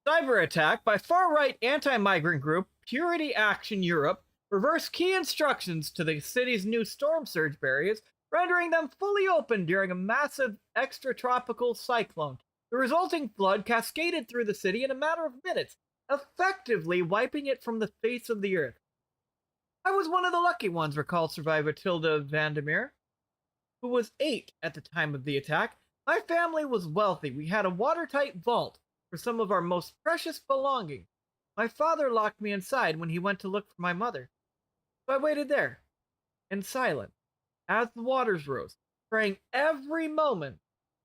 Cyber attack by far-right anti-migrant group Purity Action Europe reversed key instructions to the city's new storm surge barriers, rendering them fully open during a massive extratropical cyclone. The resulting flood cascaded through the city in a matter of minutes, effectively wiping it from the face of the earth. I was one of the lucky ones, recalled survivor Tilda Vandermeer, who was 8 at the time of the attack. My family was wealthy. We had a watertight vault for some of our most precious belongings. My father locked me inside when he went to look for my mother. So I waited there, in silence, as the waters rose, praying every moment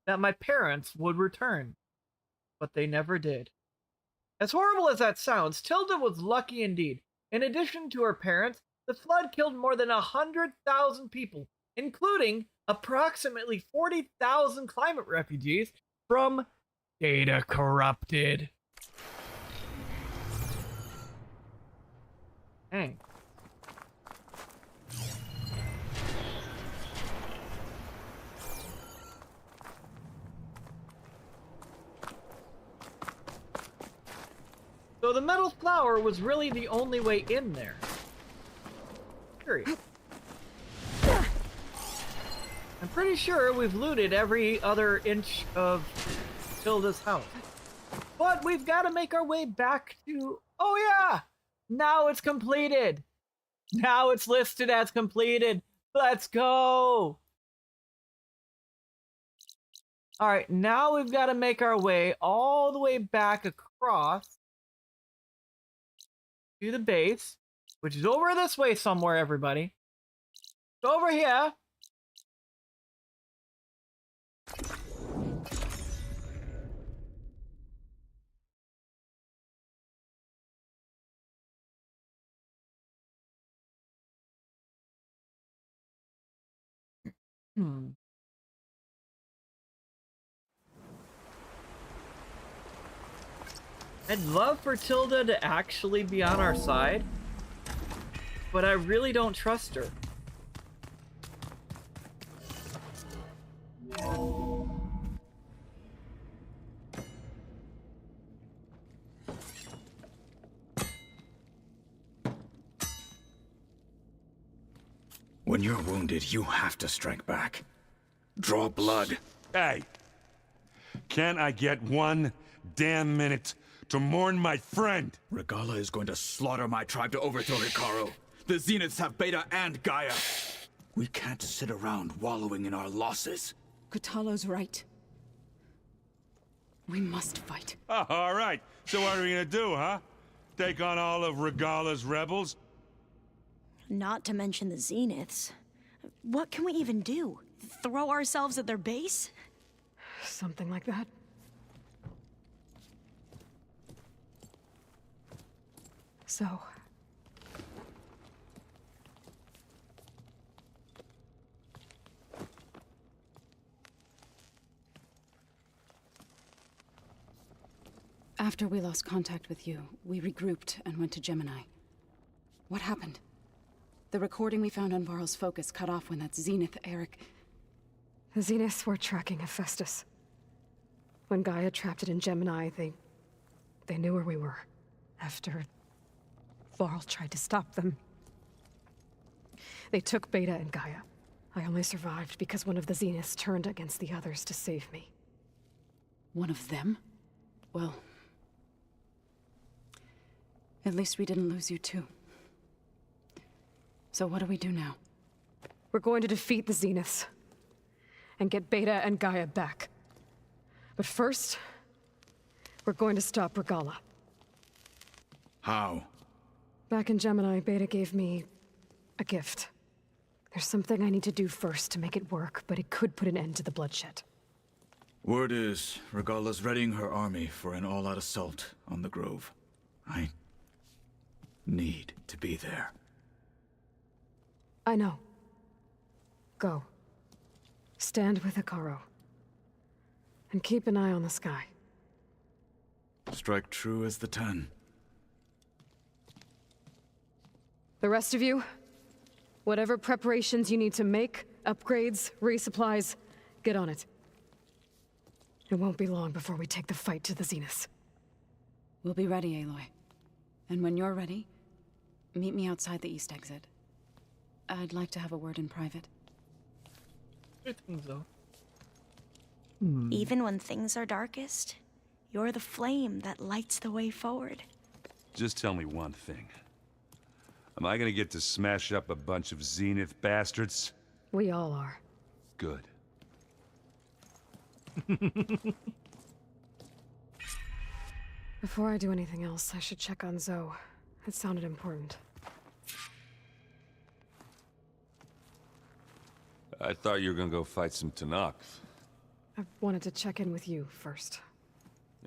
that my parents would return. But they never did. As horrible as that sounds, Tilda was lucky indeed. In addition to her parents, the flood killed more than 100,000 people, including approximately 40,000 climate refugees from Data corrupted. Dang. So the metal flower was really the only way in there. Curious. I'm pretty sure we've looted every other inch of Tilda's house. But we've got to make our way back to... Oh yeah! Now it's completed! Now it's listed as completed! Let's go! Alright, now we've got to make our way all the way back across to the base, which is over this way somewhere, everybody. It's over here. I'd love for Tilda to actually be on our side, but I really don't trust her. When you're wounded, you have to strike back. Draw blood. Hey! Can't I get one damn minute to mourn my friend? Regala is going to slaughter my tribe to overthrow Hikaru. The Zeniths have Beta and Gaia. We can't sit around wallowing in our losses. Kotallo's right. We must fight. Oh, all right. So what are we gonna do, huh? Take on all of Regala's rebels? Not to mention the Zeniths. What can we even do? Throw ourselves at their base? Something like that. So... After we lost contact with you, we regrouped and went to Gemini. What happened? The recording we found on Varl's focus cut off when that Zenith Eric... The Zeniths were tracking Hephaestus. When Gaia trapped it in Gemini, they knew where we were. After Varl tried to stop them. They took Beta and Gaia. I only survived because one of the Zeniths turned against the others to save me. One of them? Well... at least we didn't lose you too. So what do we do now? We're going to defeat the Zeniths. And get Beta and Gaia back. But first, we're going to stop Regala. How? Back in Gemini, Beta gave me a gift. There's something I need to do first to make it work, but it could put an end to the bloodshed. Word is, Regala's readying her army for an all-out assault on the Grove. I need to be there. I know. Go. Stand with Hikaru. And keep an eye on the sky. Strike true as the 10. The rest of you, whatever preparations you need to make, upgrades, resupplies, get on it. It won't be long before we take the fight to the Zeniths. We'll be ready, Aloy. And when you're ready, meet me outside the east exit. I'd like to have a word in private. I think so. Even when things are darkest, you're the flame that lights the way forward. Just tell me one thing. Am I gonna get to smash up a bunch of Zenith bastards? We all are. Good. Before I do anything else, I should check on Zoe. It sounded important. I thought you were gonna go fight some Tanaks. I wanted to check in with you first.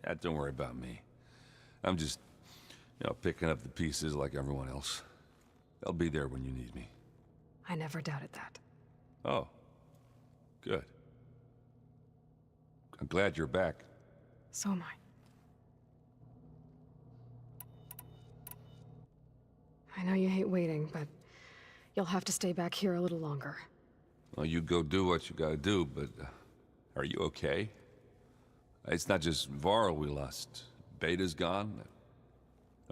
Yeah, don't worry about me. I'm just, picking up the pieces like everyone else. I'll be there when you need me. I never doubted that. Oh. Good. I'm glad you're back. So am I. I know you hate waiting, but you'll have to stay back here a little longer. Well, you go do what you gotta do, but are you okay? It's not just Varl we lost. Beta's gone.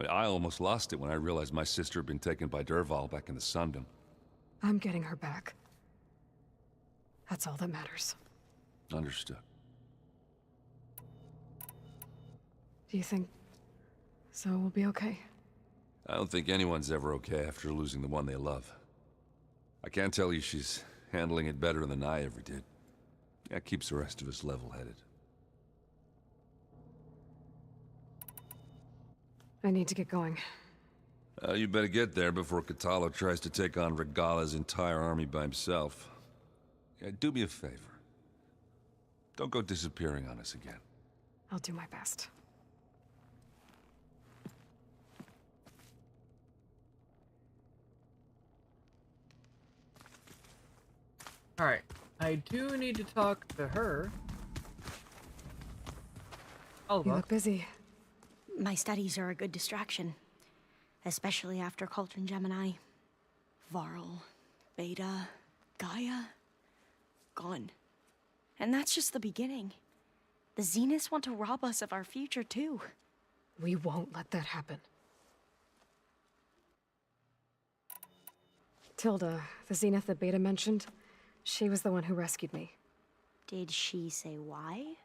I almost lost it when I realized my sister had been taken by Dervahl back in the Sundom. I'm getting her back. That's all that matters. Understood. Do you think Zoe will be okay? I don't think anyone's ever okay after losing the one they love. I can't tell you she's handling it better than I ever did. That keeps the rest of us level-headed. I need to get going. You better get there before Catalo tries to take on Regala's entire army by himself. Do me a favor. Don't go disappearing on us again. I'll do my best. Alright, I do need to talk to her. You look busy. My studies are a good distraction. Especially after Cauldron Gemini. Varl, Beta, Gaia, gone. And that's just the beginning. The Zeniths want to rob us of our future, too. We won't let that happen. Tilda, the Zenith that Beta mentioned, she was the one who rescued me. Did she say why?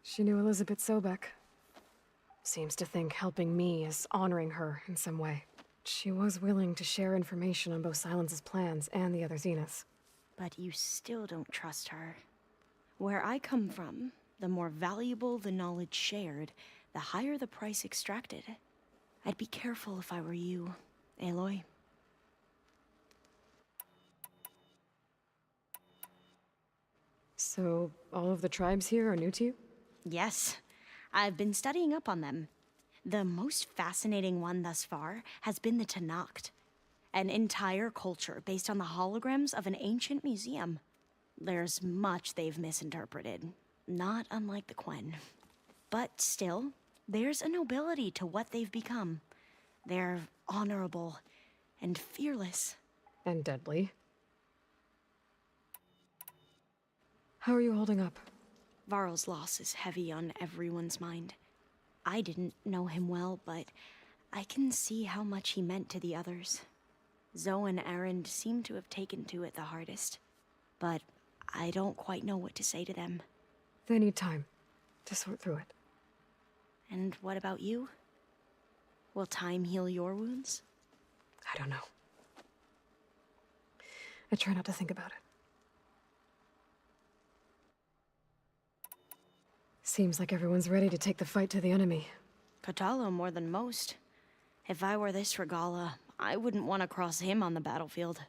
She knew Elizabeth Sobek. Seems to think helping me is honoring her in some way. She was willing to share information on both Silence's plans and the other Zeniths. But you still don't trust her. Where I come from, the more valuable the knowledge shared, the higher the price extracted. I'd be careful if I were you, Aloy. So, all of the tribes here are new to you? Yes. I've been studying up on them. The most fascinating one thus far has been the Tenakth, an entire culture based on the holograms of an ancient museum. There's much they've misinterpreted, not unlike the Quen. But still, there's a nobility to what they've become. They're honorable and fearless. And deadly. How are you holding up? Varl's loss is heavy on everyone's mind. I didn't know him well, but I can see how much he meant to the others. Zoe and Erend seem to have taken to it the hardest, but I don't quite know what to say to them. They need time to sort through it. And what about you? Will time heal your wounds? I don't know. I try not to think about it. Seems like everyone's ready to take the fight to the enemy. Catalo more than most. If I were this Regala, I wouldn't want to cross him on the battlefield.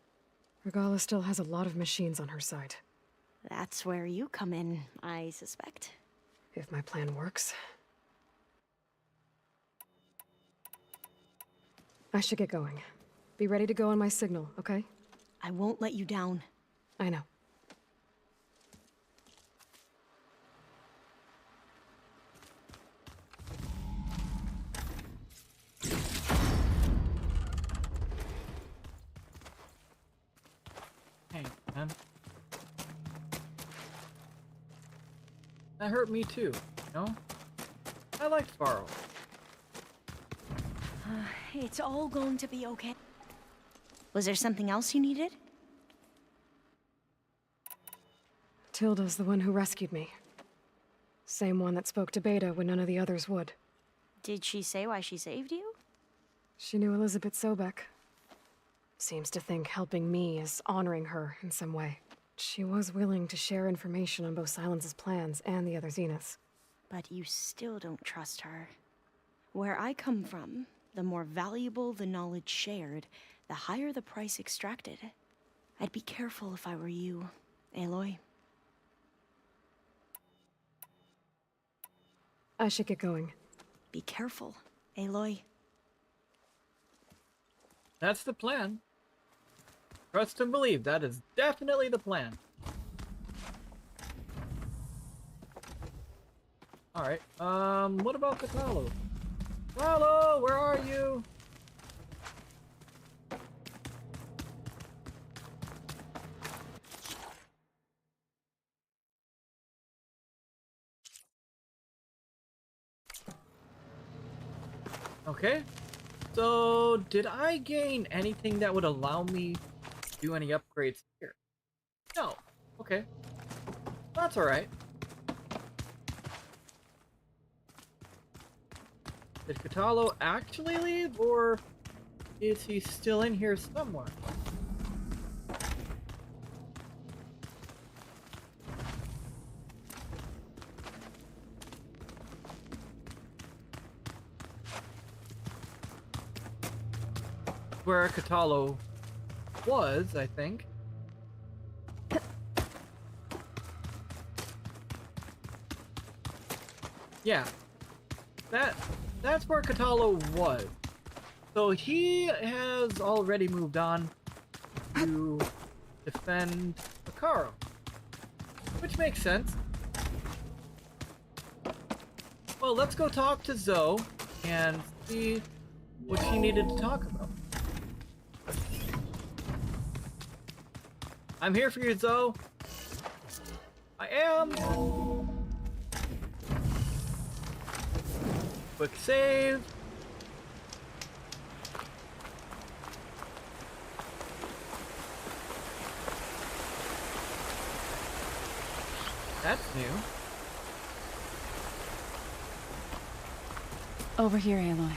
Regala still has a lot of machines on her side. That's where you come in, I suspect. If my plan works. I should get going. Be ready to go on my signal, okay? I won't let you down. I know. Hey, man. That hurt me too, you know? I liked Varl. It's all going to be okay. Was there something else you needed? Tilda's the one who rescued me. Same one that spoke to Beta when none of the others would. Did she say why she saved you? She knew Elizabeth Sobek. Seems to think helping me is honoring her in some way. She was willing to share information on both Silence's plans and the other Zeniths. But you still don't trust her. Where I come from, the more valuable the knowledge shared, the higher the price extracted. I'd be careful if I were you, Aloy. I should get going. Be careful, Aloy. That's the plan. Trust and believe, that is definitely the plan. Alright, what about Catalo? Catalo, where are you? Okay, so did I gain anything that would allow me to do any upgrades here? No. Okay. That's alright. Did Katalo actually leave, or is he still in here somewhere? Where Katalo was, I think. Yeah. That's where Katalo was. So he has already moved on to defend Akaro. Which makes sense. Well, let's go talk to Zoe and see what she needed to talk about. I'm here for you, Zoe. I am. Quick save. That's new. Over here, Aloy.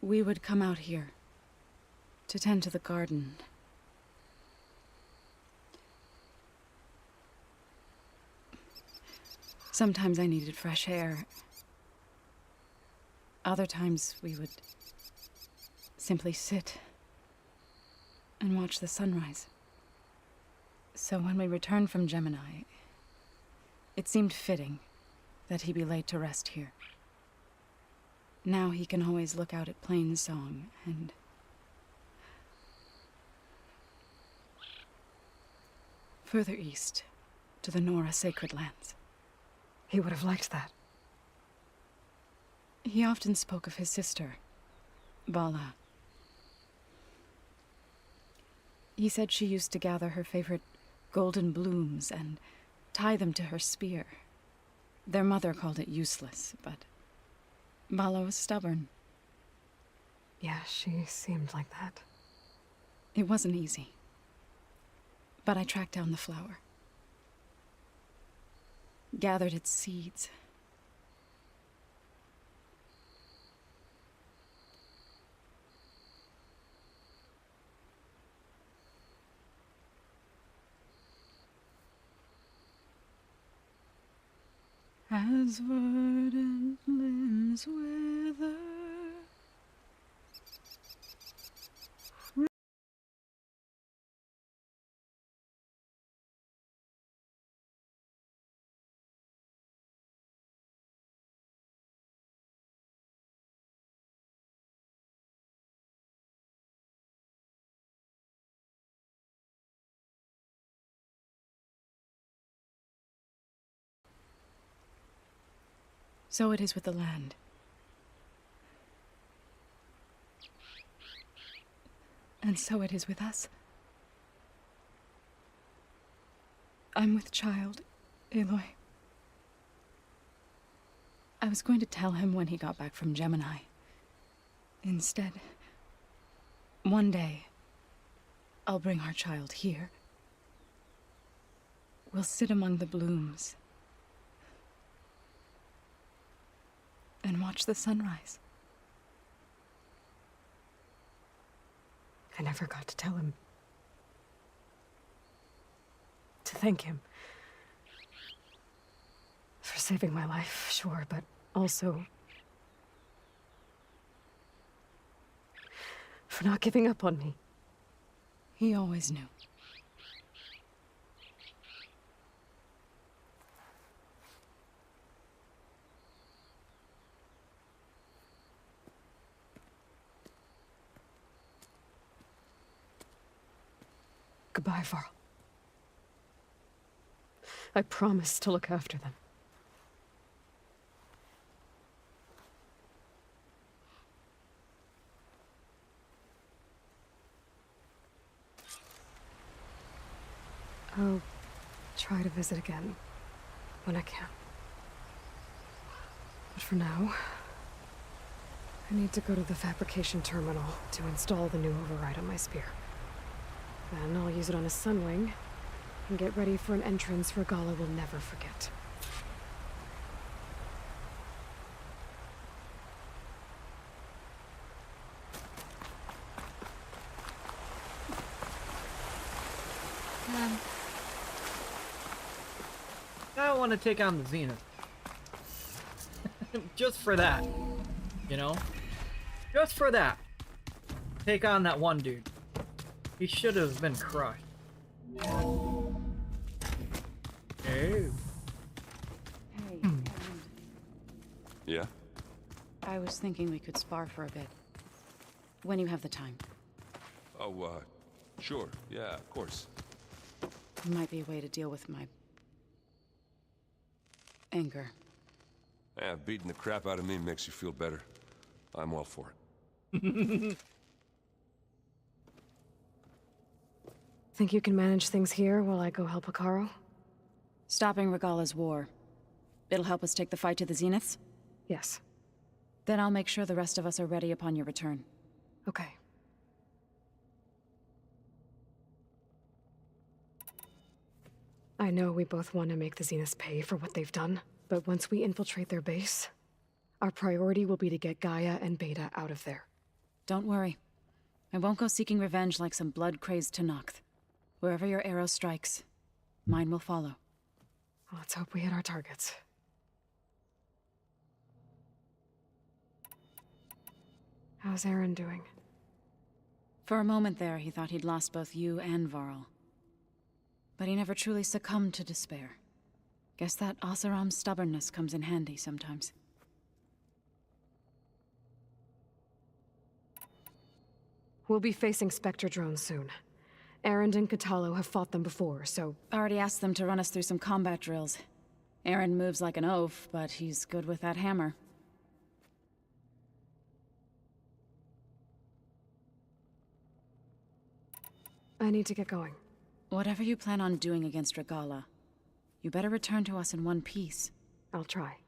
We would come out here to tend to the garden. Sometimes I needed fresh air. Other times we would simply sit and watch the sunrise. So when we returned from Gemini, it seemed fitting that he be laid to rest here. Now he can always look out at Plainsong and further east to the Nora Sacred Lands. He would have liked that. He often spoke of his sister, Bala. He said she used to gather her favorite golden blooms and tie them to her spear. Their mother called it useless, but Bala was stubborn. Yeah, she seemed like that. It wasn't easy. But I tracked down the flower. Gathered its seeds. As verdant limbs wither. So it is with the land. And so it is with us. I'm with child, Aloy. I was going to tell him when he got back from Gemini. Instead, one day, I'll bring our child here. We'll sit among the blooms and watch the sunrise. I never got to tell him. To thank him. For saving my life, sure, but also for not giving up on me. He always knew. Goodbye, Varl. I promise to look after them. I'll try to visit again when I can. But for now, I need to go to the fabrication terminal to install the new override on my spear. Then I'll use it on a sunwing and get ready for an entrance Regala will never forget. I don't want to take on the Zenith. Just for that. You know? Just for that. Take on that one dude. He should have been crushed. Oh. Hey, Yeah? I was thinking we could spar for a bit. When you have the time. Oh, sure. Yeah, of course. Might be a way to deal with my anger. Yeah, beating the crap out of me makes you feel better. I'm all for it. Think you can manage things here while I go help Hekarro? Stopping Regala's war. It'll help us take the fight to the Zeniths? Yes. Then I'll make sure the rest of us are ready upon your return. Okay. I know we both want to make the Zeniths pay for what they've done, but once we infiltrate their base, our priority will be to get Gaia and Beta out of there. Don't worry. I won't go seeking revenge like some blood-crazed Tenakth. Wherever your arrow strikes, mine will follow. Let's hope we hit our targets. How's Aaron doing? For a moment there, he thought he'd lost both you and Varl. But he never truly succumbed to despair. Guess that Oseram's stubbornness comes in handy sometimes. We'll be facing Spectre drones soon. Aaron and Katalo have fought them before, so... Already asked them to run us through some combat drills. Aaron moves like an oaf, but he's good with that hammer. I need to get going. Whatever you plan on doing against Regala, you better return to us in one piece. I'll try.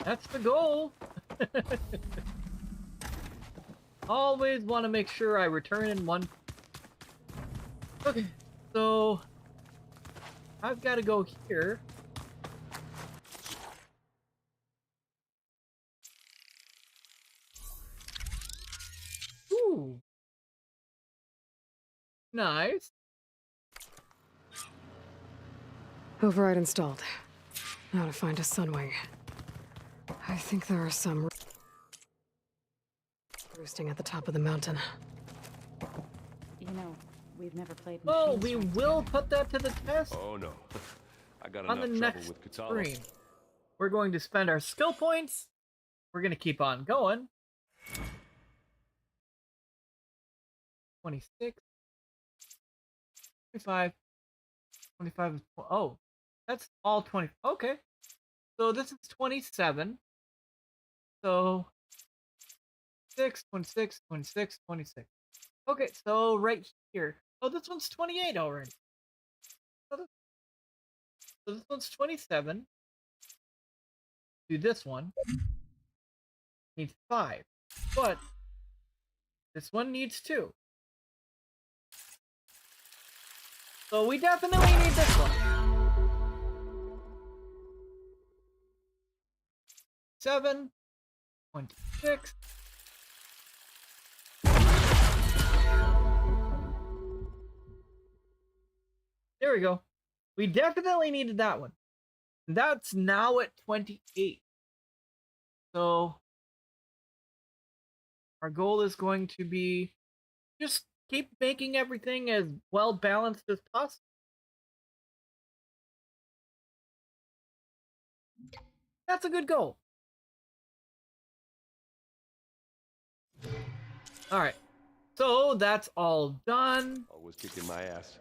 That's the goal! Always want to make sure I return in one. Okay, so I've got to go here. Ooh. Nice. Override installed. Now to find a sunwing. I think there are some roosting at the top of the mountain. You know, we've never played Oh, machines we right will together. put that to the test Oh no. I got on enough the trouble next with Katalo. stream. We're going to spend our skill points. We're going to keep on going. 26. 25. 25. Oh, that's all 20. Okay. So this is 27. So 6, 26, 26, 26. Okay, so right here. Oh, this one's 28 already. So this one's 27. Do this one. Needs 5. But this one needs 2. So we definitely need this one. 7, 26. There we go. We definitely needed that one. That's now at 28. So our goal is going to be just keep making everything as well balanced as possible. That's a good goal. Alright. So that's all done. Always kicking my ass.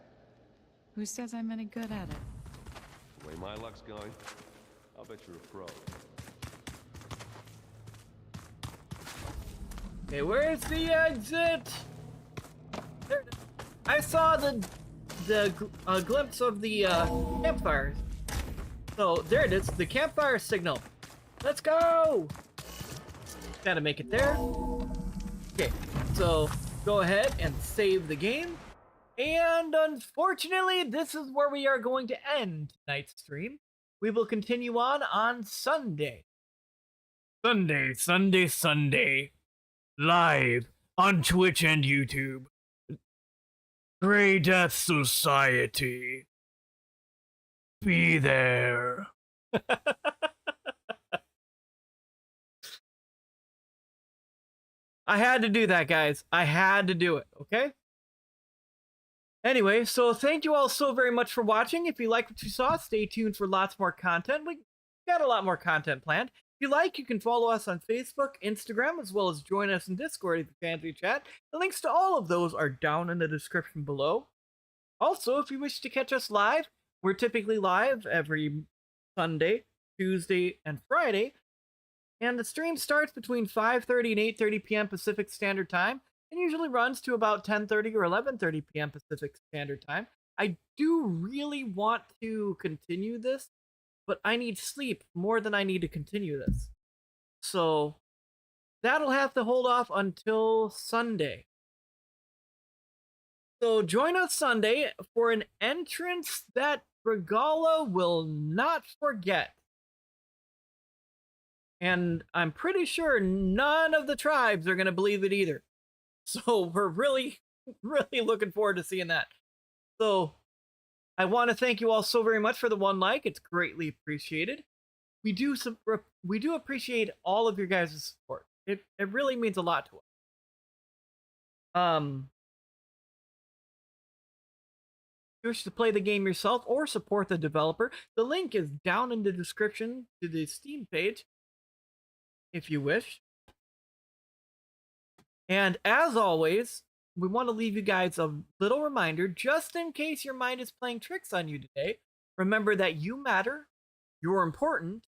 Who says I'm any good at it? The way my luck's going, I'll bet you're a pro. Okay, where's the exit? There, I saw the glimpse of the campfires. So there it is, the campfire signal. Let's go! Gotta make it there. Okay, so go ahead and save the game. And unfortunately, this is where we are going to end tonight's stream. We will continue on Sunday. Sunday. Live on Twitch and YouTube. Grey Death Society. Be there. I had to do that, guys. I had to do it, okay? Anyway, so thank you all so very much for watching. If you like what you saw, stay tuned for lots more content. We got a lot more content planned. If you like, you can follow us on Facebook, Instagram, as well as join us in Discord if you fancy chat. The links to all of those are down in the description below. Also, if you wish to catch us live, we're typically live every Sunday, Tuesday, and Friday. And the stream starts between 5:30 and 8:30 p.m. Pacific Standard Time, and usually runs to about 10:30 or 11:30 p.m. Pacific Standard Time. I do really want to continue this, but I need sleep more than I need to continue this. So that'll have to hold off until Sunday. So join us Sunday for an entrance that Regala will not forget. And I'm pretty sure none of the tribes are going to believe it either. So we're really looking forward to seeing that. So I want to thank you all so very much for the 1 like. It's greatly appreciated. We do appreciate all of your guys' support. It really means a lot to us. If you wish to play the game yourself or support the developer, the link is down in the description to the Steam page, if you wish. And as always, we want to leave you guys a little reminder, just in case your mind is playing tricks on you today. Remember that you matter, you're important,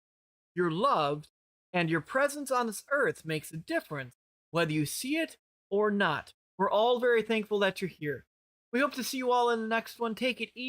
you're loved, and your presence on this earth makes a difference, whether you see it or not. We're all very thankful that you're here. We hope to see you all in the next one. Take it easy.